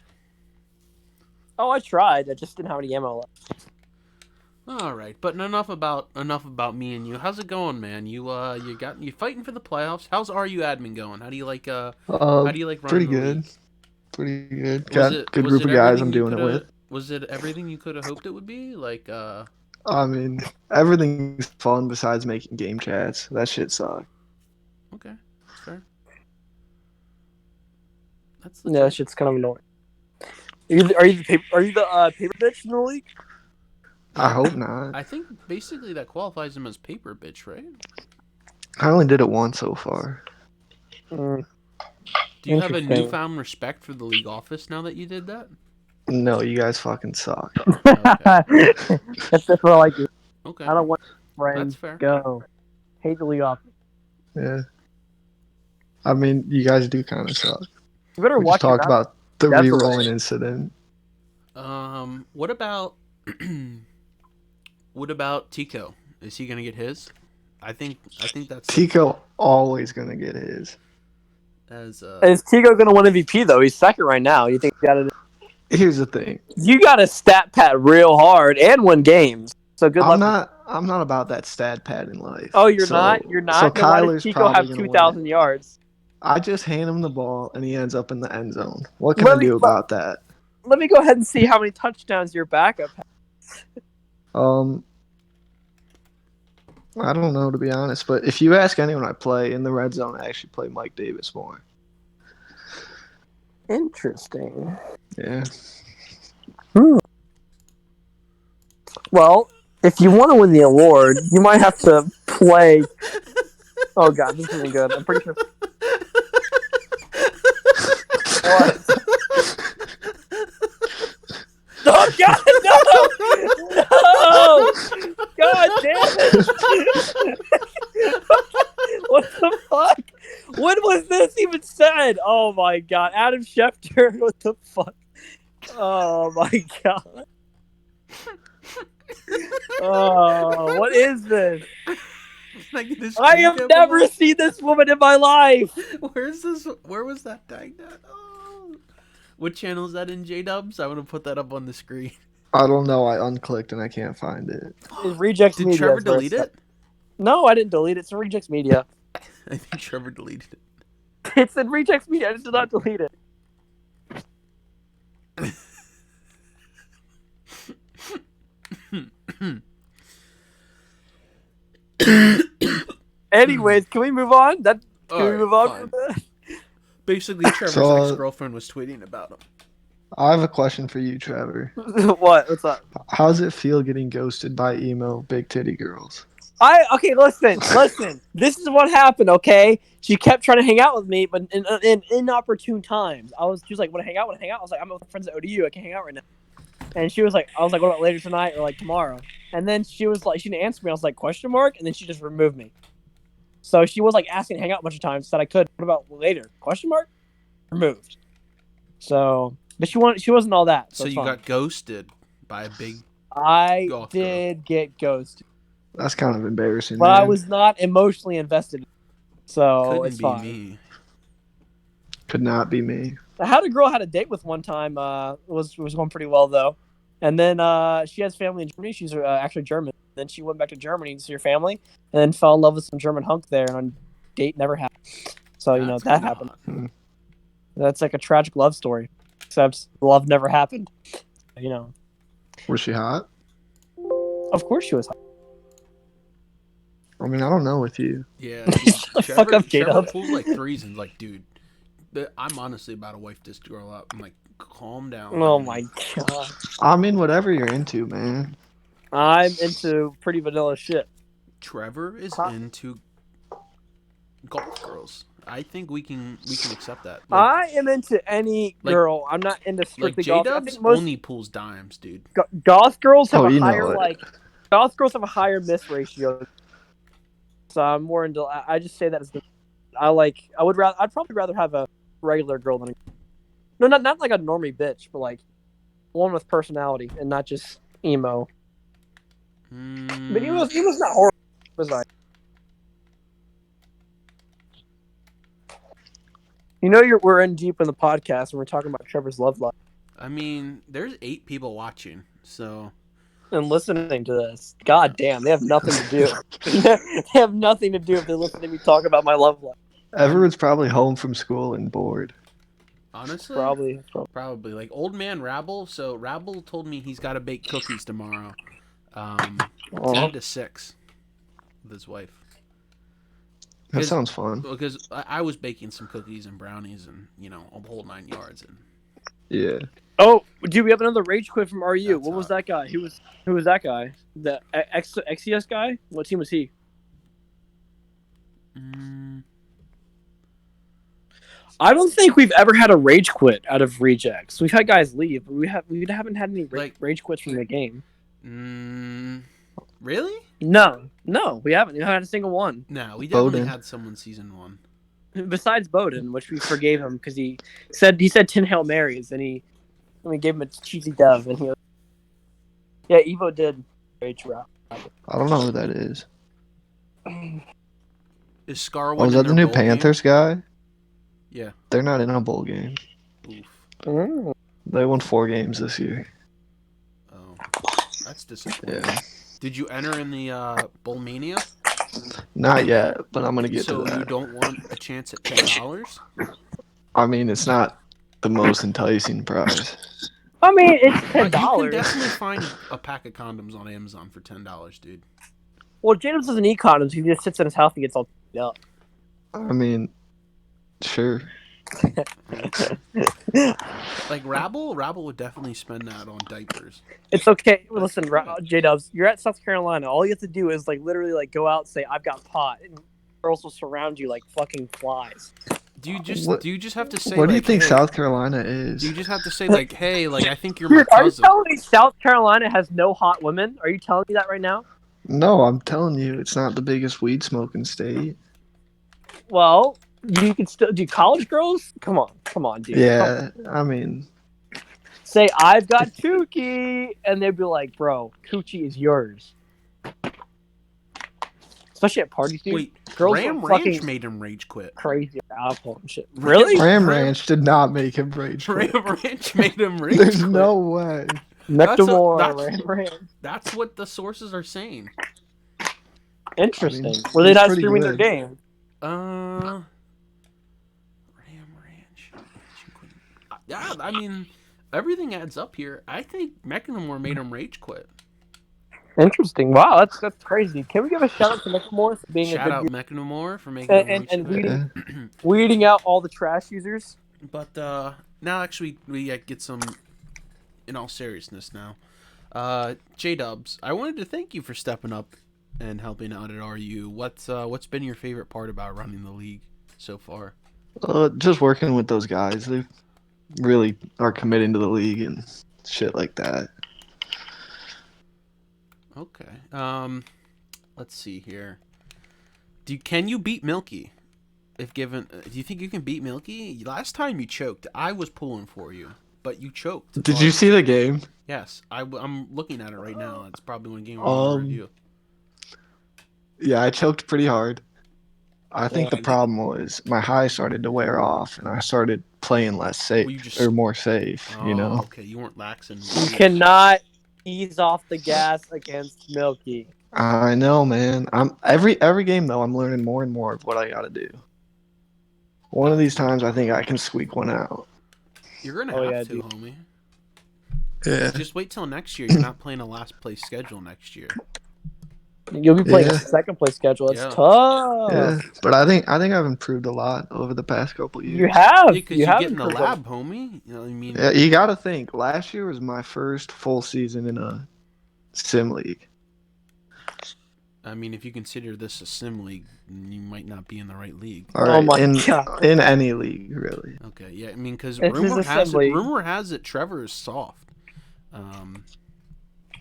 [SPEAKER 1] Oh, I tried. I just didn't have any ammo left.
[SPEAKER 2] All right, but enough about me and you. How's it going, man? You fighting for the playoffs. How's RU admin going? How do you like running
[SPEAKER 4] Pretty
[SPEAKER 2] the
[SPEAKER 4] good.
[SPEAKER 2] league?
[SPEAKER 4] Pretty good.
[SPEAKER 2] Was
[SPEAKER 4] Got
[SPEAKER 2] it-
[SPEAKER 4] good
[SPEAKER 2] was
[SPEAKER 4] group
[SPEAKER 2] it
[SPEAKER 4] of guys
[SPEAKER 2] everything
[SPEAKER 4] I'm
[SPEAKER 2] you
[SPEAKER 4] doing it
[SPEAKER 2] coulda-
[SPEAKER 4] with.
[SPEAKER 2] Was it everything you could have hoped it would be? Like
[SPEAKER 4] I mean, everything's fun besides making game chats. That shit sucks.
[SPEAKER 2] okay, that's fair. That's
[SPEAKER 1] Yeah, that shit's kind of annoying. Are you the paper bitch in the league?
[SPEAKER 4] I hope not.
[SPEAKER 2] I think basically that qualifies him as paper bitch, right?
[SPEAKER 4] I only did it once so far.
[SPEAKER 2] Do you have a
[SPEAKER 1] Interesting.
[SPEAKER 2] newfound respect for the league office now that you did that?
[SPEAKER 4] No, you guys fucking suck.
[SPEAKER 2] Okay.
[SPEAKER 1] That's what I like.
[SPEAKER 2] Okay.
[SPEAKER 1] I don't want friends.
[SPEAKER 2] That's fair.
[SPEAKER 1] Go. Hate the league office.
[SPEAKER 4] Yeah. I mean, you guys do kind of suck.
[SPEAKER 1] You better
[SPEAKER 4] We just
[SPEAKER 1] watch your
[SPEAKER 4] talked
[SPEAKER 1] mouth.
[SPEAKER 4] about the
[SPEAKER 1] That's what
[SPEAKER 4] re-rolling incident.
[SPEAKER 2] What about what about Tico? Is he gonna get his? I think that's
[SPEAKER 4] Tico always gonna get his.
[SPEAKER 2] as
[SPEAKER 1] Is Tigo gonna win MVP though? He's second right now. You think
[SPEAKER 4] Here's the thing.
[SPEAKER 1] you got to stat pad real hard and win games? So good luck.
[SPEAKER 4] I'm not about that stat pad in life.
[SPEAKER 1] Oh, you're
[SPEAKER 4] So-
[SPEAKER 1] not. You're not.
[SPEAKER 4] So
[SPEAKER 1] Then why does
[SPEAKER 4] Kyler's
[SPEAKER 1] Tico
[SPEAKER 4] probably
[SPEAKER 1] have
[SPEAKER 4] gonna win
[SPEAKER 1] 2,000
[SPEAKER 4] it.
[SPEAKER 1] yards?
[SPEAKER 4] I just hand him the ball and he ends up in the end zone. What can
[SPEAKER 1] Let
[SPEAKER 4] I
[SPEAKER 1] me-
[SPEAKER 4] do about that?
[SPEAKER 1] Let me go ahead and see how many touchdowns your backup has.
[SPEAKER 4] I don't know, to be honest, but if you ask anyone I play in the red zone, I actually play Mike Davis more.
[SPEAKER 1] Interesting.
[SPEAKER 4] Yeah.
[SPEAKER 1] Well, if you want to win the award, you might have to play. Oh god, this isn't good. I'm pretty sure. What? Oh god, no! No! God damn it! What the fuck? When was this even said? Oh my god, Adam Schefter. What the fuck? Oh my god. Oh, what is this? I have never seen this woman in my life.
[SPEAKER 2] Where's this? Where was that tagged at? Oh. What channel is that in, J-Dubs? I want to put that up on the screen.
[SPEAKER 4] I don't know. I unclicked and I can't find it.
[SPEAKER 1] It rejects
[SPEAKER 2] Did
[SPEAKER 1] media.
[SPEAKER 2] Trevor delete it?
[SPEAKER 1] No, I didn't delete it. It's in rejects media.
[SPEAKER 2] I think Trevor deleted it.
[SPEAKER 1] It's in rejects media. I just did not delete it. Anyways, can we move on? Can we move on from that?
[SPEAKER 2] Basically, Trevor's
[SPEAKER 4] So,
[SPEAKER 2] ex-girlfriend was tweeting about him.
[SPEAKER 4] I have a question for you, Trevor.
[SPEAKER 1] What? What's up?
[SPEAKER 4] How does it feel getting ghosted by emo big titty girls?
[SPEAKER 1] Okay, listen. This is what happened. Okay, she kept trying to hang out with me, but in inopportune times. She was like, "Want to hang out? Want to hang out?" I was like, "I'm with friends at ODU. I can't hang out right now." And she was like, "I was like, what about later tonight or like tomorrow?" And then she was like, she didn't answer me. I was like, "Question mark?" And then she just removed me. So she was like asking to hang out a bunch of times. Said I could. What about later? Question mark? Removed. So, but she wasn't all that.
[SPEAKER 2] So you got ghosted by a big.
[SPEAKER 1] I
[SPEAKER 2] goth
[SPEAKER 1] did get ghosted,
[SPEAKER 4] That's kind of embarrassing.
[SPEAKER 1] but
[SPEAKER 4] man.
[SPEAKER 1] I was not emotionally invested. So
[SPEAKER 2] Couldn't
[SPEAKER 1] it's
[SPEAKER 2] be
[SPEAKER 1] fine.
[SPEAKER 2] me.
[SPEAKER 4] Could not be me.
[SPEAKER 1] I had a girl I had a date with one time. Was going pretty well though, and then she has family in Germany. She's actually German. Then she went back to Germany to see her family, and then fell in love with some German hunk there, and on date never happened. So
[SPEAKER 2] That's
[SPEAKER 1] that
[SPEAKER 2] kinda
[SPEAKER 1] happened.
[SPEAKER 2] hot.
[SPEAKER 1] That's like a tragic love story, except love never happened.
[SPEAKER 4] Was she hot?
[SPEAKER 1] Of course she was hot.
[SPEAKER 4] I mean, I don't know with you.
[SPEAKER 2] Yeah,
[SPEAKER 1] Shut the fuck up,
[SPEAKER 2] Trevor
[SPEAKER 1] J-Dub.
[SPEAKER 2] pulls like threes and like, dude, I'm honestly about to wife this girl up. I'm like, calm down.
[SPEAKER 1] Oh
[SPEAKER 2] honey.
[SPEAKER 1] my god.
[SPEAKER 4] I mean, whatever you're into, man.
[SPEAKER 1] I'm into pretty vanilla shit.
[SPEAKER 2] Trevor is
[SPEAKER 1] Huh?
[SPEAKER 2] into golf girls. I think we can accept that.
[SPEAKER 1] I am into any
[SPEAKER 2] like-
[SPEAKER 1] girl. I'm not into
[SPEAKER 2] Like
[SPEAKER 1] strictly golf. I
[SPEAKER 2] J-Dubs
[SPEAKER 1] think most
[SPEAKER 2] only pulls dimes, dude.
[SPEAKER 1] goth girls have
[SPEAKER 4] Oh,
[SPEAKER 1] a
[SPEAKER 4] you know
[SPEAKER 1] higher
[SPEAKER 4] it.
[SPEAKER 1] goth girls have a higher miss ratio. So I'm more into. I just say that as the. I'd probably rather have a regular girl than not like a normie bitch, but like one with personality and not just emo. But he was not horrible. He was like, we're in deep in the podcast and we're talking about Trevor's love life
[SPEAKER 2] I mean, there's 8 people watching, so
[SPEAKER 1] and listening to this. God damn, they have nothing to do. They have nothing to do if they're listening to me talk about my love life.
[SPEAKER 4] Everyone's probably home from school and bored.
[SPEAKER 2] honestly,
[SPEAKER 1] Probably.
[SPEAKER 2] like old man Rabble. So Rabble told me he's got to bake cookies tomorrow, 10 to 6, with his wife.
[SPEAKER 4] That sounds fun.
[SPEAKER 2] Because I was baking some cookies and brownies and a whole 9 yards and.
[SPEAKER 4] Yeah.
[SPEAKER 1] Oh, dude, we have another rage quit from RU.
[SPEAKER 2] That's
[SPEAKER 1] What was
[SPEAKER 2] hot.
[SPEAKER 1] that guy? Who was that guy? The XCS guy? What team was he? I don't think we've ever had a rage quit out of rejects. We've had guys leave, but we haven't had any rage quits from the game.
[SPEAKER 2] Really?
[SPEAKER 1] No, we haven't. We haven't had a single one.
[SPEAKER 2] No, we definitely
[SPEAKER 4] Bowden.
[SPEAKER 2] had someone season 1.
[SPEAKER 1] besides Bowden, which we forgave him because he said 10 Hail Marys and we gave him a cheesy dove and yeah, Evo did rage route.
[SPEAKER 4] I don't know who that is.
[SPEAKER 2] Is Scar
[SPEAKER 4] Oh, is
[SPEAKER 2] in
[SPEAKER 4] that
[SPEAKER 2] their
[SPEAKER 4] the new
[SPEAKER 2] bowl game?
[SPEAKER 4] Panthers guy?
[SPEAKER 2] Yeah.
[SPEAKER 4] They're not in a bowl game.
[SPEAKER 2] Oof.
[SPEAKER 4] They won 4 games this year.
[SPEAKER 2] Oh, that's disappointing.
[SPEAKER 4] Yeah.
[SPEAKER 2] Did you enter in the Bowl Mania?
[SPEAKER 4] Not yet, but I'm gonna get to
[SPEAKER 2] So
[SPEAKER 4] that.
[SPEAKER 2] you don't want a chance at $10?
[SPEAKER 4] I mean, it's not the most enticing prize.
[SPEAKER 1] I mean, it's $10.
[SPEAKER 2] You can definitely find a pack of condoms on Amazon for $10, dude.
[SPEAKER 1] Well, Jacobs doesn't eat condoms. He just sits in his house and gets all up.
[SPEAKER 4] I mean, sure.
[SPEAKER 2] Like Rabble would definitely spend that on diapers.
[SPEAKER 1] It's okay. Listen, J-Dubs, you're at South Carolina. All you have to do is literally go out and say, "I've got pot," and girls will surround you like fucking flies.
[SPEAKER 2] Do you just have to say?
[SPEAKER 4] What do you
[SPEAKER 2] like,
[SPEAKER 4] think
[SPEAKER 2] hey,
[SPEAKER 4] South Carolina is?
[SPEAKER 2] Do you just have to say like, "Hey, like I think you're my
[SPEAKER 1] Are you
[SPEAKER 2] cousin"?
[SPEAKER 1] telling me South Carolina has no hot women? Are you telling me that right now?
[SPEAKER 4] No, I'm telling you, it's not the biggest weed smoking state.
[SPEAKER 1] Well, you can still do college girls. Come on, dude.
[SPEAKER 4] Yeah, I mean,
[SPEAKER 1] Say I've got Tukey, and they'd be like, "Bro, Coochie is yours." Especially at parties, dude.
[SPEAKER 2] Wait,
[SPEAKER 1] girls
[SPEAKER 2] Ram
[SPEAKER 1] are
[SPEAKER 2] Ranch
[SPEAKER 1] fucking
[SPEAKER 2] made him rage quit.
[SPEAKER 1] crazy alcohol and shit. Really?
[SPEAKER 4] Ram Ranch did not make him rage
[SPEAKER 2] Ram
[SPEAKER 4] quit.
[SPEAKER 2] Ranch made him rage
[SPEAKER 4] There's
[SPEAKER 2] quit.
[SPEAKER 4] no way.
[SPEAKER 1] McDemore, Ram.
[SPEAKER 2] That's what the sources are saying.
[SPEAKER 1] Interesting.
[SPEAKER 4] I mean,
[SPEAKER 1] Were they
[SPEAKER 4] he's
[SPEAKER 1] not
[SPEAKER 4] pretty
[SPEAKER 1] streaming their
[SPEAKER 4] good.
[SPEAKER 1] game?
[SPEAKER 2] Ram Ranch. Yeah, I mean, everything adds up here. I think McNamore made him rage quit.
[SPEAKER 1] Interesting. Wow, that's crazy. Can we give a shout out to McLemore for being
[SPEAKER 2] Shout
[SPEAKER 1] a
[SPEAKER 2] out
[SPEAKER 1] good
[SPEAKER 2] McNamore for making him rage
[SPEAKER 1] and
[SPEAKER 2] quit.
[SPEAKER 1] weeding out all the trash users?
[SPEAKER 2] But now actually we get some, in all seriousness now. J-Dubs, I wanted to thank you for stepping up and helping out at RU. What's been your favorite part about running the league so far?
[SPEAKER 4] Just working with those guys. They really are committing to the league and shit like that.
[SPEAKER 2] Okay. Let's see here. Can you beat Milky? If given, do you think you can beat Milky? Last time you choked, I was pulling for you, but you choked.
[SPEAKER 4] Did you see the game?
[SPEAKER 2] Yes, I'm looking at it right now. It's probably one game
[SPEAKER 4] Um,
[SPEAKER 2] review.
[SPEAKER 4] Yeah, I choked pretty hard. I think the problem was my high started to wear off, and I started playing less safe or more safe.
[SPEAKER 2] Oh,
[SPEAKER 4] You know.
[SPEAKER 2] okay, you weren't laxing.
[SPEAKER 1] You cannot ease off the gas against Milky.
[SPEAKER 4] I know, man. I'm every game though. I'm learning more and more of what I got to do. One of these times, I think I can squeak one out.
[SPEAKER 2] You're gonna have to, homie.
[SPEAKER 4] Yeah.
[SPEAKER 2] Just wait till next year. You're not playing a last place schedule next year.
[SPEAKER 1] You'll be playing a second place schedule. It's tough.
[SPEAKER 4] Yeah, but I think I've improved a lot over the past couple years.
[SPEAKER 1] You have.
[SPEAKER 2] Because you get in the lab, homie. You know what I mean?
[SPEAKER 4] Yeah, you got to think. Last year was my first full season in a sim league.
[SPEAKER 2] I mean, if you consider this a sim league, you might not be in the right league.
[SPEAKER 4] All right, in any league, really.
[SPEAKER 2] Okay, yeah. I mean, because
[SPEAKER 1] rumor
[SPEAKER 2] has it Trevor is soft.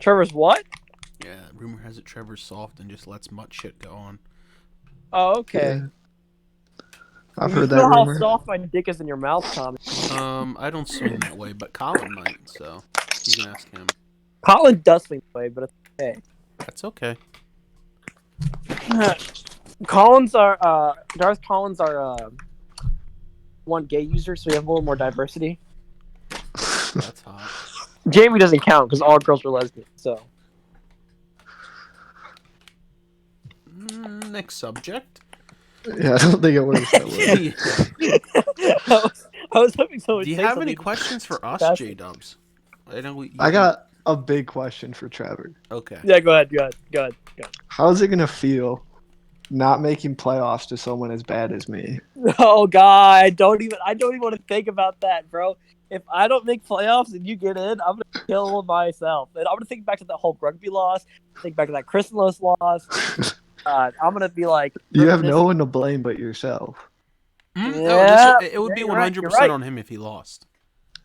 [SPEAKER 1] Trevor's what?
[SPEAKER 2] Yeah, rumor has it Trevor's soft and just lets mutt shit go on.
[SPEAKER 1] Oh, okay.
[SPEAKER 4] Yeah. I've
[SPEAKER 1] heard
[SPEAKER 4] that
[SPEAKER 1] rumor. How
[SPEAKER 4] rumor.
[SPEAKER 1] soft my dick is in your mouth, Tommy.
[SPEAKER 2] I don't swing that way, but Colin might, so you can ask him.
[SPEAKER 1] Colin does swing that way, but it's okay.
[SPEAKER 2] That's okay.
[SPEAKER 1] Darth Collins are one gay user, so we have a little more diversity.
[SPEAKER 2] That's hot.
[SPEAKER 1] Jamie doesn't count because all girls are lesbians. So
[SPEAKER 2] next subject.
[SPEAKER 4] Yeah, I don't think I would have said
[SPEAKER 1] that. I was hoping someone.
[SPEAKER 2] Do you have any questions for us, J-Dubs?
[SPEAKER 4] I got a big question for Trevor.
[SPEAKER 2] Okay.
[SPEAKER 1] Yeah, go ahead.
[SPEAKER 4] How's it gonna feel not making playoffs to someone as bad as me?
[SPEAKER 1] Oh God, I don't even want to think about that, bro. If I don't make playoffs and you get in, I'm gonna kill myself. And I'm gonna think back to that whole rugby loss. Think back to that Chrysalis loss. I'm gonna be like,
[SPEAKER 4] you have no one to blame but yourself.
[SPEAKER 1] Yeah,
[SPEAKER 2] it would be
[SPEAKER 1] 100%
[SPEAKER 2] on him if he lost.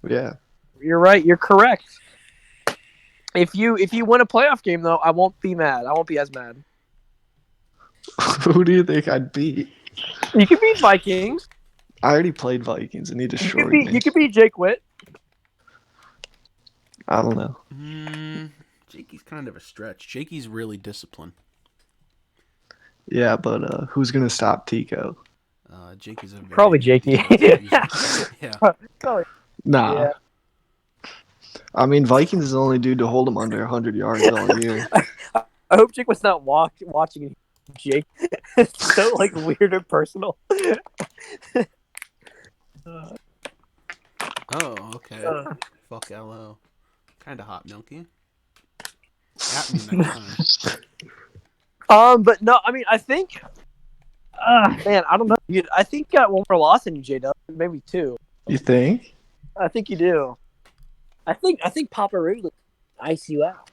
[SPEAKER 4] Yeah,
[SPEAKER 1] you're right. You're correct. If you win a playoff game, though, I won't be mad. I won't be as mad.
[SPEAKER 4] Who do you think I'd beat?
[SPEAKER 1] You could beat Vikings.
[SPEAKER 4] I already played Vikings and he destroyed me.
[SPEAKER 1] You could beat Jake Witt.
[SPEAKER 4] I don't know.
[SPEAKER 2] Jakey's kind of a stretch. Jakey's really disciplined.
[SPEAKER 4] Yeah, but who's gonna stop Tico?
[SPEAKER 2] Jakey's a very
[SPEAKER 1] Probably Jakey.
[SPEAKER 2] Yeah.
[SPEAKER 1] Probably.
[SPEAKER 4] Nah.
[SPEAKER 1] Yeah.
[SPEAKER 4] I mean, Vikings is the only dude to hold him under 100 yards all year.
[SPEAKER 1] I hope Jake was not watching Jake. It's so like weird and personal.
[SPEAKER 2] Oh, okay. Fuck LO. Kind of hot, Milky. At me next time.
[SPEAKER 1] But no, I mean, I think, man, I don't know. I think you got one more loss in you, J-Dub. Maybe two.
[SPEAKER 4] You think?
[SPEAKER 1] I think you do. I think Papa Wrigley ice you out.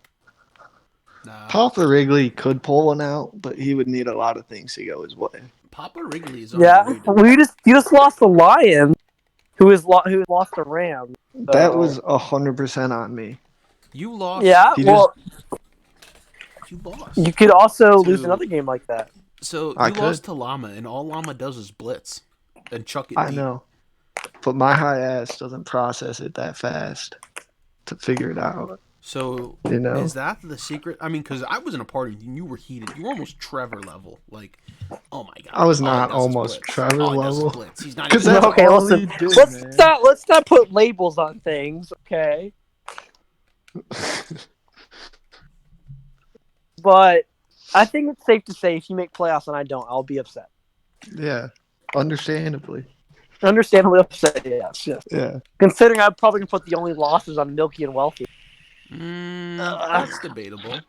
[SPEAKER 2] Nah.
[SPEAKER 4] Papa Wrigley could pull one out, but he would need a lot of things to go his way.
[SPEAKER 2] Papa Wrigley is
[SPEAKER 1] overrated. Well, you just lost the Lion, who lost the Ram. So.
[SPEAKER 4] That was 100% on me.
[SPEAKER 2] You lost.
[SPEAKER 1] Yeah, you
[SPEAKER 2] lost.
[SPEAKER 1] You could also lose another game like that.
[SPEAKER 2] So you lost to Llama, and all Llama does is blitz and chuck it deep.
[SPEAKER 4] I know, but my high ass doesn't process it that fast to figure it out.
[SPEAKER 2] So is that the secret? I mean, because I was in a party and you were heated. You were almost Trevor level. Like, oh my god.
[SPEAKER 4] I was not almost Trevor level.
[SPEAKER 2] He's not.
[SPEAKER 4] Because okay, listen.
[SPEAKER 1] Let's not put labels on things, okay? But I think it's safe to say if you make playoffs and I don't, I'll be upset.
[SPEAKER 4] Yeah, understandably.
[SPEAKER 1] Understandably upset, yes.
[SPEAKER 4] Yeah.
[SPEAKER 1] Considering I'm probably going to put the only losses on Milky and Wealthy.
[SPEAKER 2] That's debatable.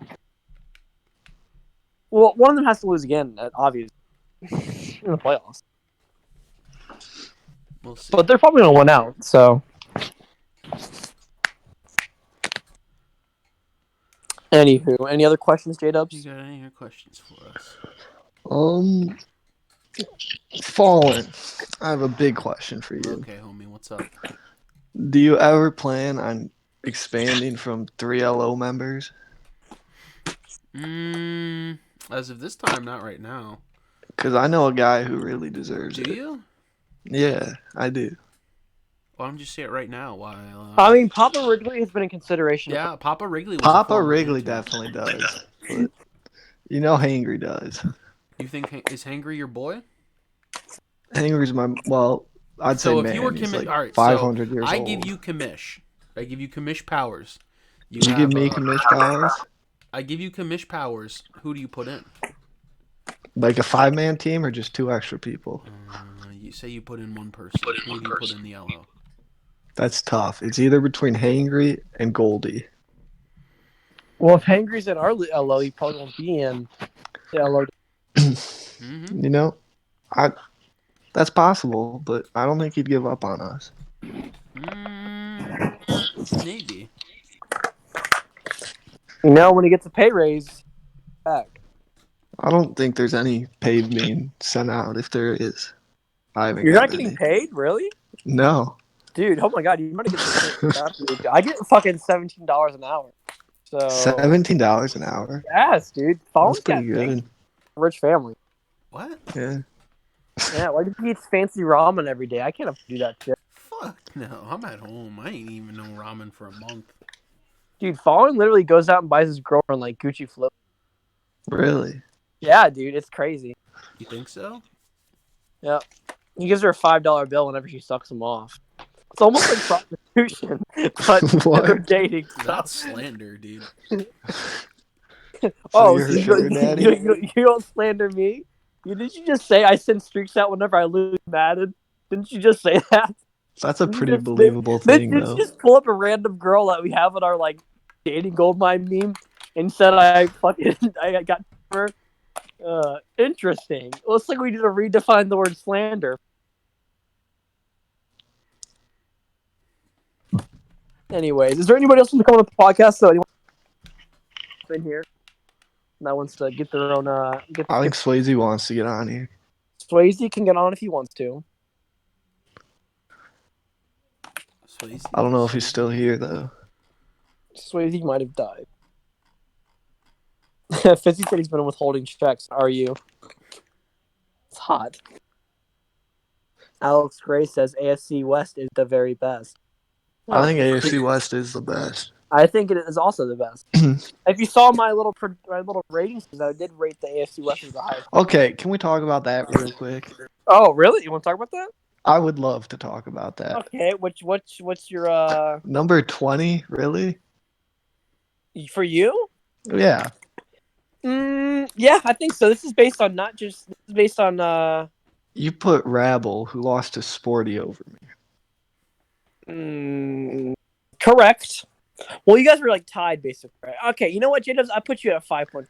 [SPEAKER 1] Well, one of them has to lose again, obviously, in the playoffs.
[SPEAKER 2] We'll see.
[SPEAKER 1] But they're probably going to win out, so. Anywho, any other questions, J-Dubs?
[SPEAKER 2] You got any other questions for us?
[SPEAKER 4] Fallen. I have a big question for you.
[SPEAKER 2] Okay, homie, what's up?
[SPEAKER 4] Do you ever plan on expanding from 3 LO members?
[SPEAKER 2] As of this time, not right now.
[SPEAKER 4] Because I know a guy who really deserves it.
[SPEAKER 2] Do you?
[SPEAKER 4] Yeah, I do.
[SPEAKER 2] Why don't you say it right now? While
[SPEAKER 1] I mean, Papa Wrigley has been in consideration.
[SPEAKER 2] Yeah, Papa Wrigley.
[SPEAKER 4] Papa Wrigley definitely does. But you know, Hangry does.
[SPEAKER 2] You think is Hangry your boy?
[SPEAKER 4] Hangry's I'd say man.
[SPEAKER 2] If you were
[SPEAKER 4] he's like
[SPEAKER 2] all right,
[SPEAKER 4] 500 years old.
[SPEAKER 2] I give you commish. I give you commish powers.
[SPEAKER 4] You give me commish powers?
[SPEAKER 2] I give you commish powers. Who do you put in?
[SPEAKER 4] Like a 5-man team or just 2 extra people?
[SPEAKER 2] You say you put in one person. Who do you put in the LO?
[SPEAKER 4] That's tough. It's either between Hangry and Goldie.
[SPEAKER 1] Well, if Hangry's in our LO, he probably won't be in the LO.
[SPEAKER 4] You know, that's possible, but I don't think he'd give up on us.
[SPEAKER 2] Maybe.
[SPEAKER 1] You know, when he gets a pay raise, back.
[SPEAKER 4] I don't think there's any pay being sent out. If there is,
[SPEAKER 1] You're not getting paid, really?
[SPEAKER 4] No.
[SPEAKER 1] Dude, oh my god, you might get paid. I get fucking $17 an hour. So
[SPEAKER 4] $17 an hour.
[SPEAKER 1] Yes, dude.
[SPEAKER 4] That's pretty good.
[SPEAKER 1] Rich family.
[SPEAKER 2] What?
[SPEAKER 4] Yeah.
[SPEAKER 1] Yeah, why do you eat fancy ramen every day? I can't do that shit.
[SPEAKER 2] Fuck no, I'm at home. I ain't even known ramen for a month.
[SPEAKER 1] Dude, Fallen literally goes out and buys his girlfriend like Gucci flip.
[SPEAKER 4] Really?
[SPEAKER 1] Yeah, dude, it's crazy.
[SPEAKER 2] You think so?
[SPEAKER 1] Yeah. He gives her a $5 bill whenever she sucks him off. It's almost like prostitution, but they're dating.
[SPEAKER 2] That's slander, dude.
[SPEAKER 1] Oh, so you don't slander me? Did you just say I send streaks out whenever I lose Madden? Didn't you just say that?
[SPEAKER 4] That's a pretty believable thing, though.
[SPEAKER 1] Did you just pull up a random girl that we have on our like dating goldmine meme and said I got her? Interesting. Looks like we need to redefine the word slander. Anyways, is there anybody else who wants to come on the podcast? So anyone in here that wants to get their own? I
[SPEAKER 4] think Swayze wants to get on here.
[SPEAKER 1] Swayze can get on if he wants to.
[SPEAKER 2] Swayze.
[SPEAKER 4] I don't know if he's still here though.
[SPEAKER 1] Swayze might have died. Fizzy said he's been withholding checks. Are you? It's hot. Alex Gray says AFC West is the very best.
[SPEAKER 4] I think AFC West is the best.
[SPEAKER 1] I think it is also the best. If you saw my little ratings, I did rate the AFC West as the highest.
[SPEAKER 4] Okay, can we talk about that real quick?
[SPEAKER 1] Oh, really? You want to talk about that?
[SPEAKER 4] I would love to talk about that.
[SPEAKER 1] Okay, what's your
[SPEAKER 4] number 20? Really?
[SPEAKER 1] For you?
[SPEAKER 4] Yeah.
[SPEAKER 1] Yeah, I think so. This is based on
[SPEAKER 4] You put Rabble, who lost to Sporty, over
[SPEAKER 1] me. Correct. Well, you guys were like tied, basically. Right? Okay, you know what, J-Dubs? I put you at 5 points.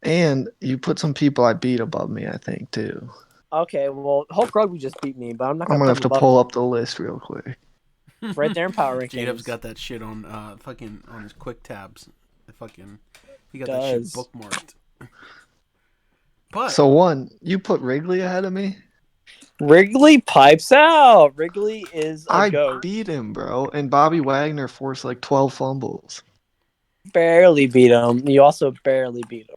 [SPEAKER 4] And you put some people I beat above me, I think, too.
[SPEAKER 1] Okay, well, Hulk Rugby just beat me, but I'm not
[SPEAKER 4] I'm
[SPEAKER 1] gonna
[SPEAKER 4] gonna have to pull up the list real quick.
[SPEAKER 1] It's right there in Power Rankings.
[SPEAKER 2] J-Dub's got that shit on on his quick tabs. He got that shit bookmarked. But
[SPEAKER 4] so you put Wrigley ahead of me?
[SPEAKER 1] Wrigley pipes out. Wrigley is a goat.
[SPEAKER 4] I beat him, bro, and Bobby Wagner forced like 12 fumbles.
[SPEAKER 1] Barely beat him. You also barely beat him.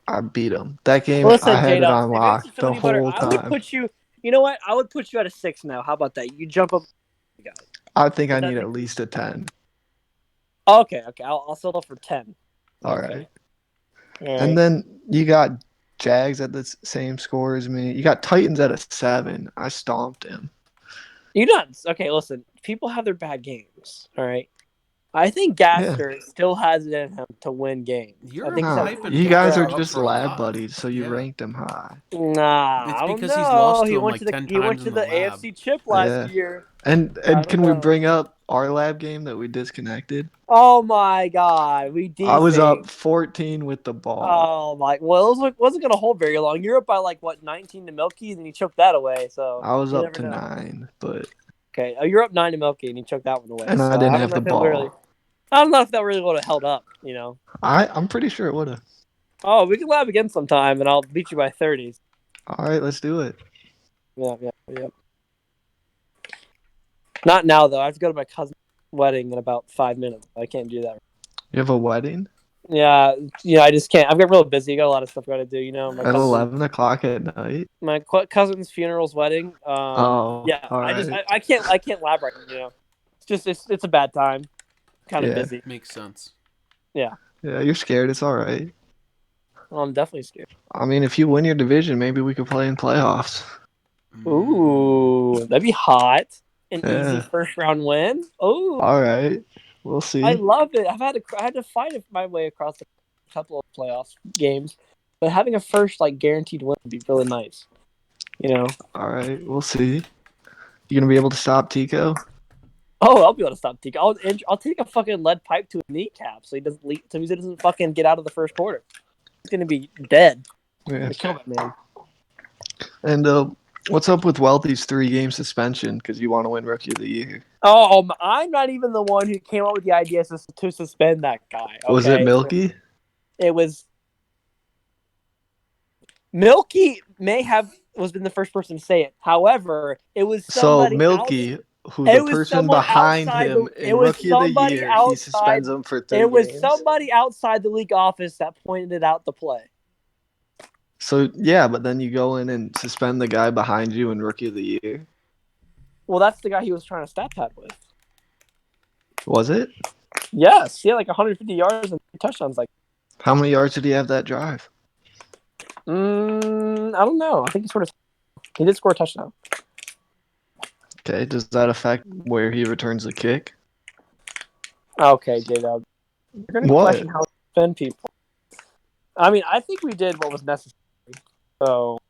[SPEAKER 4] I beat him. That game,
[SPEAKER 1] Listen,
[SPEAKER 4] I had it
[SPEAKER 1] J-Dubs,
[SPEAKER 4] on lock the whole time.
[SPEAKER 1] I would put you. You know what? I would put you at a 6 now. How about that? You jump up.
[SPEAKER 4] I think I need at least a 10.
[SPEAKER 1] Okay. I'll settle for 10.
[SPEAKER 4] All right. And then you got Jags at the same score as me. You got Titans at a 7. I stomped him.
[SPEAKER 1] You nuts. Okay, listen. People have their bad games. All right. I think Gaster still has it in him to win games.
[SPEAKER 2] You
[SPEAKER 4] guys are just lab buddies, so you ranked him high.
[SPEAKER 1] Nah,
[SPEAKER 2] it's
[SPEAKER 1] I don't
[SPEAKER 2] because
[SPEAKER 1] know.
[SPEAKER 2] he's lost to
[SPEAKER 1] He
[SPEAKER 2] him
[SPEAKER 1] went
[SPEAKER 2] like
[SPEAKER 1] to
[SPEAKER 2] 10
[SPEAKER 1] he went
[SPEAKER 2] times
[SPEAKER 1] to
[SPEAKER 2] in
[SPEAKER 1] the
[SPEAKER 2] lab.
[SPEAKER 1] AFC Chip last year.
[SPEAKER 4] And can we bring up our lab game that we disconnected?
[SPEAKER 1] Oh my god, we did.
[SPEAKER 4] I was up 14 with the ball.
[SPEAKER 1] Oh my! Well, it wasn't gonna hold very long. You're up by like what 19 to Milky, and you choked that away. So
[SPEAKER 4] I was up to 9, but
[SPEAKER 1] okay, you're up 9 to Milky, and you choked that one away.
[SPEAKER 4] And
[SPEAKER 1] so
[SPEAKER 4] I didn't have the ball.
[SPEAKER 1] I don't know if that really would have held up. You know,
[SPEAKER 4] I'm pretty sure it would have.
[SPEAKER 1] Oh, we can lab again sometime, and I'll beat you by 30s.
[SPEAKER 4] All right, let's do it.
[SPEAKER 1] Yeah. Not now though. I have to go to my cousin's wedding in about 5 minutes. I can't do that.
[SPEAKER 4] You have a wedding?
[SPEAKER 1] Yeah, I just can't. I've got real busy. I got a lot of stuff I got to do.
[SPEAKER 4] At 11 o'clock at night.
[SPEAKER 1] My cousin's funeral's wedding. Yeah.
[SPEAKER 4] All right.
[SPEAKER 1] I can't lab right now. It's just it's a bad time. Kind of busy.
[SPEAKER 2] Makes sense.
[SPEAKER 1] Yeah.
[SPEAKER 4] Yeah, you're scared. It's all right.
[SPEAKER 1] Well, I'm definitely scared.
[SPEAKER 4] I mean, if you win your division, maybe we could play in playoffs.
[SPEAKER 1] Ooh, that'd be hot. An easy first round win. Oh.
[SPEAKER 4] All right. We'll see.
[SPEAKER 1] I love it. I had to fight my way across a couple of playoff games, but having a first guaranteed win would be really nice.
[SPEAKER 4] All right. We'll see. You gonna be able to stop Tico?
[SPEAKER 1] Oh, I'll be able to stop Tico. I'll take a fucking lead pipe to his kneecap so he doesn't fucking get out of the first quarter. He's gonna be dead.
[SPEAKER 4] Yeah.
[SPEAKER 1] Kill that man.
[SPEAKER 4] And what's up with Wealthy's 3-game suspension because you want to win Rookie of the Year?
[SPEAKER 1] Oh, I'm not even the one who came up with the idea to suspend that guy. Okay?
[SPEAKER 4] Was it Milky?
[SPEAKER 1] It was Milky. Was been the first person to say it. However, it was somebody.
[SPEAKER 4] So Milky, who the person behind him in Rookie of the Year, he suspends him for 3 games.
[SPEAKER 1] It was somebody outside the league office that pointed out the play.
[SPEAKER 4] So yeah, but then you go in and suspend the guy behind you in Rookie of the Year.
[SPEAKER 1] Well, that's the guy he was trying to stat pad with.
[SPEAKER 4] Was it?
[SPEAKER 1] Yes, he had 150 yards and 3 touchdowns.
[SPEAKER 4] How many yards did he have that drive?
[SPEAKER 1] I don't know. I think he did score a touchdown.
[SPEAKER 4] Okay, does that affect where he returns the kick?
[SPEAKER 1] Okay, J-Dub. You're going to question how to defend people. I mean, I think we did what was necessary. So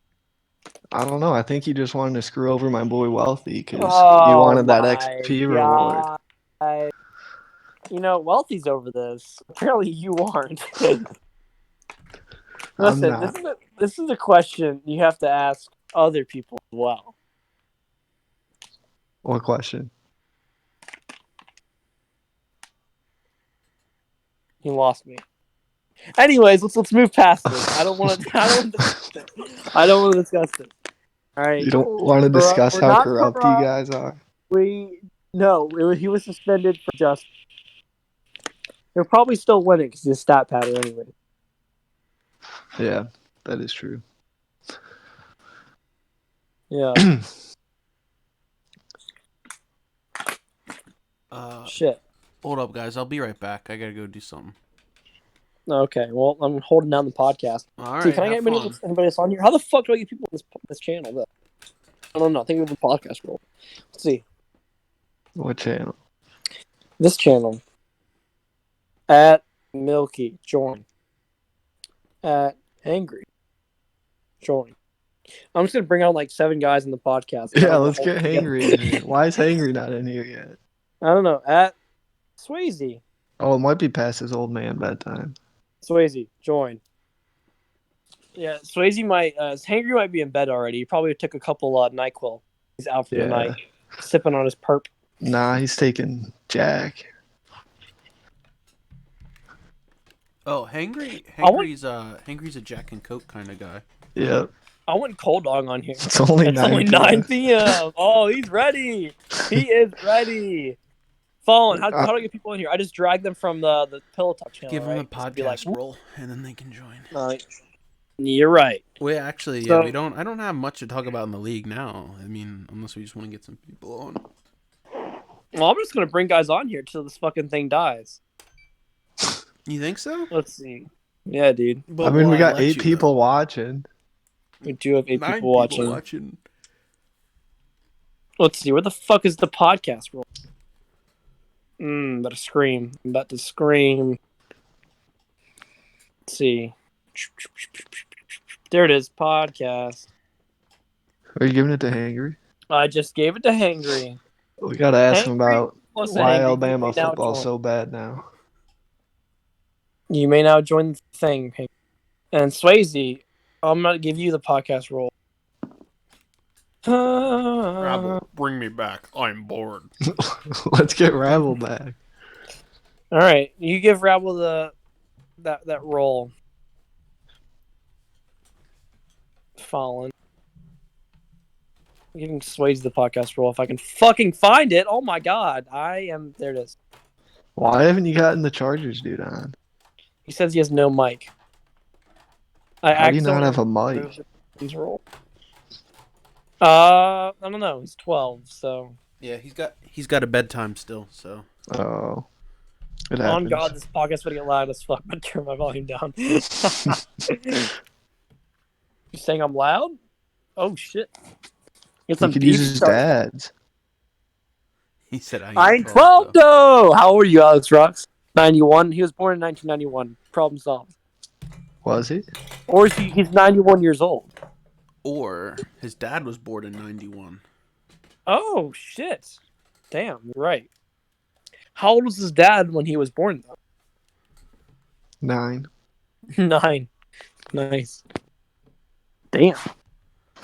[SPEAKER 4] I don't know. I think you just wanted to screw over my boy Wealthy because you wanted that XP reward.
[SPEAKER 1] Wealthy's over this. Apparently you aren't. Listen, this is a question you have to ask other people as well.
[SPEAKER 4] What question?
[SPEAKER 1] He lost me. Anyways, let's move past this. I don't want to discuss this. All right.
[SPEAKER 4] You don't want to discuss how corrupt you guys are?
[SPEAKER 1] He was suspended for just. He'll probably still win it because he's a stat pattern anyway.
[SPEAKER 4] Yeah, that is true.
[SPEAKER 1] Yeah. Shit.
[SPEAKER 2] Hold up, guys. I'll be right back. I gotta go do something.
[SPEAKER 1] Okay. Well, I'm holding down the podcast.
[SPEAKER 2] All
[SPEAKER 1] See,
[SPEAKER 2] right.
[SPEAKER 1] can I get anybody else on here? How the fuck do I get people on this channel? Though? I don't know. I think we have a podcast role. Let's see.
[SPEAKER 4] What channel?
[SPEAKER 1] This channel. At Milky, join. At Angry, join. I'm just gonna bring on like 7 guys in the podcast.
[SPEAKER 4] Yeah, let's get Hangry in here. Why is Hangry not in here yet?
[SPEAKER 1] I don't know. At Swayze.
[SPEAKER 4] Oh, it might be past his old man bedtime.
[SPEAKER 1] Swayze, join. Yeah, Swayze might. Hangry might be in bed already. He probably took a couple NyQuil. He's out for the night, sipping on his perp.
[SPEAKER 4] Nah, he's taking Jack.
[SPEAKER 2] Oh, Hangry's a Jack and Coke kind of guy.
[SPEAKER 4] Yep.
[SPEAKER 1] I want Cold Dog on here.
[SPEAKER 4] It's only
[SPEAKER 1] 9 p.m. Oh, he's ready. He is ready. Fallen. How do I get people in here? I just drag them from the Pillow Talk channel.
[SPEAKER 2] Give them a podcast role, and then they can join.
[SPEAKER 1] You're right.
[SPEAKER 2] Wait, actually, yeah, we don't. I don't have much to talk about in the league now. I mean, unless we just want to get some people on.
[SPEAKER 1] Well, I'm just gonna bring guys on here till this fucking thing dies.
[SPEAKER 2] You think so?
[SPEAKER 1] Let's see. Yeah, dude.
[SPEAKER 4] But I mean, we got 8 people watching.
[SPEAKER 1] We do have 8
[SPEAKER 2] people
[SPEAKER 1] people watching. Let's see. Where the fuck is the podcast role? I'm about to scream. Let's see. There it is. Podcast.
[SPEAKER 4] Are you giving it to Hangry?
[SPEAKER 1] I just gave it to Hangry.
[SPEAKER 4] We gotta ask him about why Alabama football's so bad now.
[SPEAKER 1] You may now join the thing. And Swayze, I'm going to give you the podcast role.
[SPEAKER 2] Rabble, bring me back. I'm bored.
[SPEAKER 4] Let's get Rabble back.
[SPEAKER 1] All right. You give Rabble that role. Fallen. I'm giving Swayze the podcast role if I can fucking find it. Oh my god. There it is.
[SPEAKER 4] Why haven't you gotten the Chargers dude on?
[SPEAKER 1] He says he has no mic.
[SPEAKER 4] How do you not have a mic?
[SPEAKER 1] I don't know. He's 12, so
[SPEAKER 2] yeah, he's got a bedtime still. So
[SPEAKER 1] on God, this podcast's gonna get loud as fuck. But turn my volume down. You saying I'm loud? Oh shit!
[SPEAKER 4] Get some. He could use his dad's.
[SPEAKER 2] He said,
[SPEAKER 1] "I'm 12 though." How old are you, Alex Rocks? 91. He was born in 1991. Problem solved.
[SPEAKER 4] Was he?
[SPEAKER 1] Or he's 91 years old.
[SPEAKER 2] Or his dad was born in 91.
[SPEAKER 1] Oh, shit. Damn, you're right. How old was his dad when he was born, though?
[SPEAKER 4] 9.
[SPEAKER 1] 9. Nice. Damn.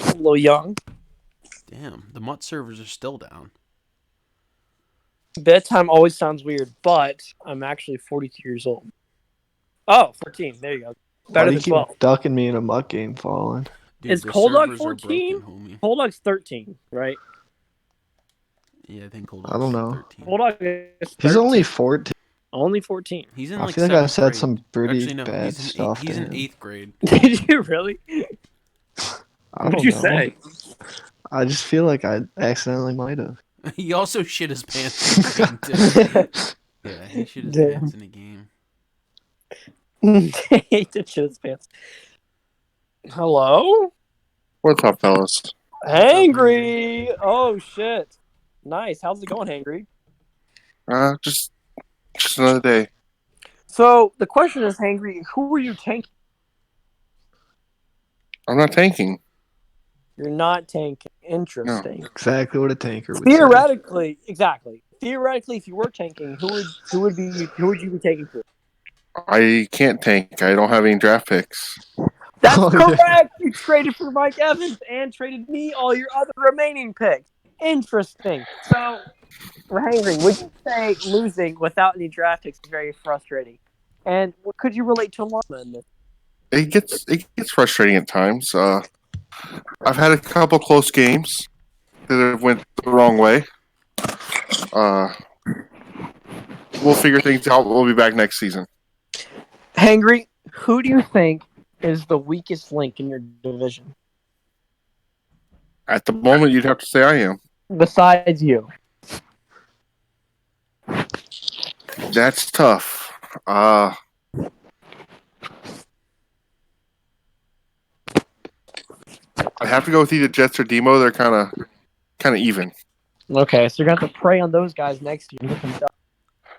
[SPEAKER 1] A little young.
[SPEAKER 2] Damn, the Mutt servers are still down.
[SPEAKER 1] Bedtime always sounds weird, but I'm actually 42 years old. Oh, 14. There you go. Better than 12.
[SPEAKER 4] Keep ducking me in a Mutt game, Fallen.
[SPEAKER 1] Dude, is Cold Dog 14? Cold Dog's 13, right?
[SPEAKER 2] Yeah, I think Cold Dog's
[SPEAKER 4] I don't know.
[SPEAKER 2] 13.
[SPEAKER 1] Cold Dog is 13.
[SPEAKER 4] He's only 14.
[SPEAKER 1] Only 14.
[SPEAKER 2] He's in
[SPEAKER 4] I feel like I said some pretty
[SPEAKER 2] Actually, no,
[SPEAKER 4] bad stuff.
[SPEAKER 2] He's in 8th grade.
[SPEAKER 1] Did you really?
[SPEAKER 4] What
[SPEAKER 1] did you say?
[SPEAKER 4] I just feel like I accidentally might have.
[SPEAKER 2] He also shit his pants in the game, too. Yeah, he shit his pants in the game.
[SPEAKER 1] He did shit his pants. Hello?
[SPEAKER 3] What's up, fellas?
[SPEAKER 1] Hangry! Oh, shit. Nice. How's it going, Hangry?
[SPEAKER 3] Just another day.
[SPEAKER 1] So, the question is, Hangry, who are you tanking?
[SPEAKER 3] I'm not tanking.
[SPEAKER 1] You're not tanking. Interesting.
[SPEAKER 4] No, exactly what a tanker would
[SPEAKER 1] Theoretically, say. Exactly. Theoretically, if you were tanking, who would you be taking for?
[SPEAKER 3] I can't tank. I don't have any draft picks.
[SPEAKER 1] That's correct. Yeah. You traded for Mike Evans and traded me all your other remaining picks. Interesting. So, Hangry, would you say losing without any draft picks is very frustrating? And could you relate to a llama in this?
[SPEAKER 3] It gets frustrating at times. I've had a couple close games that have went the wrong way. We'll figure things out. We'll be back next season.
[SPEAKER 1] Hangry, who do you think is the weakest link in your division?
[SPEAKER 5] At the moment, you'd have to say I am.
[SPEAKER 1] Besides you.
[SPEAKER 5] That's tough. I'd have to go with either Jets or Demo. They're kind of even.
[SPEAKER 1] Okay, so you're gonna have to prey on those guys next year and get them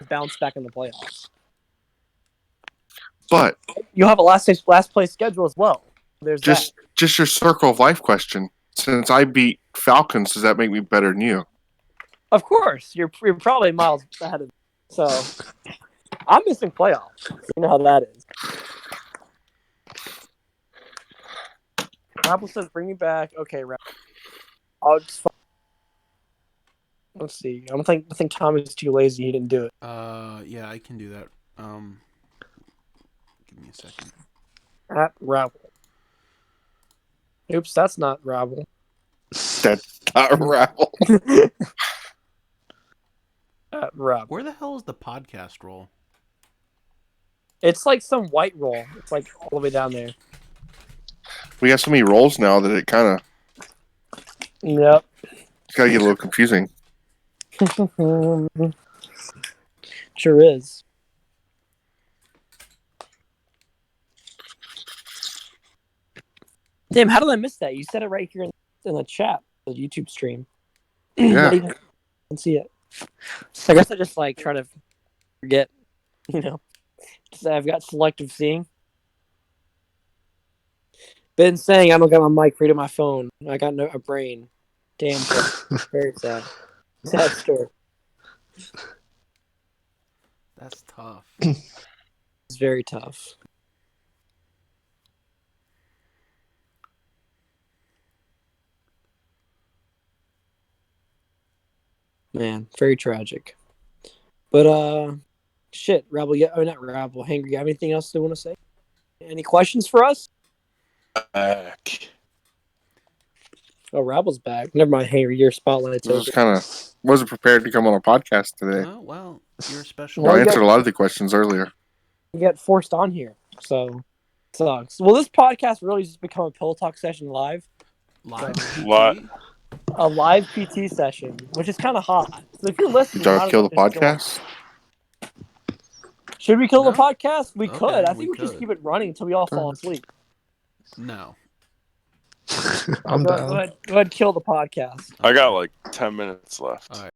[SPEAKER 1] bounce back in the playoffs.
[SPEAKER 5] But
[SPEAKER 1] you'll have a last place schedule as well. There's
[SPEAKER 5] just your circle of life question. Since I beat Falcons, does that make me better than you?
[SPEAKER 1] Of course, you're probably miles ahead of me. So I'm missing playoffs. You know how that is. Apple says, "Bring me back." Okay, I'll just. Let's see. I think Tom is too lazy. He didn't do it.
[SPEAKER 2] Yeah, I can do that. Give me a second.
[SPEAKER 1] At Rabble. Oops, that's not Rabble.
[SPEAKER 5] That's not Rabble.
[SPEAKER 1] At Rabble.
[SPEAKER 2] Where the hell is the podcast roll?
[SPEAKER 1] It's like some white roll. It's like all the way down there.
[SPEAKER 5] We got so many rolls now that it kind of.
[SPEAKER 1] Yep.
[SPEAKER 5] It's got to get a little confusing.
[SPEAKER 1] Sure is. Damn, how did I miss that? You said it right here in the chat, the YouTube stream.
[SPEAKER 5] Yeah.
[SPEAKER 1] I didn't see it. I guess I just try to forget, because I've got selective seeing. Been saying I don't got my mic free to my phone. I got a brain. Damn. Very sad. Sad story.
[SPEAKER 2] That's tough.
[SPEAKER 1] It's very tough. Man, very tragic. But shit, Rabble. Yeah, not Rabble. Hangry. You have anything else to want to say? Any questions for us?
[SPEAKER 3] Back.
[SPEAKER 1] Oh, Rabble's back. Never mind, Hangry. Your spotlight's
[SPEAKER 5] I
[SPEAKER 1] over.
[SPEAKER 5] wasn't prepared to come on a podcast today.
[SPEAKER 2] Oh, well, you're a special.
[SPEAKER 5] Well, I answered a lot of the questions earlier.
[SPEAKER 1] You get forced on here, so it sucks. Will this podcast really just become a Pillow Talk session live?
[SPEAKER 2] Live
[SPEAKER 3] What?
[SPEAKER 1] A live PT session, which is kind of hot. So if you're listening,
[SPEAKER 5] Did y'all kill the podcast?
[SPEAKER 1] Should we kill
[SPEAKER 2] No?
[SPEAKER 1] the podcast? We
[SPEAKER 2] Okay,
[SPEAKER 1] could. I
[SPEAKER 2] we
[SPEAKER 1] think we
[SPEAKER 2] could.
[SPEAKER 1] just keep it running until we all fall asleep.
[SPEAKER 2] No.
[SPEAKER 4] I'm down.
[SPEAKER 1] Go ahead, kill the podcast.
[SPEAKER 3] I got like 10 minutes left.
[SPEAKER 2] All right.